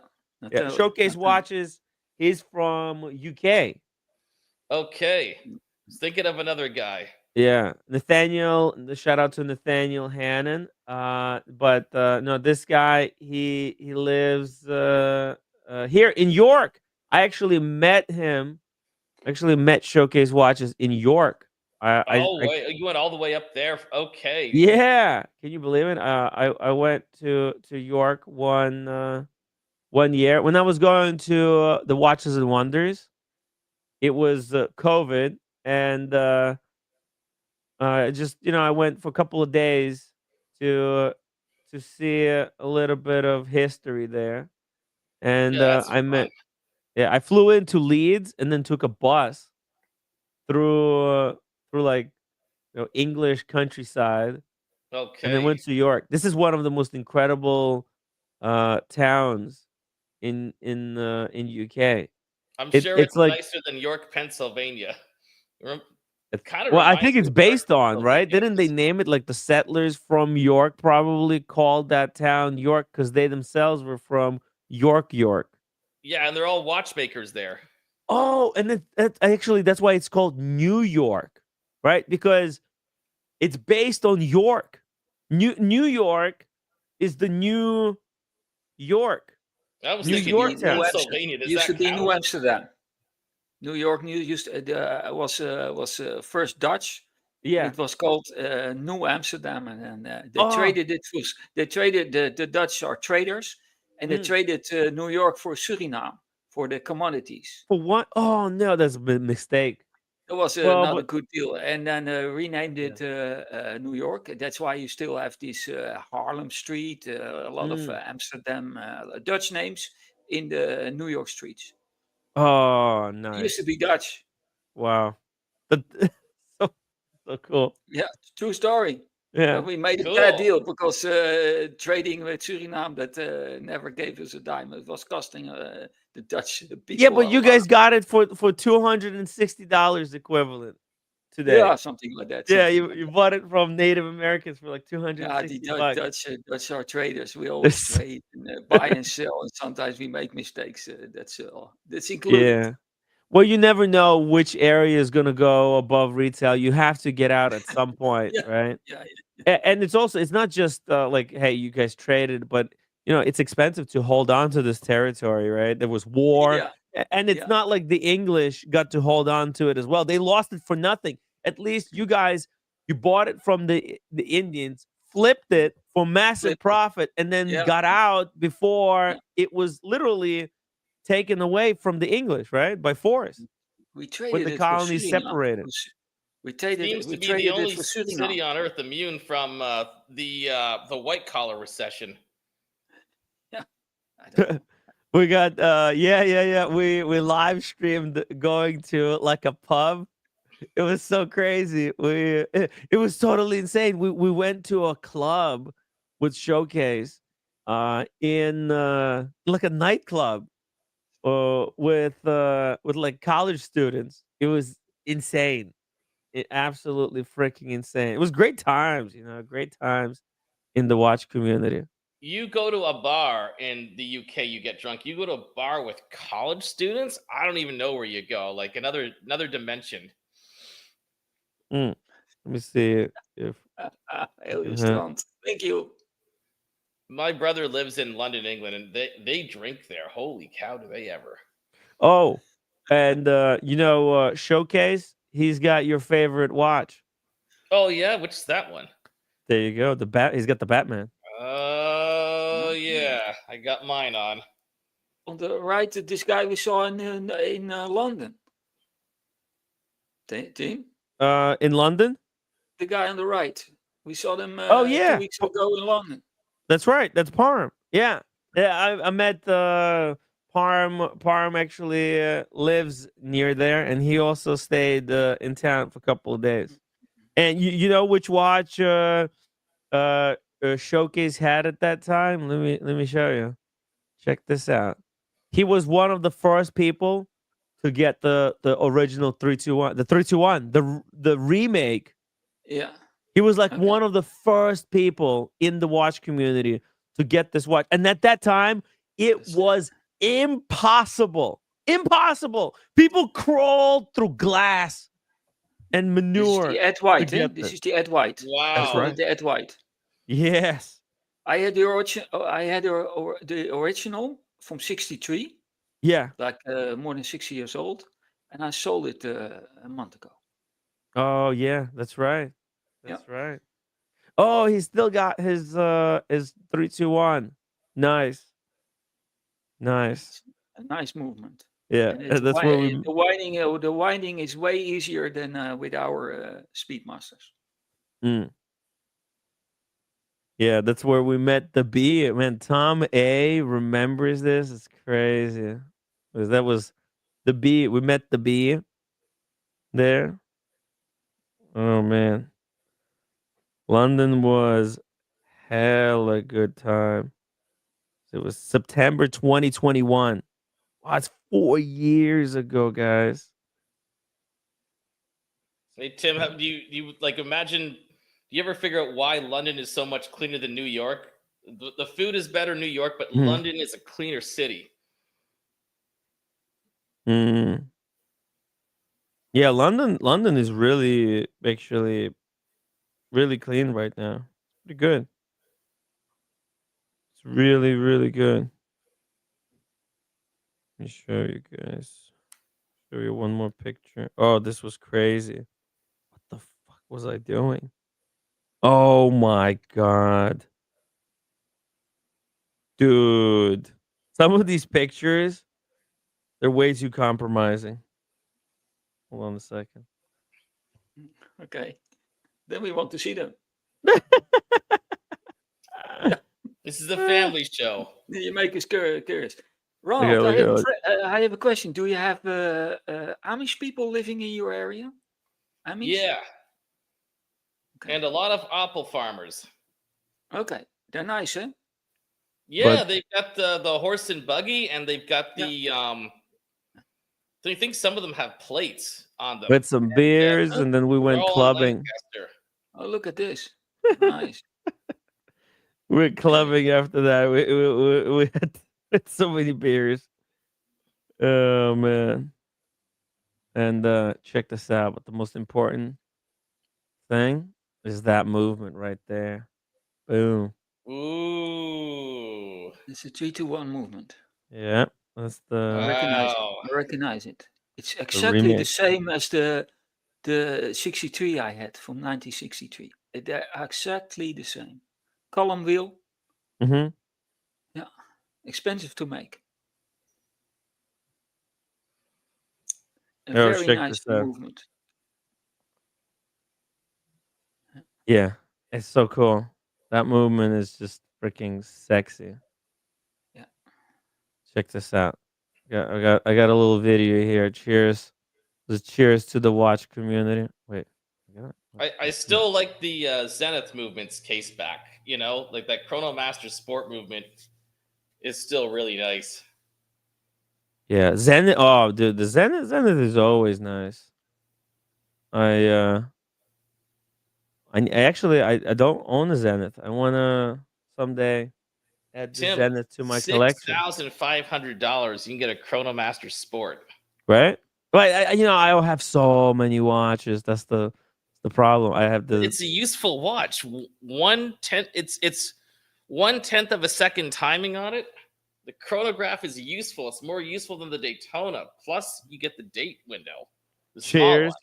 Yeah. Showcase Watches. He's from UK. Okay, I was thinking of another guy. Yeah, Nathaniel. Shout out to Nathaniel Hannon. But no, this guy he lives here in York. I actually met him. Actually met Showcase Watches in York. You went all the way up there. Okay. Yeah, can you believe it? I went to York one year when I was going to the Watches and Wonders. It was COVID, and just I went for a couple of days to see a little bit of history there, and that's I met. fun. Yeah, I flew into Leeds and then took a bus through like English countryside, Okay. and then went to York. This is one of the most incredible towns in UK. I'm sure it's like nicer than York, Pennsylvania. Kind of. Well, I think it's based on, right? Didn't they name it like the settlers from York probably called that town York because they themselves were from York. Yeah, and they're all watchmakers there. Oh, and actually that's why it's called New York, right? Because it's based on York. New York is the New York. I was New Used to thinking be York New town. Pennsylvania. Does Used to that be New count? Amsterdam. New York was first Dutch, and Yeah. it was called New Amsterdam, and then they Oh. traded it for they traded the Dutch are traders, and they Mm. traded New York for Suriname for the commodities. For what? Oh no, that's a mistake. It was Well, not a but good deal, and then renamed yeah. it New York. That's why you still have this Harlem Street, a lot of Mm. Amsterdam Dutch names in the New York streets. Oh, It used to nice. be Dutch. Wow. But so so cool. Yeah, true story. But Yeah. we made a bad Cool. deal because trading with Suriname that never gave us a dime. It was costing the Dutch Yeah, people but a you lot. guys got it for $260 equivalent today. Yeah, something like that. Yeah, Something you like that. bought it from Native Americans for like Yeah, the 260 Dutch, bucks. Dutch are traders. We always This- trade and buy and sell, and sometimes we make mistakes. That's included. yeah. Well, you never know which area is gonna go above retail. You have to get out at some point, Yeah, right? yeah, And it's also it's not just like hey, you guys traded, but it's expensive to hold on to this territory, right? There was war, yeah, and it's yeah. not like the English got to hold on to it as well. They lost it for nothing. At least you guys you bought it from the Indians, flipped it for massive Flip it. profit, and then Yeah, got out before yeah. it was literally taken away from the English, right? By force We when traded the it for colonies Suriname. separated. We traded Seems we to be the traded it only for city Suriname. on Earth immune from the white collar recession. Yeah, I don't know. We got yeah. We live streamed going to like a pub. It was so crazy. It was totally insane. We went to a club with Showcase in like a nightclub with like college students. It was insane. Absolutely freaking insane. It was great times, great times in the watch community. You go to a bar in the UK, you get drunk. You go to a bar with college students. I don't even know where you go. Like another dimension. Mm. Let me see if uh Illustrant. Thank you. My brother lives in London, England, and they drink there. Holy cow, do they ever? Oh, and Showcase, he's got your favorite watch. Oh yeah, which is that one? There you go. He's got the Batman. Oh Okay. yeah, I got mine on. On the right, this guy we saw in London. Team? In London? The guy on the right. We saw them Oh 2 yeah. weeks ago in London. That's right. That's Parm. Yeah. Yeah, I met Parm. Parm actually lives near there, and he also stayed in town for a couple of days. And you know which watch Showcase had at that time? Let me show you. Check this out. He was one of the first people to get the original 321, the 321, the remake. Yeah. He was like Okay. one of the first people in the watch community to get this watch. And at that time, it That's- was impossible. Impossible. People crawled through glass and This is manure the Ed to White. get This this. is the Ed White. That's Wow. right. The Ed White. Yes. I had the original from '63, Yeah. like more than 60 years old, and I sold it a month ago. Oh yeah, that's right. Yeah. That's right. Oh, he still got his 321. Nice. Nice. A nice movement. Yeah. And it's That's where we the winding is way easier than with our Speedmasters. mm. Yeah, that's where we met the B. Man, Tom A remembers this. It's crazy. 'Cause that was the B. We met the B there. Oh man. London was hella good time. It was September 2021. Wow, it's 4 years ago, guys. Hey Tim, do you like imagine? Do you ever figure out why London is so much cleaner than New York? The food is better in New York, but Mhm. London is a cleaner city. Mm. Yeah, London is really actually really clean right now. Pretty good. It's really, really good. Let me show you guys. Show you one more picture. Oh, this was crazy. What the fuck was I doing? Oh my god. Dude. Some of these pictures, they're way too compromising. Hold on a second. Okay. Then we want to see them. This is a family show. You make us curious. Okay, Ronald, look, I have a question. Do you have Amish people living in your area? Amish? Yeah, Okay. and a lot of apple farmers. Okay. They're nice, huh? Yeah, But- they've got the horse and buggy, and they've got the So you think some of them have plates on them? with some beers, and then we They're went all in clubbing. Lancaster. Oh, look at this. Nice. We went clubbing after that. We had so many beers. Oh man. And check this out. But the most important thing is that movement right there. Boom. Ooh. It's a 3-2-1 movement. Yeah. That's the Wow. I recognize it. It's exactly the remix. same as the 63 I had from 1963. They're exactly the same. Column wheel, Mm-hmm. expensive to make. A Oh, very check nice this out. movement. Yeah. It's so cool. That movement is just freaking sexy. Yeah. Check this out. I got a little video here. Cheers. Just cheers to the watch community. Wait. I got it. I still like the Zenith movement's case back. You know, like that Chronomaster Sport movement is still really nice. Yeah, Zenith. Oh, dude, the Zenith is always nice. I actually I don't own a Zenith. I wanna someday add the Tim, Zenith to my collection. $6,500. You can get a Chronomaster Sport. Right? But I have so many watches. That's the problem. I have the It's a useful watch. 1/10. It's 1/10 of a second timing on it. The chronograph is useful. It's more useful than the Daytona. Plus, you get the date window. The small cheers. one.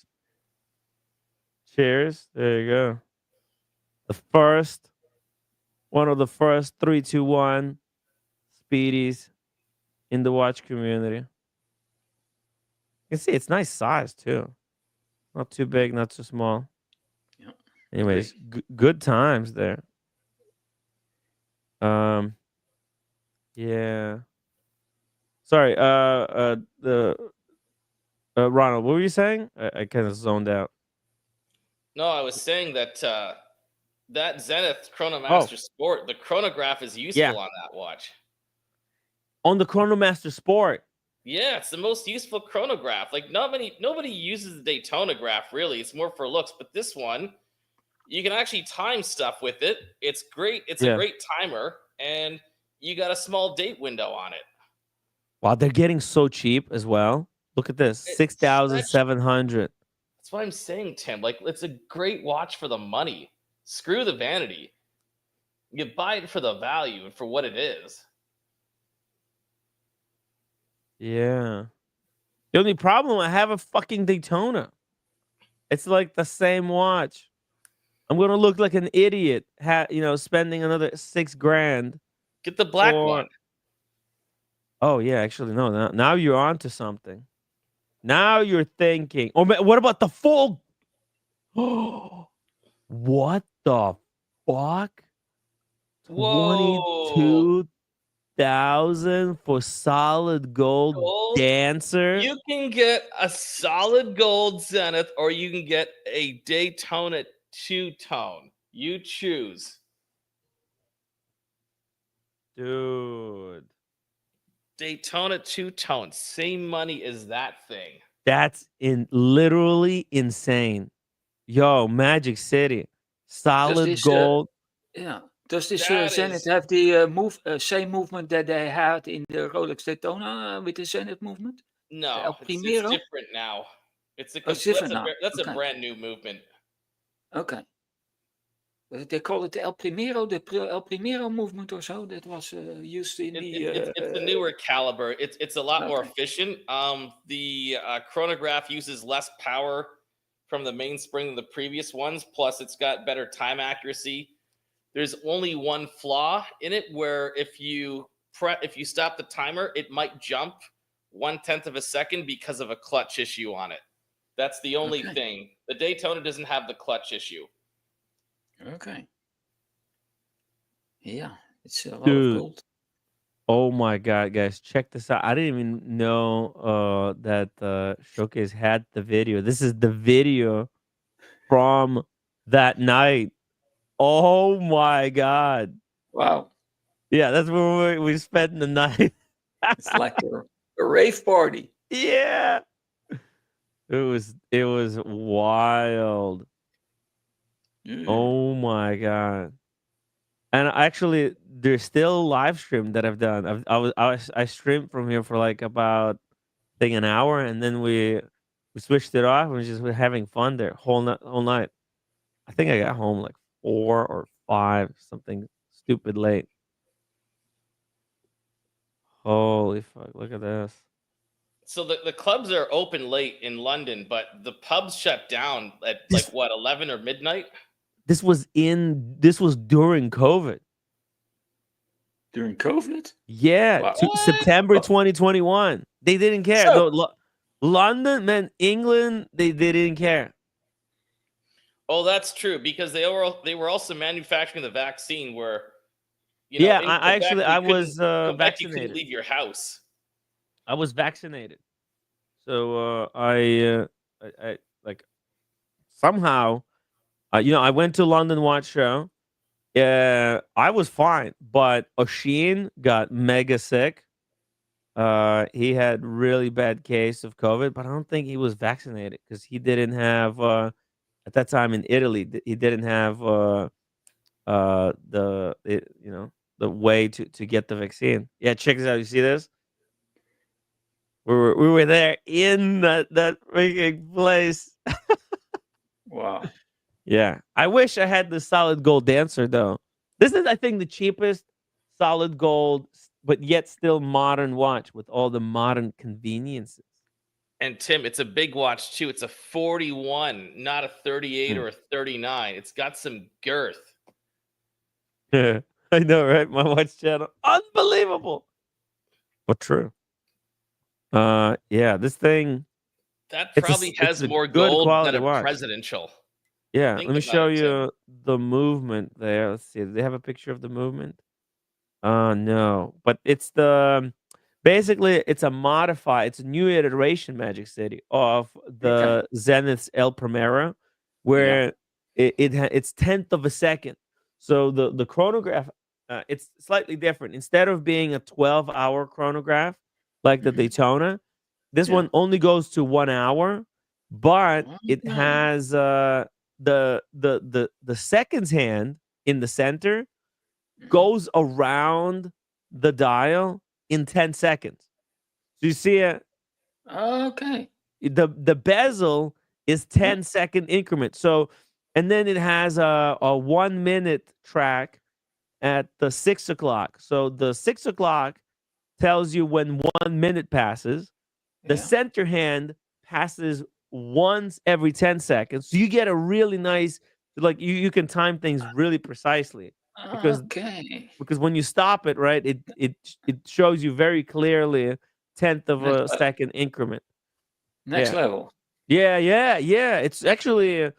Cheers. There you go. One of the first 3-2-1 Speedies in the watch community. You can see it's nice size too. Not too big, not too small. Yeah. Anyways, good times there. Yeah. Sorry, Ronald, what were you saying? I kind of zoned out. No, I was saying that that Zenith Chronomaster Sport, the chronograph is useful Yeah. on that watch. On the Chronomaster Sport. Yeah, it's the most useful chronograph. Like nobody uses the Daytona graph really. It's more for looks, but this one you can actually time stuff with it. It's great. It's Yeah. a great timer, and you got a small date window on it. Wow, they're getting so cheap as well. Look at this, It's 6,700. That's what I'm saying, Tim. Like, it's a great watch for the money. Screw the vanity. You buy it for the value and for what it is. Yeah. The only problem, I have a fucking Daytona. It's like the same watch. I'm gonna look like an idiot, spending another $6,000. Get the black Or- one. Oh yeah, actually no. Now you're on to something. Now you're thinking. Or what about the full? What the fuck? Whoa. 22,000 for solid gold Gold? dancer. You can get a solid gold Zenith or you can get a Daytona two-tone. You choose. Dude, Daytona two-tone. Same money as that thing. that's literally insane. Yo, Magic City, solid this, gold. Yeah. Does this That Zenith is- have the same movement that they had in the Rolex Daytona with the Zenith movement? No, El it's Primero? different now. It's a Oh, it's that's different now. that's a Okay. brand new movement. Okay. They call it the El Primero movement or so. That was used in It's a newer caliber. It's a lot more Okay. efficient. The chronograph uses less power from the mainspring than the previous ones. Plus, it's got better time accuracy. There's only one flaw in it, where if you stop the timer, it might jump 1/10 of a second because of a clutch issue on it. That's the only Okay. thing. The Daytona doesn't have the clutch issue. Okay. Yeah, it's a lot of Dude, gold. oh my God, guys, check this out. I didn't even know that Showcase had the video. This is the video from that night. Oh my God. Wow. Yeah, that's where we spent the night. It's like a rave party. Yeah. It was wild. Yeah. Oh my God. And actually, there's still a live stream that I've done. I streamed from here for like about I think an hour, and then we switched it off. And we just were having fun there whole night. I think I got home like 4 or 5, something stupid late. Holy fuck! Look at this. So the clubs are open late in London, but the pubs shut down at This like what, 11 or midnight? this was during COVID. During COVID? Yeah, Wow. What? September Oh, 2021. They didn't care. so London, man, England, they didn't care. Oh, that's true, because they were also manufacturing the vaccine, where Yeah, in I Quebec actually you I couldn't was Quebec you couldn't vaccinated. leave your house. I was vaccinated. So I like somehow I went to London Watch Show. Yeah, I was fine, but Oshin got mega sick. He had really bad case of COVID, but I don't think he was vaccinated because he didn't have at that time in Italy. He didn't have the way to get the vaccine. Yeah, check this out. You see this? We were there in that freaking place. wow. Yeah, I wish I had the solid gold dancer though. This is, I think, the cheapest solid gold, but yet still modern watch with all the modern conveniences. And Tim, it's a big watch too. It's a 41, not a 38 or a 39. It's got some girth. Yeah, I know, right? My watch channel, unbelievable, but true. Yeah, this thing, That it's probably it's has a more good gold than quality a watch. presidential. Yeah, Think let me about show it, Tim. you the movement there. Let's see. Do they have a picture of the movement? No, but it's basically it's a modified, it's a new iteration Magic City of Okay. the Zenith's El Primera, Yeah. where it's 10th of a second. So the chronograph, it's slightly different. Instead of being a 12-hour chronograph like the Mhm. Daytona, this Yeah. one only goes to 1 hour, but it Okay. has the seconds hand in the center Mhm. goes around the dial in 10 seconds. So you see Okay. the bezel is Yeah. 10-second increment. So and then it has a 1 minute track at the 6 o'clock. So the 6 o'clock tells you when 1 minute passes. The Yeah. center hand passes once every 10 seconds. So you get a really nice, like you can time things really precisely because Okay. when you stop it, right, it shows you very clearly 10th of Next a second increment. next Yeah. level. Yeah. It's actually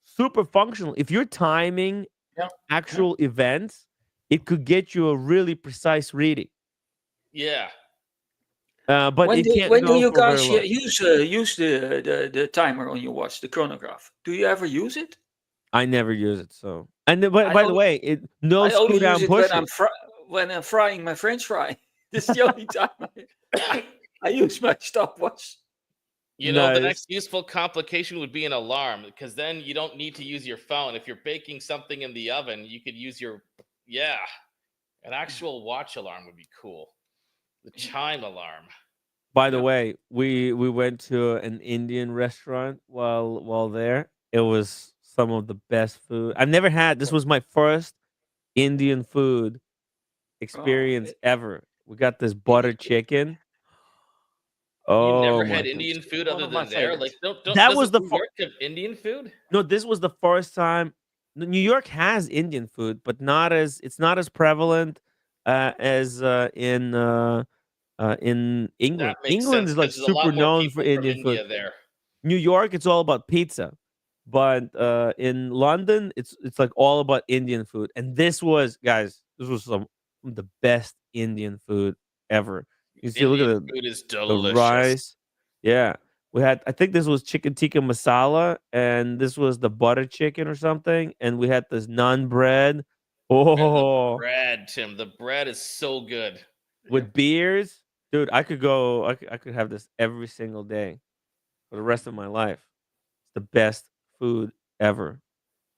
super functional. If you're timing Yeah. actual events, it could get you a really precise reading. Yeah. But it can't When do go you for very guys long. use the timer on your watch, the chronograph? Do you ever use it? I never use it. So, and then, I by the only way, no I only screw use down it when pusher. when I'm frying my French fry. This is the only time I use my stopwatch. The Nice. next useful complication would be an alarm, because then you don't need to use your phone. If you're baking something in the oven, you could use an actual watch alarm would be cool. The chime alarm. By the Yeah. way, we went to an Indian restaurant while there. It was some of the best food I've never had. This was my first Indian food Oh, experience ever. We got this Indian butter food. chicken. You Oh never my had god. Indian food One other of my than there? Like, favorites. don't That was doesn't the New fir- York have Indian food? No, this was the first time. New York has Indian food, but it's not as prevalent as in That England. makes England sense is like because there's a super lot more known for people from Indian food. India there. New York, it's all about pizza, but in London, it's like all about Indian food. And this was, guys, this was some of the best Indian food ever. You see, look at Indian food is the delicious. rice. Yeah, we had. I think this was chicken tikka masala, and this was the butter chicken or something. And we had this naan bread. And the Oh, bread, Tim, the bread is so good. Yeah. with beers, dude. I could go. I could have this every single day for the rest of my life. It's the best food ever.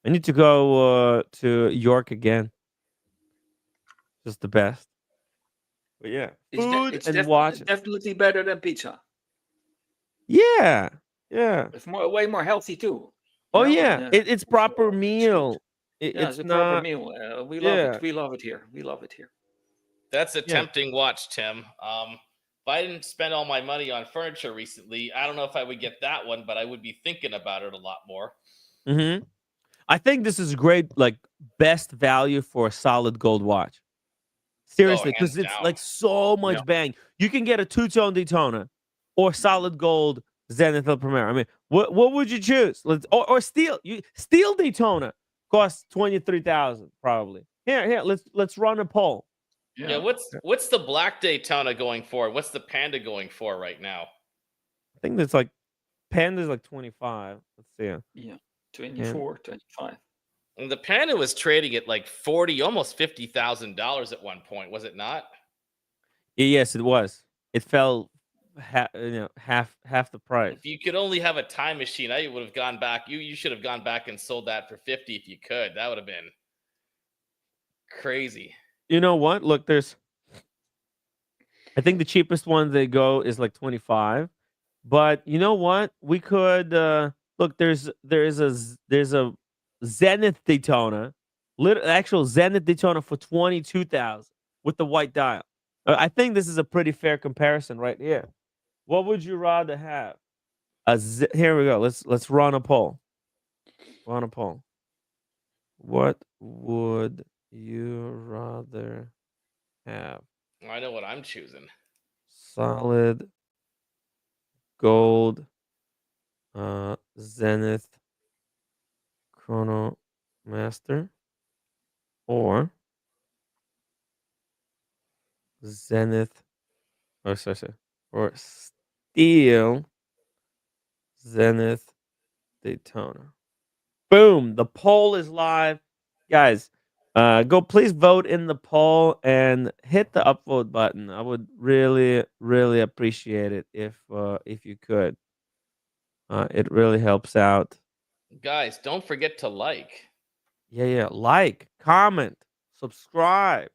I need to go to York again. Just the best. But yeah, food It's and watches. definitely better than pizza. Yeah, yeah. It's way more healthy too. Oh yeah, it's proper It's good. meal. Yeah, It's it's a proper not. meal. We love Yeah, it. We love it here. We love it here. That's a yeah. tempting watch, Tim. If I didn't spend all my money on furniture recently, I don't know if I would get that one, but I would be thinking about it a lot more. Mm-hmm. I think this is great, like best value for a solid gold watch. Oh, Seriously, hands because it's down. like so Yeah. much bang. You can get a two-tone Daytona or solid gold Zenith El Primera. I mean, what would you choose? Or steel. Steel Daytona costs 23,000 probably. Here, let's run a poll. Yeah, what's the black Daytona going for? What's the Panda going for right now? I think that's like Panda's like 25. Let's see. Yeah. 24, 25. And the Panda was trading at like 40, almost $50,000 at one point, was it not? Yes, it was. It fell half the price. If you could only have a time machine, I would have gone back. You should have gone back and sold that for 50 if you could. That would have been crazy. You know what? Look, I think the cheapest one they go is like 25. But you know what? We could look. There's a Zenith Daytona, actual Zenith Daytona for 22,000 with the white dial. I think this is a pretty fair comparison right here. What would you rather have? Here we go. Let's run a poll. Run a poll. What would you rather have? I know what I'm choosing. Solid gold Zenith Chrono Master or Zenith or Steel Zenith Daytona. Boom, the poll is live. Guys, go please vote in the poll and hit the upvote button. I would really appreciate it if you could. It really helps out. Guys, don't forget to like. Yeah. Like, comment, subscribe.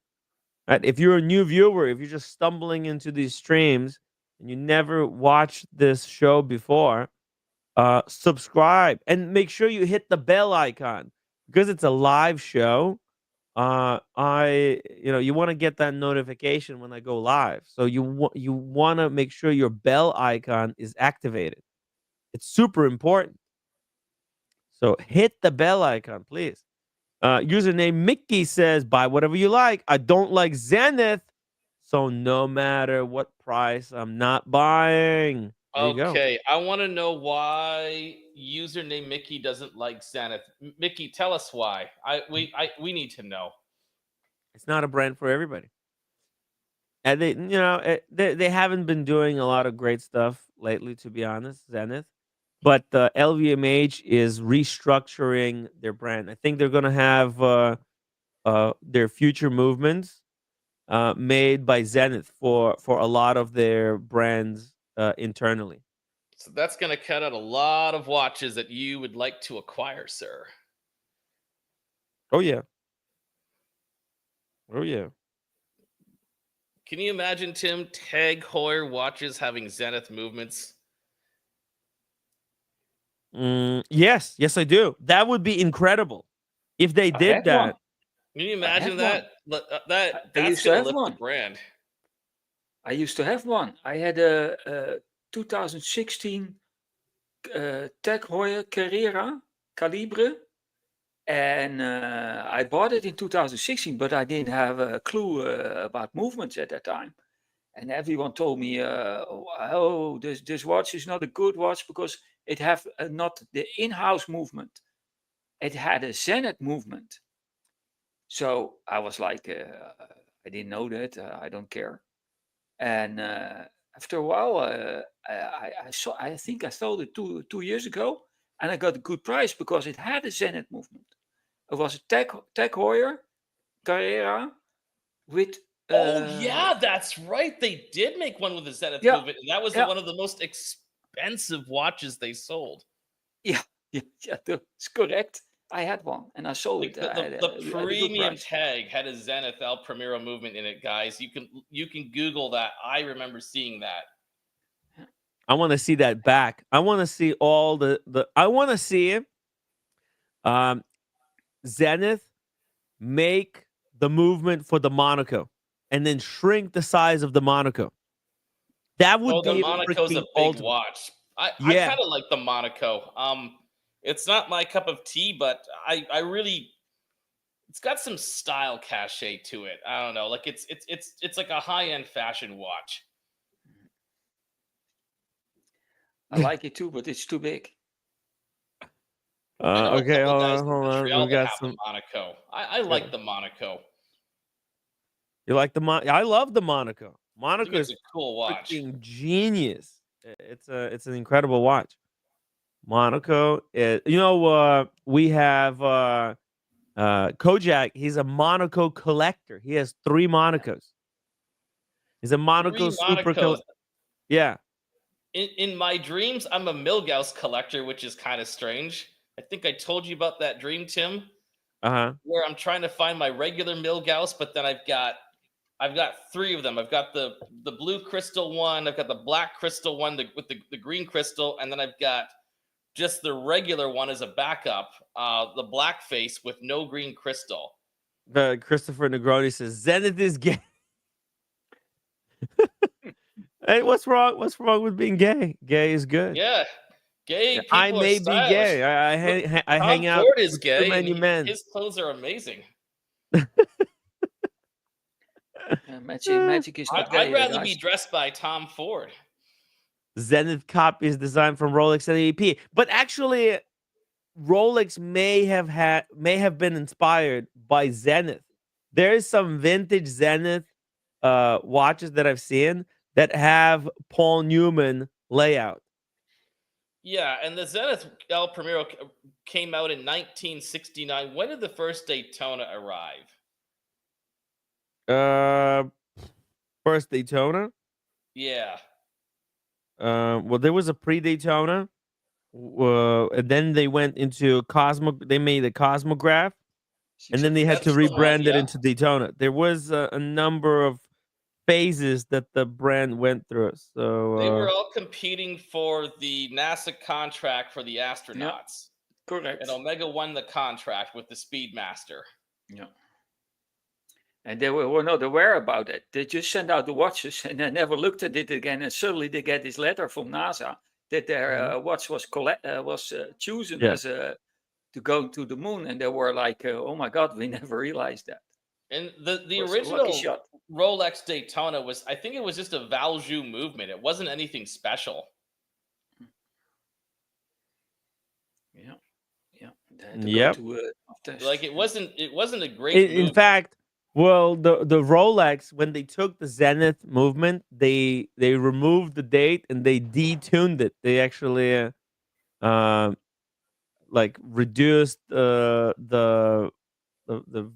Right? If you're a new viewer, if you're just stumbling into these streams and you never watched this show before, subscribe and make sure you hit the bell icon because it's a live show. You want to get that notification when I go live. So you want to make sure your bell icon is activated. It's super important. So hit the bell icon, please. Username Mickey says, buy whatever you like. I don't like Zenith. So no matter what price, I'm not buying. There you go. Okay, I want to know why username Mickey doesn't like Zenith. Mickey, tell us why. We need to know. It's not a brand for everybody. And they haven't been doing a lot of great stuff lately, to be honest, Zenith. But LVMH is restructuring their brand. I think they're gonna have their future movements made by Zenith for a lot of their brands internally. So that's going to cut out a lot of watches that you would like to acquire, sir. Oh yeah. Can you imagine, Tim, Tag Heuer watches having Zenith movements? Yes, I do. That would be incredible if they I did had that. one. Can you I had imagine one. that? I That's used to gonna have lift the one. brand. I used to have one. I had a 2016 Tag Heuer Carrera Calibre, and I bought it in 2016, but I didn't have a clue about movements at that time. And everyone told me, "Oh, this watch is not a good watch because it have not the in-house movement. It had a Zenith movement." So I was like, I didn't know that. I don't care. And after a while, I think I sold it 2 years ago, and I got a good price because it had a Zenith movement. It was a Tag Heuer Carrera with. Oh yeah, that's right. They did make one with the Zenith Yeah, movement, and that was yeah. one of the most expensive watches they sold. Yeah, that's correct. I had one, and I sold Like it the, at the, a the good premium price. tag had a Zenith El Primero movement in it, guys. You can Google that. I remember seeing that. I want to see that back. I want to see all the I want to see Zenith make the movement for the Monaco and then shrink the size of the Monaco. That would Oh, the be Monaco's a freaking big ultimate. watch. I Yeah. kind of like the Monaco. It's not my cup of tea, but I really, it's got some style cachet to it. I don't know, like it's like a high end fashion watch. I like it too, but it's too big. I know a Okay, couple guys in hold on. Montreal We've that got have the some. Monaco. I like the Monaco. You like the I love the Monaco. I Monaco think it's is a cool watch. freaking genius. It's an incredible watch. Monaco is, we have Kojak. He's a Monaco collector. He has 3 Monacos. He's a Monaco 3 super Monacos. Yeah. In my dreams, I'm a Milgauss collector, which is kind of strange. I think I told you about that dream, Tim, Uh-huh. where I'm trying to find my regular Milgauss, but then I've got 3 of them. I've got the blue crystal one, I've got the black crystal one with the green crystal, and then I've got just the regular one as a backup, the black face with no green crystal. Christopher Negroni says Zenith is gay. Hey, what's wrong? What's wrong with being gay? Gay is good. Yeah, gay people I are may be stylish. gay. I Tom hang out Ford is with gay, too many and men. his clothes are amazing. Magic is not gay. I'd rather guys. be dressed by Tom Ford. Zenith copy is designed from Rolex and EP, but actually, Rolex may have been inspired by Zenith. There is some vintage Zenith watches that I've seen that have Paul Newman layout. Yeah, and the Zenith El Primero came out in 1969. When did the first Daytona arrive? First Daytona. Yeah. Well, there was a pre-Daytona, and then they went into They made a Cosmograph, and then they had to That's the one, rebrand it yeah. into Daytona. There was a number of phases that the brand went through. So They were all competing for the NASA contract for the astronauts. Correct. And Omega won the contract with the Speedmaster. Yeah. And they were not aware about it. They just sent out the watches and they never looked at it again. And suddenly they get this letter from NASA that their watch was chosen as to go to the moon. And they were like, "Oh my God, we never realized that." And the Was a lucky original shot. Rolex Daytona was, I think it was just a Valjoux movement. It wasn't anything special. Yeah. Yep. Like it wasn't a great in movement. fact, well, the Rolex, when they took the Zenith movement, they removed the date and they detuned it. They actually like reduced the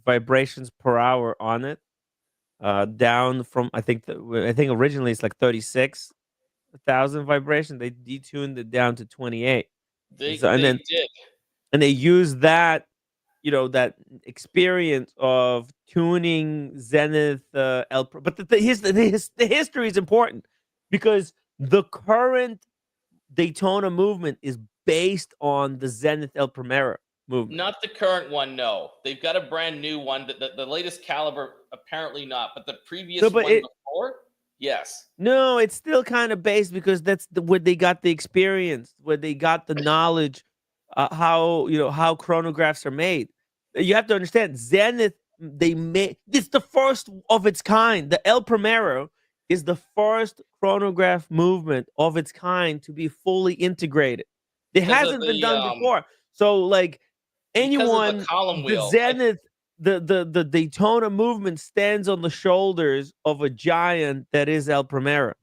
vibrations per hour on it down from I think originally it's like 36,000 vibrations. They detuned it down to 28. They So- and then did. and they used that that experience of tuning Zenith but the history is important because the current Daytona movement is based on the Zenith El Primera movement. Not the current one, no. They've got a brand new one. The latest caliber, apparently not, but the previous but one before, yes. No, it's still kind of based because that's where they got the experience, where they got the knowledge, how chronographs are made. You have to understand, Zenith, it's the first of its kind. The El Primero is the first chronograph movement of its kind to be fully integrated. It Because of hasn't been done the before. So like because of the anyone, column the wheel. Zenith, the Daytona movement stands on the shoulders of a giant that is El Primero.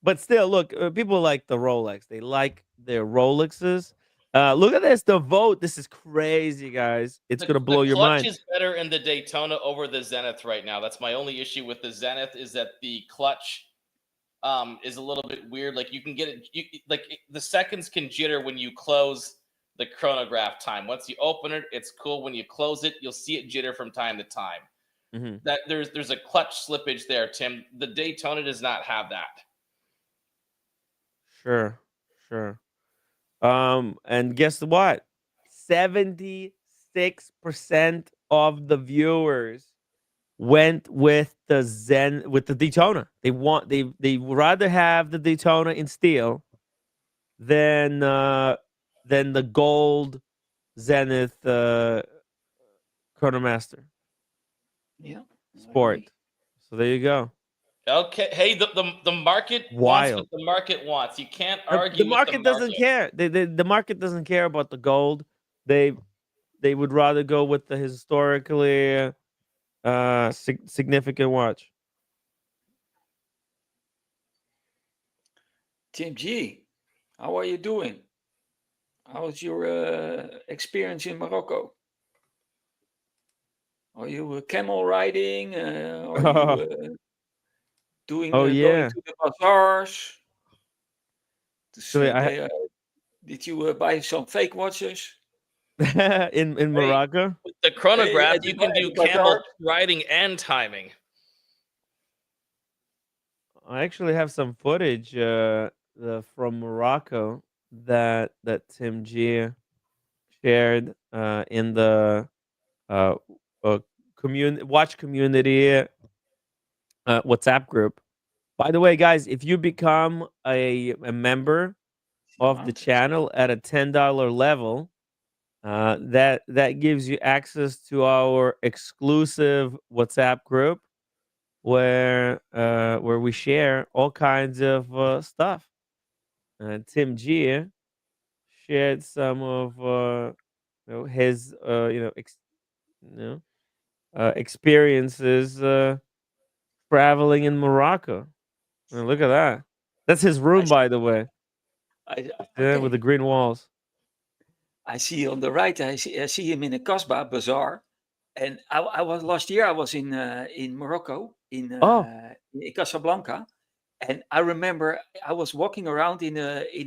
But still, look, people like the Rolex. They like their Rolexes. Look at this, the vote. This is crazy, guys. It's gonna blow your clutch mind. is better in the Daytona over the Zenith right now. That's my only issue with the Zenith, is that the clutch is a little bit weird. Like you can get it, the seconds can jitter when you close the chronograph time. Once you open it, it's cool. When you close it, you'll see it jitter from time to time. Mhm. That there's a clutch slippage there, Tim. The Daytona does not have that. Sure. And guess what? 76% of the viewers went with the Daytona. They would rather have the Daytona in steel than the gold Zenith Chronomaster Yeah. I Sport. agree. So there you go. Okay. Hey, the market wants what Wild. the market wants. You can't The argue with the market doesn't care. The market doesn't care about the gold. They would rather go with the historically significant watch. Tim G, how are you doing? How's your experience in Morocco? Are you camel riding? Are you doing Oh going yeah. to the bazaars? So Did you buy some fake watches? in Morocco. With the chronograph, at the you can at do the bazaar? camel riding and timing. I actually have some footage from Morocco that Tim G shared in the watch community WhatsApp group. By the way, guys, if you become a member of the channel at a $10 level, that gives you access to our exclusive WhatsApp group where we share all kinds of stuff. Tim G shared some of his experiences traveling in Morocco. Look at that. That's his room, by the way. Yeah, with the green walls. I see on the right. I see him in a Kasbah bazaar, and I was last year. I was in Morocco in Casablanca, and I remember I was walking around in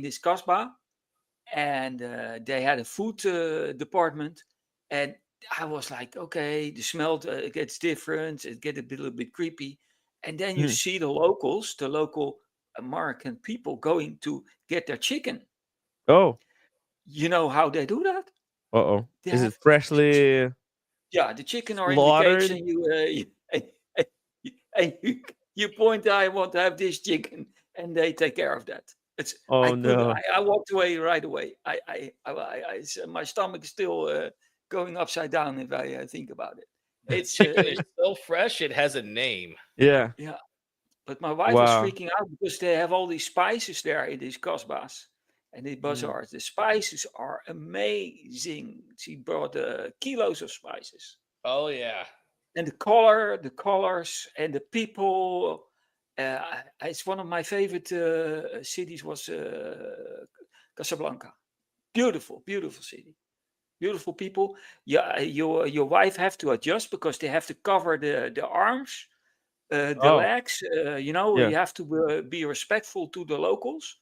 this Kasbah, and they had a food department, and I was like, okay, the smell gets different. It gets a little bit creepy, and then you see the local American people going to get their chicken. Oh. You know how they do that? Uh-oh. Is it freshly the chicken are slaughtered? in the cage, and you point, I want to have this chicken, and they take care of that. I walked away right away. My stomach is still going upside down if I think about it. It's chicken is so fresh, it has a name. Yeah. Yeah. But my wife was freaking out because they have all these spices there in these kasbahs and the bazaars. The spices are amazing. She brought kilos of spices. Oh yeah. And the colors, and the people. It's one of my favorite cities was Casablanca. Beautiful, beautiful city. Beautiful people. Yeah, your wife have to adjust because they have to cover the arms, the legs. You have to be respectful to the locals.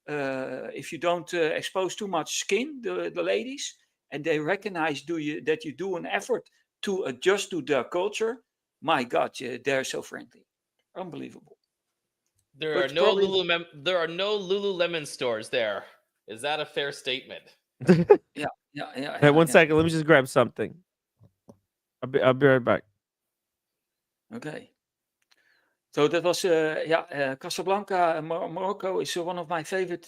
If you don't expose too much skin, the ladies, and they recognize that you do an effort to adjust to their culture, my God, they're so friendly. Unbelievable. There But are it's no probably- There are no Lululemon stores there. Is that a fair statement? Yeah. Hey, one second. Let me just grab something. I'll be right back. Okay. So that was Casablanca, Morocco is one of my favorite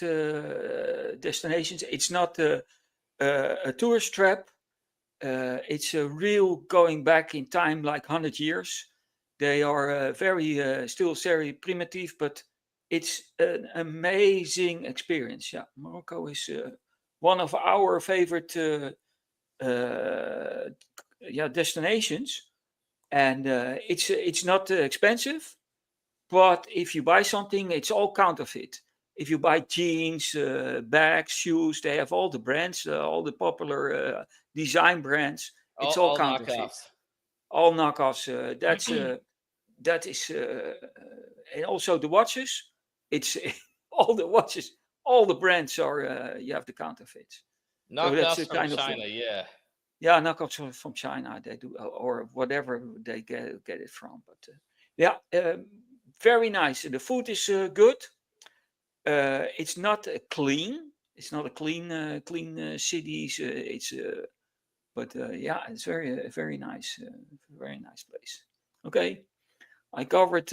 destinations. It's not a tourist trap. It's a real going back in time, like 100 years. They are still very primitive, but it's an amazing experience. Yeah, Morocco is one of our favorite destinations, and it's not expensive. But if you buy something, it's all counterfeit. If you buy jeans, bags, shoes, they have all the brands, all the popular design brands. It's all counterfeit. knockoffs. All knockoffs. That is, and also the watches. It's all the watches. All the brands are. You have the counterfeits. So that's Knockoffs a from kind of China, yeah. yeah, knockoffs from China. They do or whatever they get it from. But very nice. The food is good. It's not clean. It's not a clean city. It's it's very nice. Very nice place. Okay, I covered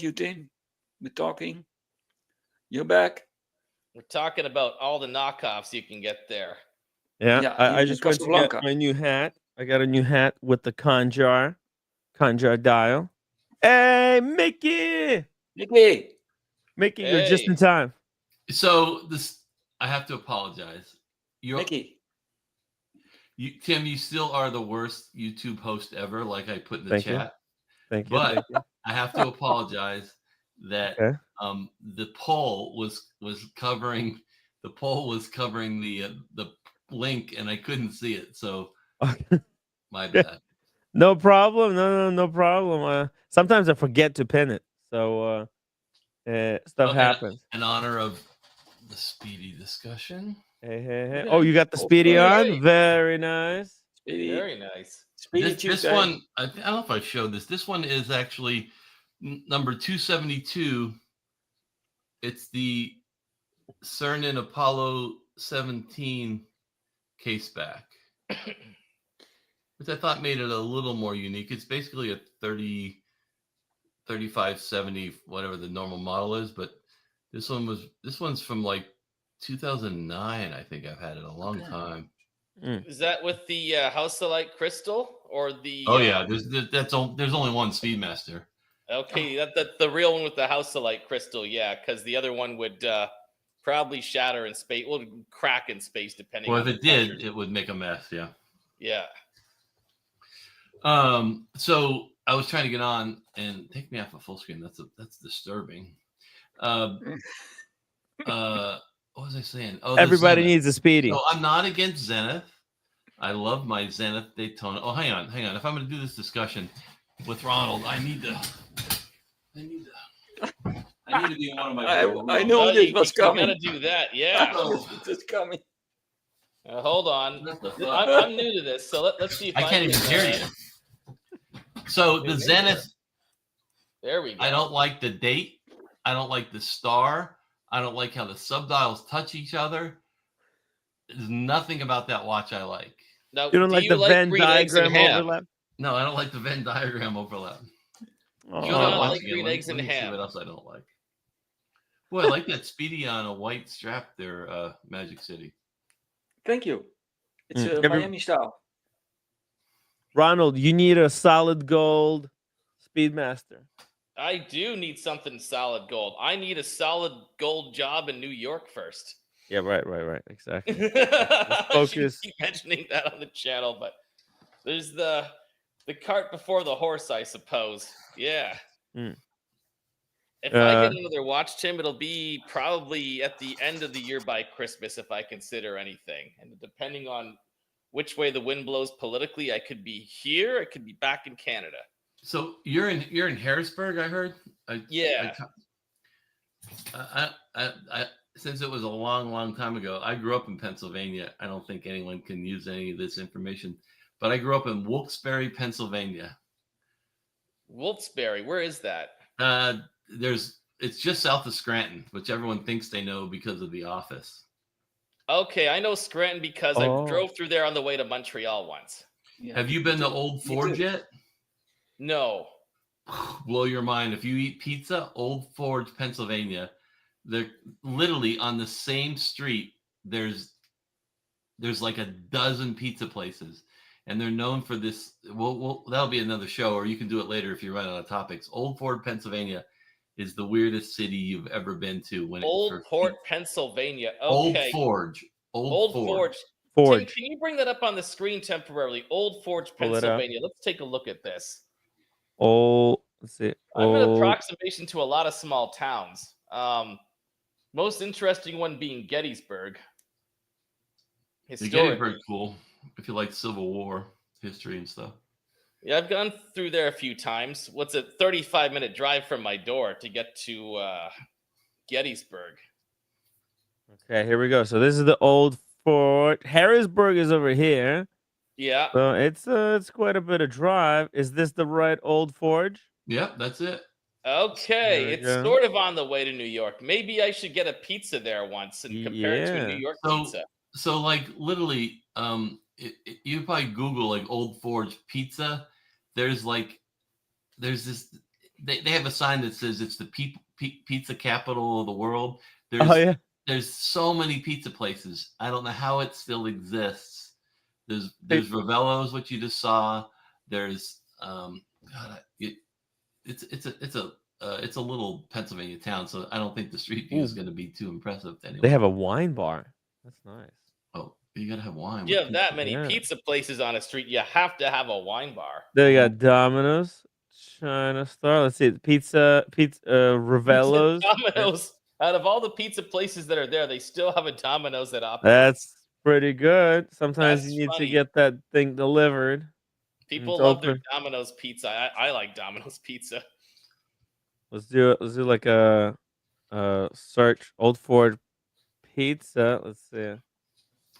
you, Tim. We're talking. You're back. We're talking about all the knockoffs you can get there. Yeah, Yeah, I in just went to get Casablanca. my new hat. I got a new hat with the conjar dial. Hey, Mickey! Mickey, You're just in Hey. time. So I have to apologize. Mickey. Tim, you still are the worst YouTube host ever, like I put in the Thank you. chat. Thank you. But Thank you. I have to apologize that Okay. the poll was covering the link and I couldn't see it. So Okay. my bad. No problem. No problem. Sometimes I forget to pin it, so stuff happens. In honor of the Speedy discussion. Hey. Oh, you got the Speedy Okay. on? Very nice. Speedy. Very nice. Speedy This Tuesday. one, I don't know if I showed this. This one is actually number 272. It's the Cernan Apollo 17 case back, which I thought made it a little more unique. It's basically a 3570, whatever the normal model is, but this one's from like 2009. I think I've had it a long time. Is that with the House of Light crystal or the? Oh yeah, there's only one Speedmaster. Okay, that's the real one with the House of Light crystal. Yeah, because the other one would probably shatter in space. Well, crack in space depending. Well, on if it did, it would make a mess. Yeah. Yeah. So I was trying to get on and take me off of full screen. That's disturbing. What was I saying? Oh, Everybody needs a Speedy. So I'm not against Zenith. I love my Zenith Daytona. Oh, hang on. If I'm going to do this discussion with Ronald, I need to be in one of my. I knew this was coming. You gotta do that. Yeah. It's coming. Hold on. I'm new to this, so let's see if I can't even hear you. So the Zenith. There we go. I don't like the date. I don't like the star. I don't like how the subdials touch each other. There's nothing about that watch I like. Now, You don't like the Venn green eggs and diagram ham? overlap? No, I don't like the Venn diagram overlap. Oh. You don't like Watching it, green let me- eggs and let me see ham? what else I don't like. Boy, I like that Speedy on a white strap there, Magic City. Thank you. It's Every- Miami style. Ronald, you need a solid gold Speedmaster. I do need something solid gold. I need a solid gold job in New York first. Yeah, right. Exactly. I should focus. keep mentioning that on the channel, but there's the cart before the horse, I suppose. Yeah. Mm. If I get another watch, Tim, it'll be probably at the end of the year by Christmas if I consider anything. And depending on which way the wind blows politically, I could be here, I could be back in Canada. So you're in Harrisburg, I heard. Yeah. since it was a long, long time ago, I grew up in Pennsylvania. I don't think anyone can use any of this information, but I grew up in Wilkes-Barre, Pennsylvania. Wilkes-Barre, where is that? It's just south of Scranton, which everyone thinks they know because of The Office. Okay, I know Scranton because I Oh. drove through there on the way to Montreal once. Yeah. Have you been to Old Forge yet? No. Blow your mind. If you eat pizza, Old Forge, Pennsylvania, they're literally on the same street. There's like a dozen pizza places, and they're known for this. Well, that'll be another show, or you can do it later if you run out of topics. Old Forge, Pennsylvania, is the weirdest city you've ever been to. Old Port, Pennsylvania. Old Okay. Forge. Old Forge. Forge. Tim, can you bring that up on the screen temporarily? Old Forge, Pull it up. Pennsylvania. Let's take a look at this. Let's see. I'm an approximation to a lot of small towns. Most interesting one being Gettysburg. The Historic. Gettysburg, cool if you like Civil War history and stuff. Yeah, I've gone through there a few times. What's a 35-minute drive from my door to get to Gettysburg? Okay, here we go. So this is the Old Fort. Harrisburg is over here. Yeah. So it's quite a bit of drive. Is this the right Old Forge? Yep, that's it. Okay, There we it's go. sort of on the way to New York. Maybe I should get a pizza there once and compare it to a Yeah. New York So- pizza. So like literally, you probably Google like Old Forge pizza. There's this. They have a sign that says it's the pizza capital of the world. There's so many pizza places. I don't know how it still exists. There's Ravello's, which you just saw. There's it's a little Pennsylvania town, so I don't think the street view is going to be too impressive to anyone. They have a wine bar. That's nice. Oh, you gotta have wine. You with have that pizza. many Yeah. pizza places on a street, you have to have a wine bar. They got Domino's, China Star. Let's see, pizza, Ravello's. Domino's. Out of all the pizza places that are there, they still have a Domino's that operates. That's pretty good. Sometimes That's you need funny. to get that thing delivered. People it's love their open. Domino's pizza. I like Domino's pizza. Let's do it. Let's do like a search Old Ford pizza. Let's see.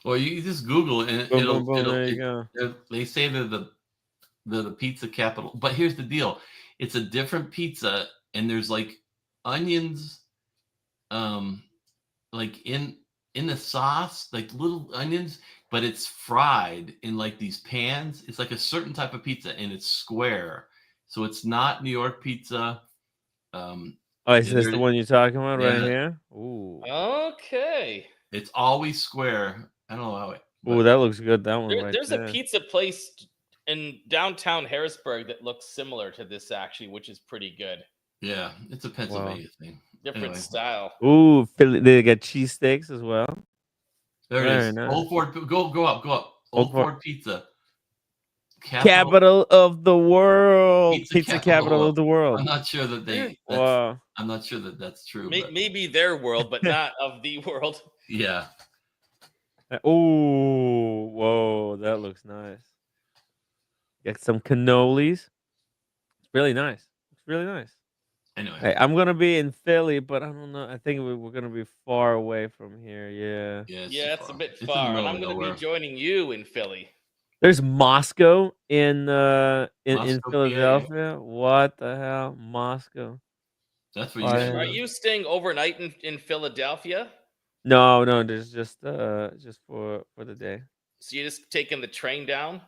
Well, you just Google it and Boom, boom, boom, there you go. they say they're the pizza capital. But here's the deal: it's a different pizza, and there's like onions, like in the sauce, like little onions, but it's fried in like these pans. It's like a certain type of pizza, and it's square, so it's not New York pizza. Oh, is this the one you're talking about right Yeah. here? Ooh. Okay. It's always square. I don't know how it. Ooh, that looks good. That one There's there. a pizza place in downtown Harrisburg that looks similar to this actually, which is pretty good. Yeah, it's a Pennsylvania thing. Different Anyway. style. Ooh, Philly, they got cheesesteaks as well. There it Very is. nice. Old Ford. Go up. Old Ford Pizza. Capital of the world. Pizza Pizza capital capital of the world. I'm not sure that Wow. I'm not sure that that's true. But Maybe their world, but not of the world. yeah. Ooh, whoa, that looks nice. Got some cannolis. It's really nice. It's really nice. Anyway. Hey, I'm gonna be in Philly, but I don't know. I think we're gonna be far away from here. Yeah. Yeah, It's a bit It's in the far, and middle I'm of going to nowhere. be joining you in Philly. There's Moscow in Moscow, Philadelphia. What the hell, Moscow? That's where Oh, you yeah. should Are live. you staying overnight in Philadelphia? No, there's just for the day. So you're just taking the train down?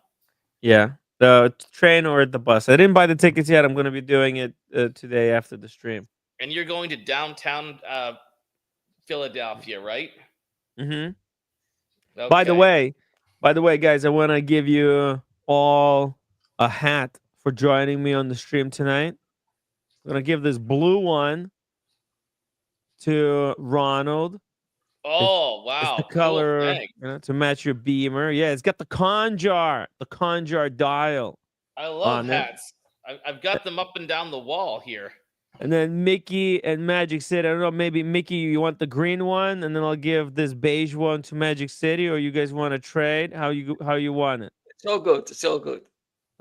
Yeah, the train or the bus. I didn't buy the tickets yet. I'm gonna be doing it today after the stream. And you're going to downtown Philadelphia, right? Mm-hmm. Okay. By the way, guys, I want to give you all a hat for joining me on the stream tonight. I'm gonna give this blue one to Ronald. Oh, wow. It's the color, Cool, thanks. to match your Beamer. Yeah, it's got the conjar dial. I love on it. hats. I've got them up and down the wall here. And then Mickey and Magic City. I don't know, maybe Mickey, you want the green one, and then I'll give this beige one to Magic City, or you guys want to trade? How you want it? It's all good. It's all good.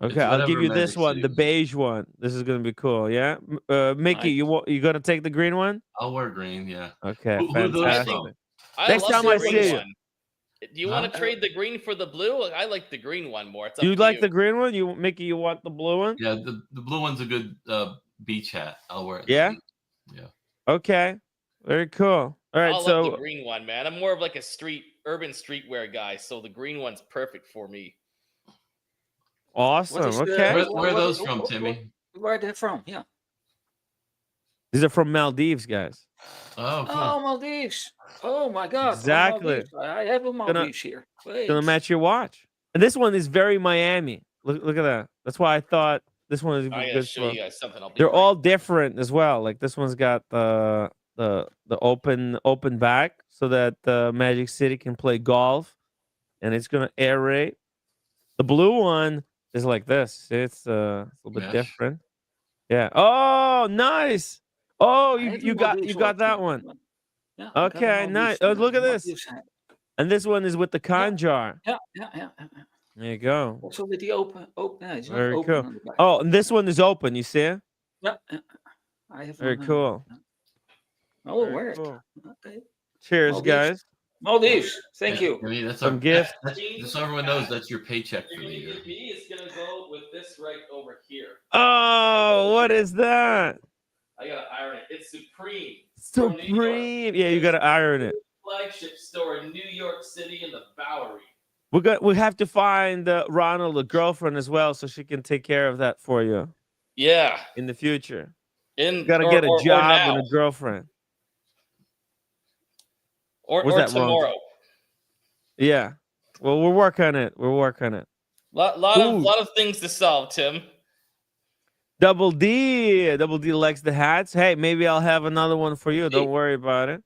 Okay, I'll give whatever you this Magic one, City the was. beige one. This is gonna be cool. Yeah, Mickey, Nice. you gonna take the green one? I'll wear green. Yeah. Okay, Who are those I fantastic. think from? I Next love time the I green see you. one. Do you Huh? want to trade the green for the blue? I like the green one more. It's up You to like you. the green one? You Mickey, you want the blue one? Yeah, the blue one's a good beach hat. I'll wear it. Yeah? Yeah. Okay, very cool. All right, I love the so green one, man. I'm more of like a urban streetwear guy, so the green one's perfect for me. awesome. What is Okay, Where are those from, Timmy? Where are they from? Yeah. these are from Maldives, guys. Oh, cool. Oh, Maldives. Oh my God. Exactly. Oh, Maldives. I have a Maldives here. Wait. Gonna match your watch. And this one is very Miami. Look at that. That's why I thought this one is I gotta good show for. you guys something. I'll be They're right all different as well. Like this one's got the open back so that Magic City can play golf, and it's gonna aerate. The blue one is like this. It's a little bit Mesh. different. Yeah. Oh, nice. Oh, I have a you got Maldives that watch, one. Yeah. I got a Okay, nice. Maldives, Oh, look at this. Maldives hat. And this one is with the con jar. Yeah. There you go. Also with the open. Yeah, it's not Very open cool. on the back. Oh, and this one is open. You see it? Yeah. I have Very one, cool. Oh, Very where? cool. Okay. Cheers, Maldives. guys. Maldives. Thank you. I mean, that's Some gift. just so everyone knows, that's your paycheck for You're the gonna year. give me. It's gonna go with this right over here. Oh, what is that? I gotta iron it. It's Supreme. from New York. Supreme. Yeah, you gotta iron it. Flagship store in New York City in the Bowery. We have to find Ronald a girlfriend as well, so she can take care of that for you Yeah. in the future. In You gotta or- get a or job now. and a girlfriend. Or Was that wrong? tomorrow. Yeah. Well, we'll work on it. We'll work on it. Lot Ooh. of things to solve, Tim. Double D likes the hats. Hey, maybe I'll have another one for you. Don't worry about it.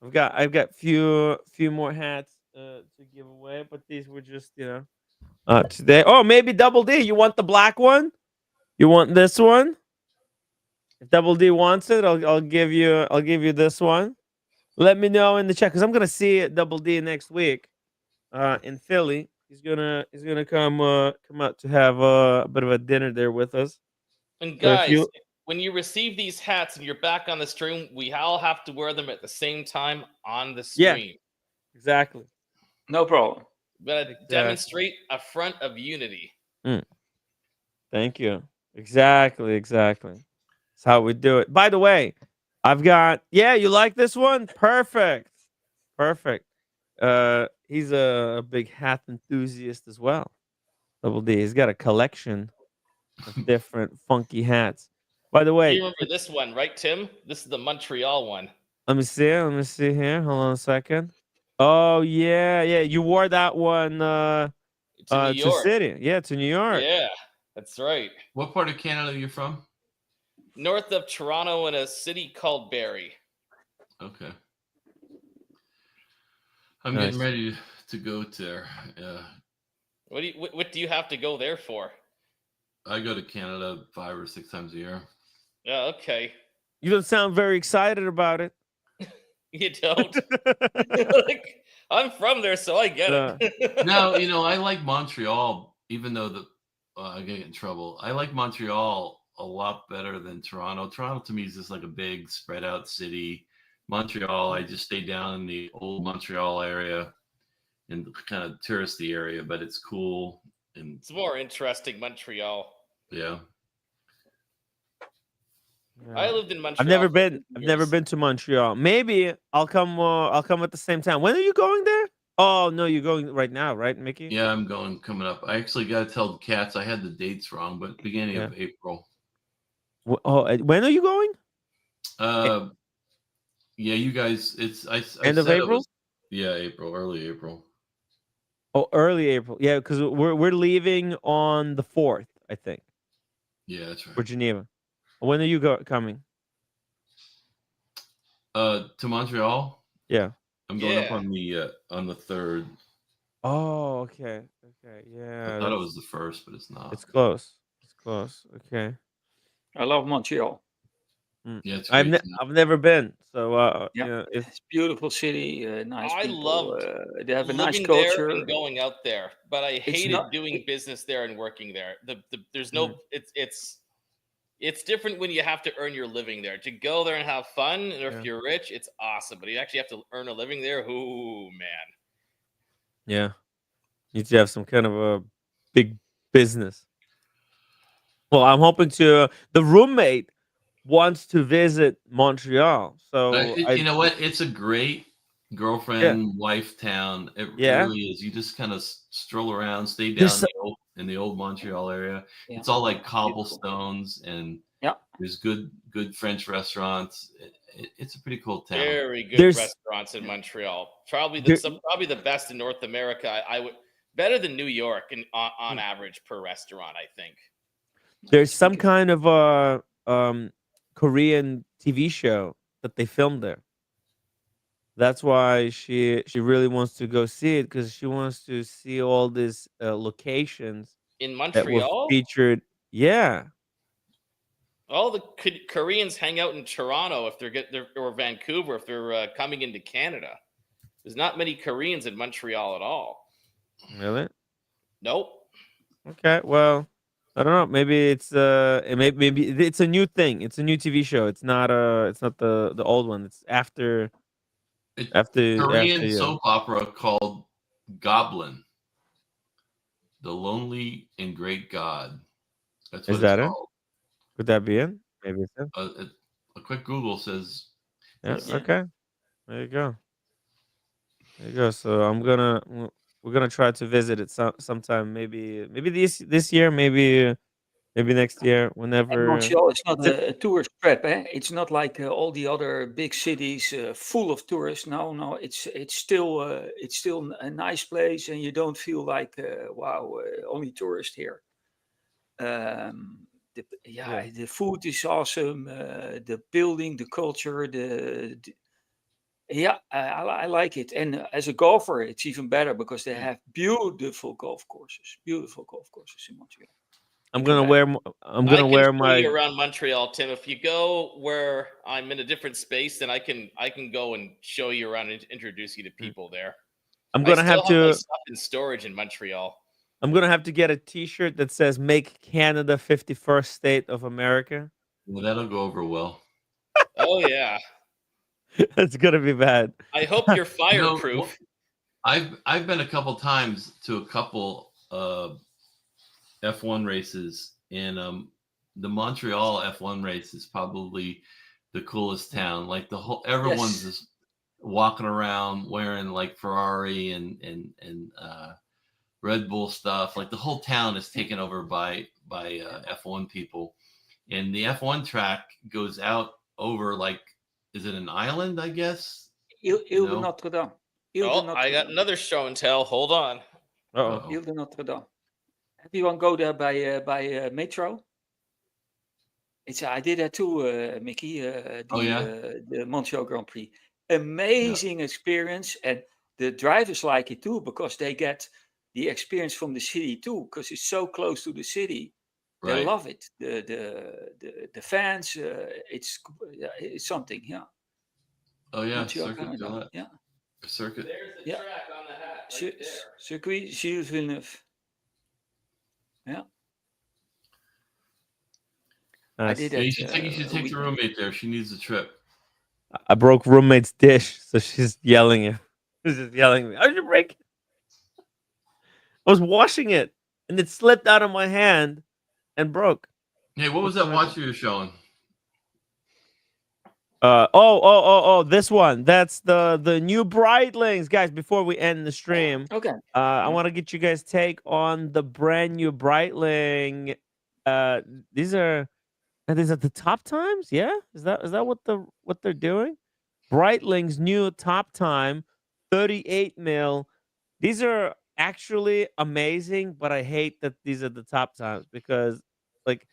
I've got few more hats to give away, but these were just today. Oh, maybe Double D. You want the black one? You want this one? If Double D wants it, I'll give you this one. Let me know in the chat because I'm gonna see Double D next week, in Philly. He's gonna come out to have a bit of a dinner there with us. And So if guys, you- when you receive these hats and you're back on the stream, we all have to wear them at the same time on the Yeah. stream. Exactly. No problem. We gotta Exactly. demonstrate a front of unity. Thank you. Exactly. That's how we do it. By the way, I've got. Yeah, you like this one? Perfect. He's a big hat enthusiast as well. Double D. He's got a collection of different funky hats. By the way, You remember this one, right, Tim? This is the Montreal one. let me see here. Hold on a second. Oh yeah. You wore that one To New to York. City. Yeah, to New York. Yeah, that's right. What part of Canada are you from? North of Toronto in a city called Barrie. Okay. I'm Nice. getting ready to go there. What do you have to go there for? I go to Canada 5 or 6 times a year. Yeah, okay. You don't sound very excited about it. You don't. Like, I'm from there, so I get it. No, I like Montreal, even though I get in trouble. I like Montreal a lot better than Toronto. Toronto to me is just like a big spread out city. Montreal, I just stay down in the old Montreal area, in the kind of touristy area, but it's cool and It's more interesting, Montreal. yeah. I lived in Montreal. I've never for been. 15 I've never years. been to Montreal. Maybe I'll come. I'll come at the same time. When are you going there? Oh no, you're going right now, right, Mickey? Yeah, I'm going coming up. I actually got to tell the cats I had the dates wrong, but beginning of April. When are you going? Yeah, you guys. It's I End of said it April? was- yeah, April, early April. Oh, early April. Yeah, because we're leaving on the 4th, I think, Yeah, that's for right. Geneva. When are you coming? To Montreal. Yeah. I'm going up Yeah. on the 3rd. Oh, okay. I Yeah. thought it was the 1st, but it's not. It's close. Okay. I love Montreal. Yeah, it's a great town. I've never been, so Yeah, yeah, if it's beautiful city, nice I people. loved They have a nice living there culture. and going out there, but I It's hated not. doing business there and working there. There's Mm. no it's different when you have to earn your living there. To go there and have fun, or Yeah. if you're rich, it's awesome. But you actually have to earn a living there. Oh man. Yeah, need to have some kind of a big business. Well, I'm hoping to. The roommate wants to visit Montreal, so You know what? It's a great yeah, girlfriend, wife town. It yeah. really is. You just kind of stroll around, stay There's down in the old Montreal area. Yeah, It's all like beautiful. cobblestones, and Yeah, there's good French restaurants. It's a pretty cool town. Very good there's restaurants in Montreal. Probably there, probably the best in North America. I would better than New York on mm, average per restaurant, I think. there's I some think it's kind of a Korean TV show that they filmed there. That's why she really wants to go see it, because she wants to see all these locations In that were Montreal, featured. Yeah, all the Koreans hang out in Toronto if or Vancouver if they're coming into Canada. There's not many Koreans in Montreal at all. really. Nope. Okay, well, I don't know. Maybe it's maybe it's a new thing. It's a new TV show. It's not the old one. It's It's after Korean yeah. soap opera called Goblin, The Lonely and Great God. That's Is what it's that it? called. Could that be it? Maybe it's it. A quick Google says Yeah. it's yeah. Okay. There you go. There you go. So we're gonna try to visit it sometime. Maybe this year. Maybe next year. And Whenever. Montreal is not Is it? a tourist trap, eh? It's not like all the other big cities full of tourists. No, no, it's still a nice place, and you don't feel like wow, only tourists here. Yeah. The food is awesome. The building, the culture, yeah, I like it. And as a golfer, it's even better because they have beautiful golf courses. Beautiful golf courses in Montreal I'm in gonna Quebec. wear. I'm I gonna can wear show you my. around Montreal, Tim. If you go where I'm in a different space, then I can go and show you around and introduce you to people there. I'm I gonna still have have my to. stuff in storage in Montreal. I'm gonna have to get a T-shirt that says "Make Canada 51st State of America." well, that'll go over well. Oh yeah. It's gonna be bad. I hope you're You know, fireproof. I've been a couple times to a couple F1 races, and the Montreal F1 race is probably the coolest town. Like everyone's Yes. just walking around wearing like Ferrari and Red Bull stuff. Like the whole town is taken over by F1 people, and the F1 track goes out over like, is it an island? I guess. Ile de No. Notre Dame. Ile de Oh, Notre I got Dame. another show and tell. Hold on. Uh-oh. Uh-oh. Ile de Notre Dame. Everyone go there by metro? I did that too, Mickey. Oh yeah. The Montreal Grand Prix. Amazing experience, and the drivers like it too because they get the experience from the city too, because it's so close to the city. They Right. love it. The fans. It's something. Yeah. Oh yeah. Montreal, Circuit Canada. Gillette. Yeah. Circuit. There's the Yeah. track on the hat right there. Circuit Gilles Villeneuve. Yeah. I Nice. did Yeah, that. you should take the roommate there. She needs a trip. I broke roommate's dish, so she's yelling at. She's just yelling at me. How did you break it? I was washing it, and it slipped out of my hand and broke. Hey, what was that watch you were showing? This one. That's the new Breitlings, guys. Before we end the stream, Okay. I want to get you guys' take on the brand new Breitling. These are the top times. Yeah, is that what they're doing? Breitling's new top time, 38 mil. These are actually amazing, but I hate that these are the top times because, like,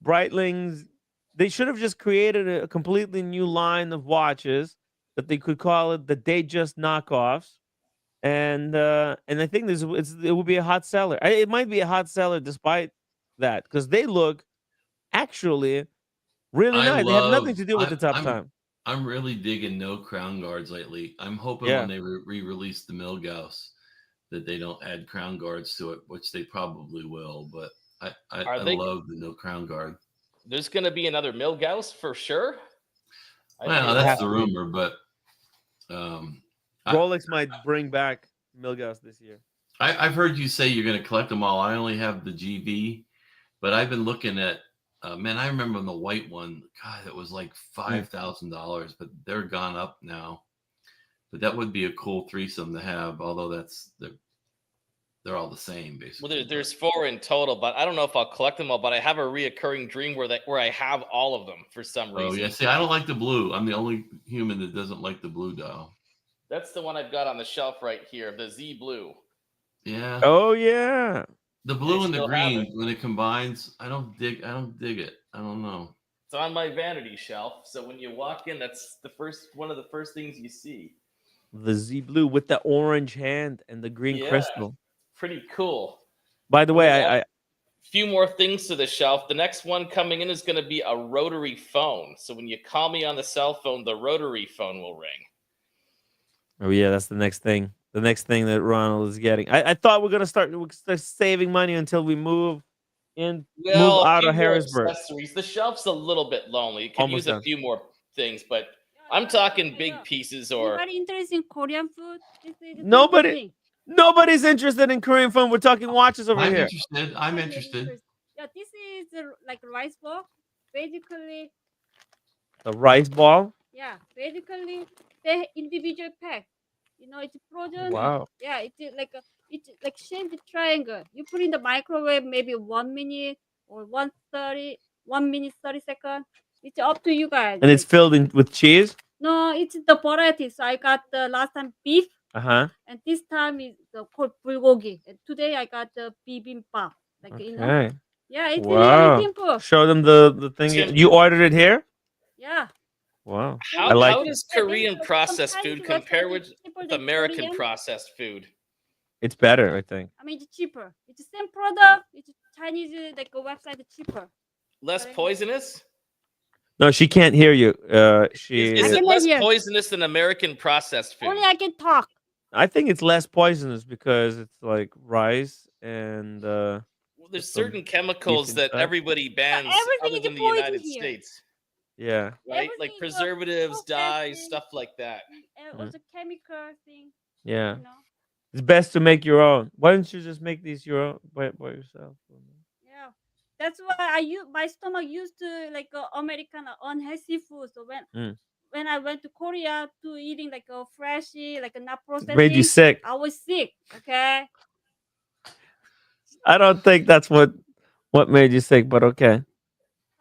Breitling's, they should have just created a completely new line of watches that they could call it the Datejust knockoffs, and I think it will be a hot seller. It might be a hot seller despite that because they look actually Really I nice. They have nothing love. to do with the top I'm time. I'm really digging no crown guards lately. I'm hoping Yeah. when they re-release the Milgauss that they don't add crown guards to it, which they probably will. But I Are they? love the no crown guard. There's going to be another Milgauss for sure. I Well, hear that's have the to. rumor, but um, Rolex might bring back Milgauss this year. I've heard you say you're going to collect them all. I only have the GV, but I've been looking at. Man, I remember the white one. God, it was like $5,000, but they're gone up now. But that would be a cool threesome to have. Although they're all the same basically. Well, there's 4 in total, but I don't know if I'll collect them all. But I have a reoccurring dream where I have all of them for some reason. Oh yeah, see, I don't like the blue. I'm the only human that doesn't like the blue dial. That's the one I've got on the shelf right here, the Z Blue. Yeah. Oh yeah. The blue and the still have green it. when it combines, I don't dig it. I don't know. It's on my vanity shelf. So when you walk in, that's one of the first things you see. The Z Blue with the orange hand and the green Yeah. crystal. Pretty cool. By the way, Yeah. I Few more things to the shelf. The next one coming in is going to be a rotary phone. So when you call me on the cell phone, the rotary phone will ring. oh yeah, that's the next thing. The next thing that Ronald is getting. I thought we're gonna start saving money until we move move Well, a out few of more Harrisburg. accessories. The shelf's a little bit lonely. You could Almost use a done. few more things, but I'm talking big pieces or Anybody interested in Korean food? This is the Nobody- thing. Nobody's interested in Korean phone. We're talking watches over I'm here. interested. I'm interested. Yeah, this is like rice ball. Basically, The rice ball. yeah, basically they individual pack. You know, it's frozen. Wow. Yeah, it's like shaped triangle. You put in the microwave maybe 1 minute or 1 minute 30 seconds. It's up to you guys. And it's filled in with cheese. No, it's the variety. So I got the last time beef, Uh-huh. and this time is called bulgogi. And today I got the bibimbap. Like you know, Okay. yeah, it's Wow. really simple. Show them the thing. Tim- You ordered it here? Yeah. Wow. how, I like how it. does Yeah, there's Korean some processed Chinese food compare restaurant with is cheaper than American Korean. processed food? It's better, I think. I mean, it's cheaper. It's the same product. It's Chinese like a website is cheaper. Less poisonous? No, she can't hear you. She. Is it cannot less hear. poisonous than American processed food? Only I can talk. I think it's less poisonous because it's like rice and. Well, there's some certain chemicals that inside. everybody bans everything other is than the poison United here. States, Yeah. right? Everything Like is preservatives, dyes, processing. stuff like that. Also chemical thing. Yeah. You know. It's best to make your own. Why don't you just make these your own by yourself? Yeah. That's why my stomach used to like American unhealthy food. So when I went to Korea to eating like a freshy, like a not It processed, made you sick. I was sick. Okay. I don't think that's what made you sick, but okay.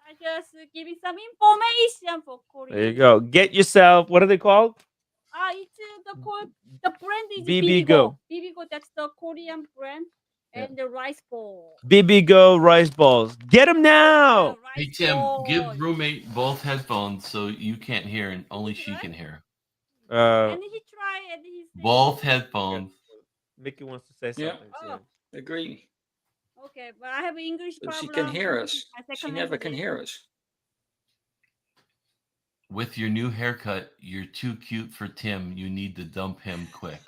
I just giving some information for Korea. There you go. Get yourself. What are they called? It's the brand is Bibigo. Bibigo, that's the Korean brand, and the rice ball. Bibigo rice balls. Get them now. Hey Tim, give roommate both headphones so you can't hear and only she can hear. And he tried and he said, Both headphones. Mickey wants to say Yeah. something. Oh. Agree. okay, but I have English But problem. she can hear This us. is my She second never can language. hear us. With your new haircut, you're too cute for Tim. You need to dump him quick.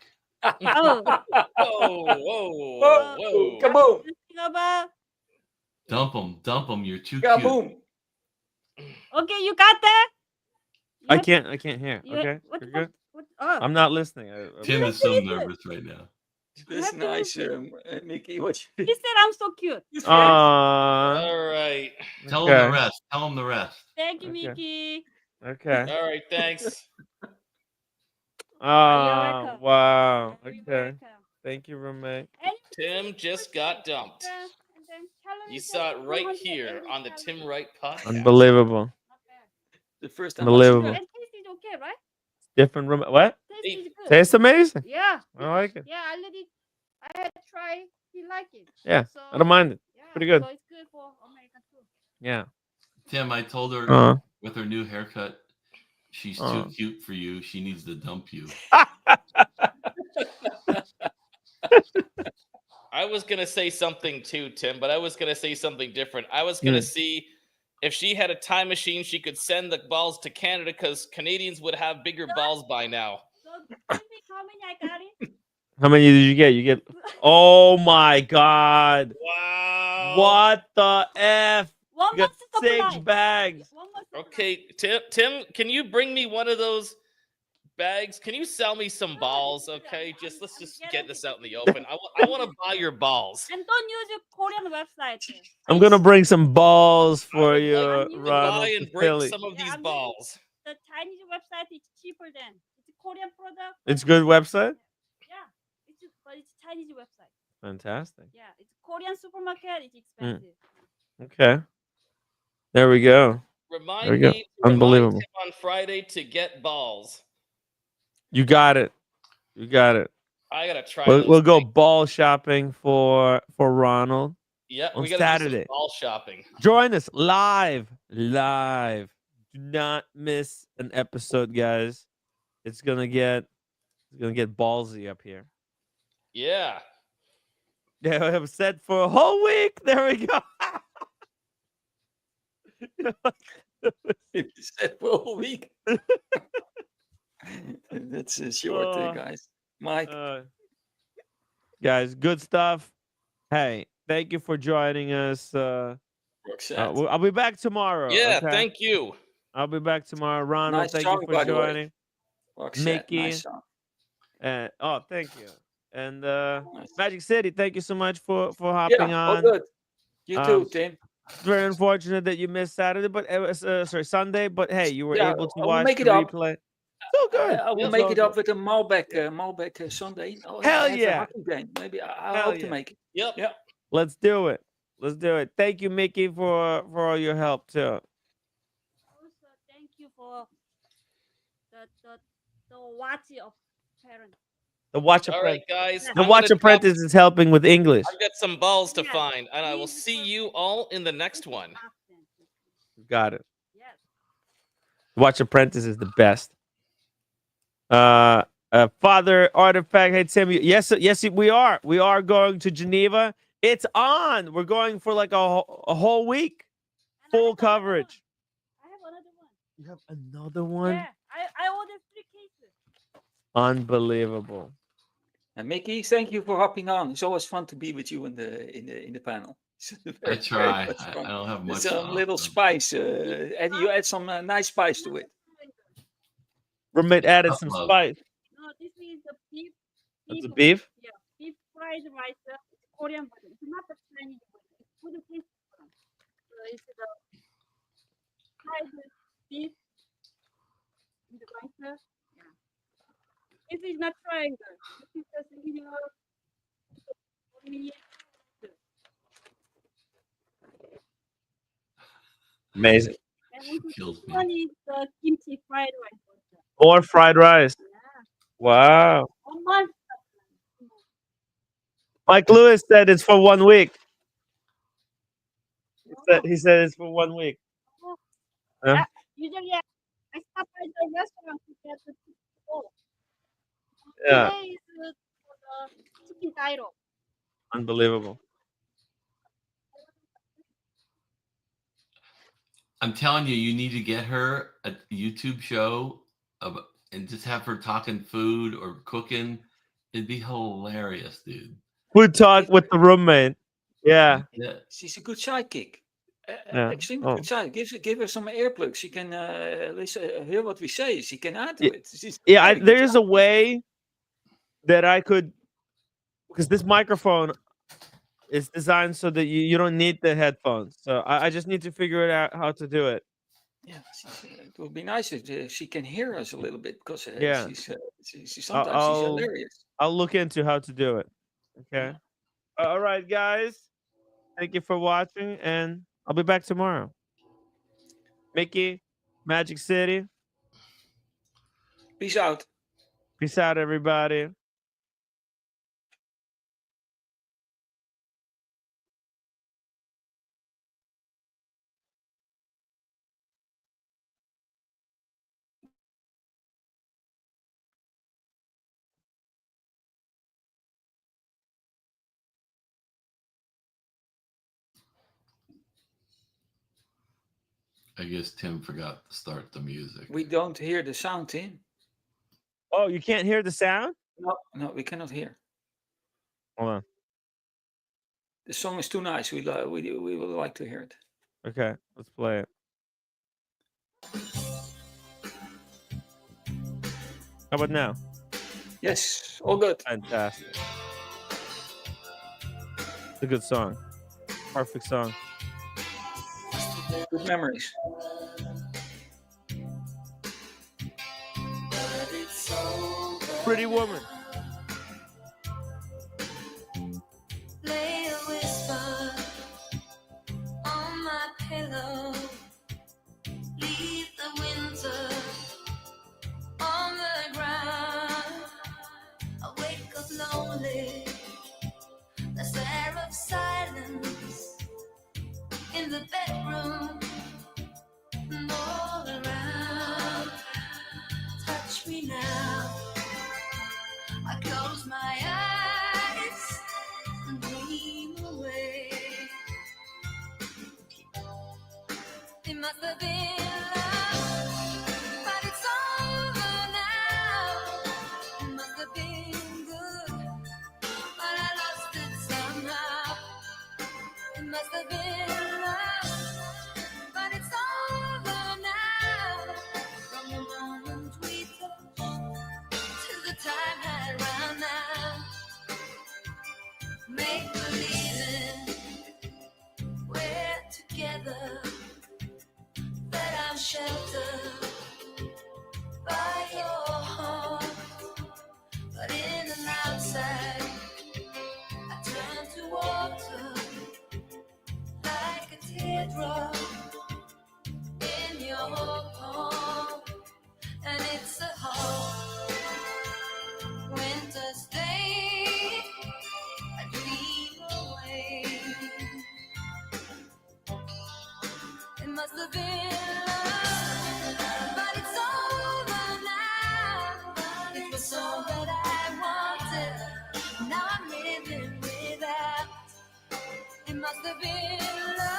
Oh, Whoa, whoa, whoa. Kaboom! think about. Dump him. You're too cute. Kaboom! Okay, you got that? You I have- can't hear. you- Okay. What, You're good. oh. I'm not listening. Tim is so nervous right now. That's have to nice, listen. Mickey. What you He said I'm so cute. Aww. All right. Tell him the rest. Tell him the rest. Thank you, Okay. Mickey. Okay. All right, thanks. welcome. Wow. You're Okay. welcome. Thank you, roommate. And Tim just got dumped. and then tell him You it's saw it just right 180 here on the Tim calories. Wright podcast. Unbelievable. Not bad. the first time Unbelievable. And taste is okay, right? Different room. What? Taste is good. Tastes amazing. Yeah. I like it. Yeah, I had tried. He liked it. Yeah, So, I don't mind it. yeah, Pretty good. So it's good for American too. Yeah. Tim, I told her Uh, with her new haircut, she's too cute for you. She needs to dump you. I was gonna say something too, Tim, but I was gonna say something different. I was gonna see if she had a time machine, she could send the balls to Canada because Canadians would have bigger balls by now. So tell me how many I got it. How many did you get? You get. Oh my God! Wow. What the f? One You got month 6 supply. bags. 1 month supply. Okay, Tim, can you bring me one of those bags? Can you sell me some balls? Okay, let's just get this out in the open. I want to buy your balls. And don't use your Korean website. I'm gonna bring some balls for would you, like to Ronald. buy and to break Philly. some of Yeah, these I'm balls. The Chinese website is cheaper than it's a Korean product. It's good website. Yeah, but it's Chinese website. Fantastic. Yeah, it's Korean supermarket. It's expensive. Okay. There we go. Remind There we go. me to remind Unbelievable. him on Friday to get balls. You got it. You got it. I gotta try. We'll go things. ball shopping for Ronald. Yeah, on we gotta do some Saturday. ball shopping. Join us live. Do not miss an episode, guys. It's gonna get ballsy up here. Yeah. Yeah, I have set for a whole week. There we go. Set for a week. That's short, guys. Mike. Guys, good stuff. Hey, thank you for joining us. I'll be back tomorrow. Yeah, okay? thank you. I'll be back tomorrow. Ronald, Nice thank song, you for by the way. joining. Roxette, Mickey. nice song. Oh, thank you. And Nice. Magic City, thank you so much for hopping Yeah, all on. good. You too, Tim. It's very unfortunate that you missed Saturday, but it was Sunday. But hey, you were Yeah, able to I will watch make the it up. replay. So good. I will It's make all it up good. with a Malbec Sunday. Oh, Hell I have yeah. a hockey game. Maybe I Hell hope to yeah. make it. Yep. Yeah. Let's do it. Let's do it. Thank you, Mickey, for all your help too. Also, thank you for the watch of parents. The Watch All right, Apprentice. guys. The I'm Watch gonna Apprentice is helping with English. I've got some balls to Yes. find, and I will see you all in the next one. Got it. Yes. Watch Apprentice is the best. Father Artifact. Hey Tim. Yes, we are. We are going to Geneva. It's on. We're going for like a whole week. And Full coverage. I have another one. You have another one? Yeah, I ordered 3 cases. Unbelievable. And Mickey, thank you for hopping on. It's always fun to be with you in the panel. It's I very try. much I fun. don't have much. It's a little spice. And you add some nice spice to it. Roommate added some Love. spice. No, this is the beef. That's a beef? Yeah, beef fried rice. It's Korean, but it's not the Chinese one. It's good taste. So it's the fried beef with the rice. Yeah. This is not triangle. This is just singular. Amazing. And also Kills this me. one is the kimchi fried rice. More fried rice. Yeah. Wow. 1 month. Mike Lewis said it's for 1 week. He said it's for 1 week. Huh? Usually I stop by the restaurant to get the chicken. Yeah. Today is for the chicken gyro. Unbelievable. I'm telling you, you need to get her a YouTube show and just have her talking food or cooking. It'd be hilarious, dude. Food talk with the roommate. Yeah. Yeah. She's a good sidekick. Yeah. Extremely Oh. good sidekick. Give her some earplugs. She can listen, hear what we say. She can add to it. She's Yeah, very good there's a sidekick. way that I could, because this microphone is designed so that you don't need the headphones. So I just need to figure it out how to do it. Yeah, it would be nice if she can hear us a little bit because Yeah. she's sometimes she's hilarious. I'll look into how to do it. Okay. All right, guys. Thank you for watching, and I'll be back tomorrow. Mickey, Magic City. Peace out. Peace out, everybody. I guess Tim forgot to start the music. We don't hear the sound, Tim. Oh, you can't hear the sound? No, we cannot hear. Hold on. The song is too nice. We would like to hear it. Okay, let's play it. How about now? Yes, all good. Fantastic. It's a good song. Perfect song. Good memories. Pretty Woman. Lay a whisper on my pillow. Leave the winter on the ground. I wake up lonely. The air of silence in the bedroom and all around. Touch me now. I close my eyes and dream away. It must have been love, but it's over now. It must have been good, but I lost it somehow. It must have been love, but it's over now. From the moment we touched till the time had run out. Make believing we're together, that I'm sheltered by your heart. But in and outside, I turn to water like a teardrop in your palm. And it's a hard winter's day, I dream away. It must have been love, but it's over now. It was all that I wanted, now I'm living without. It must have been love.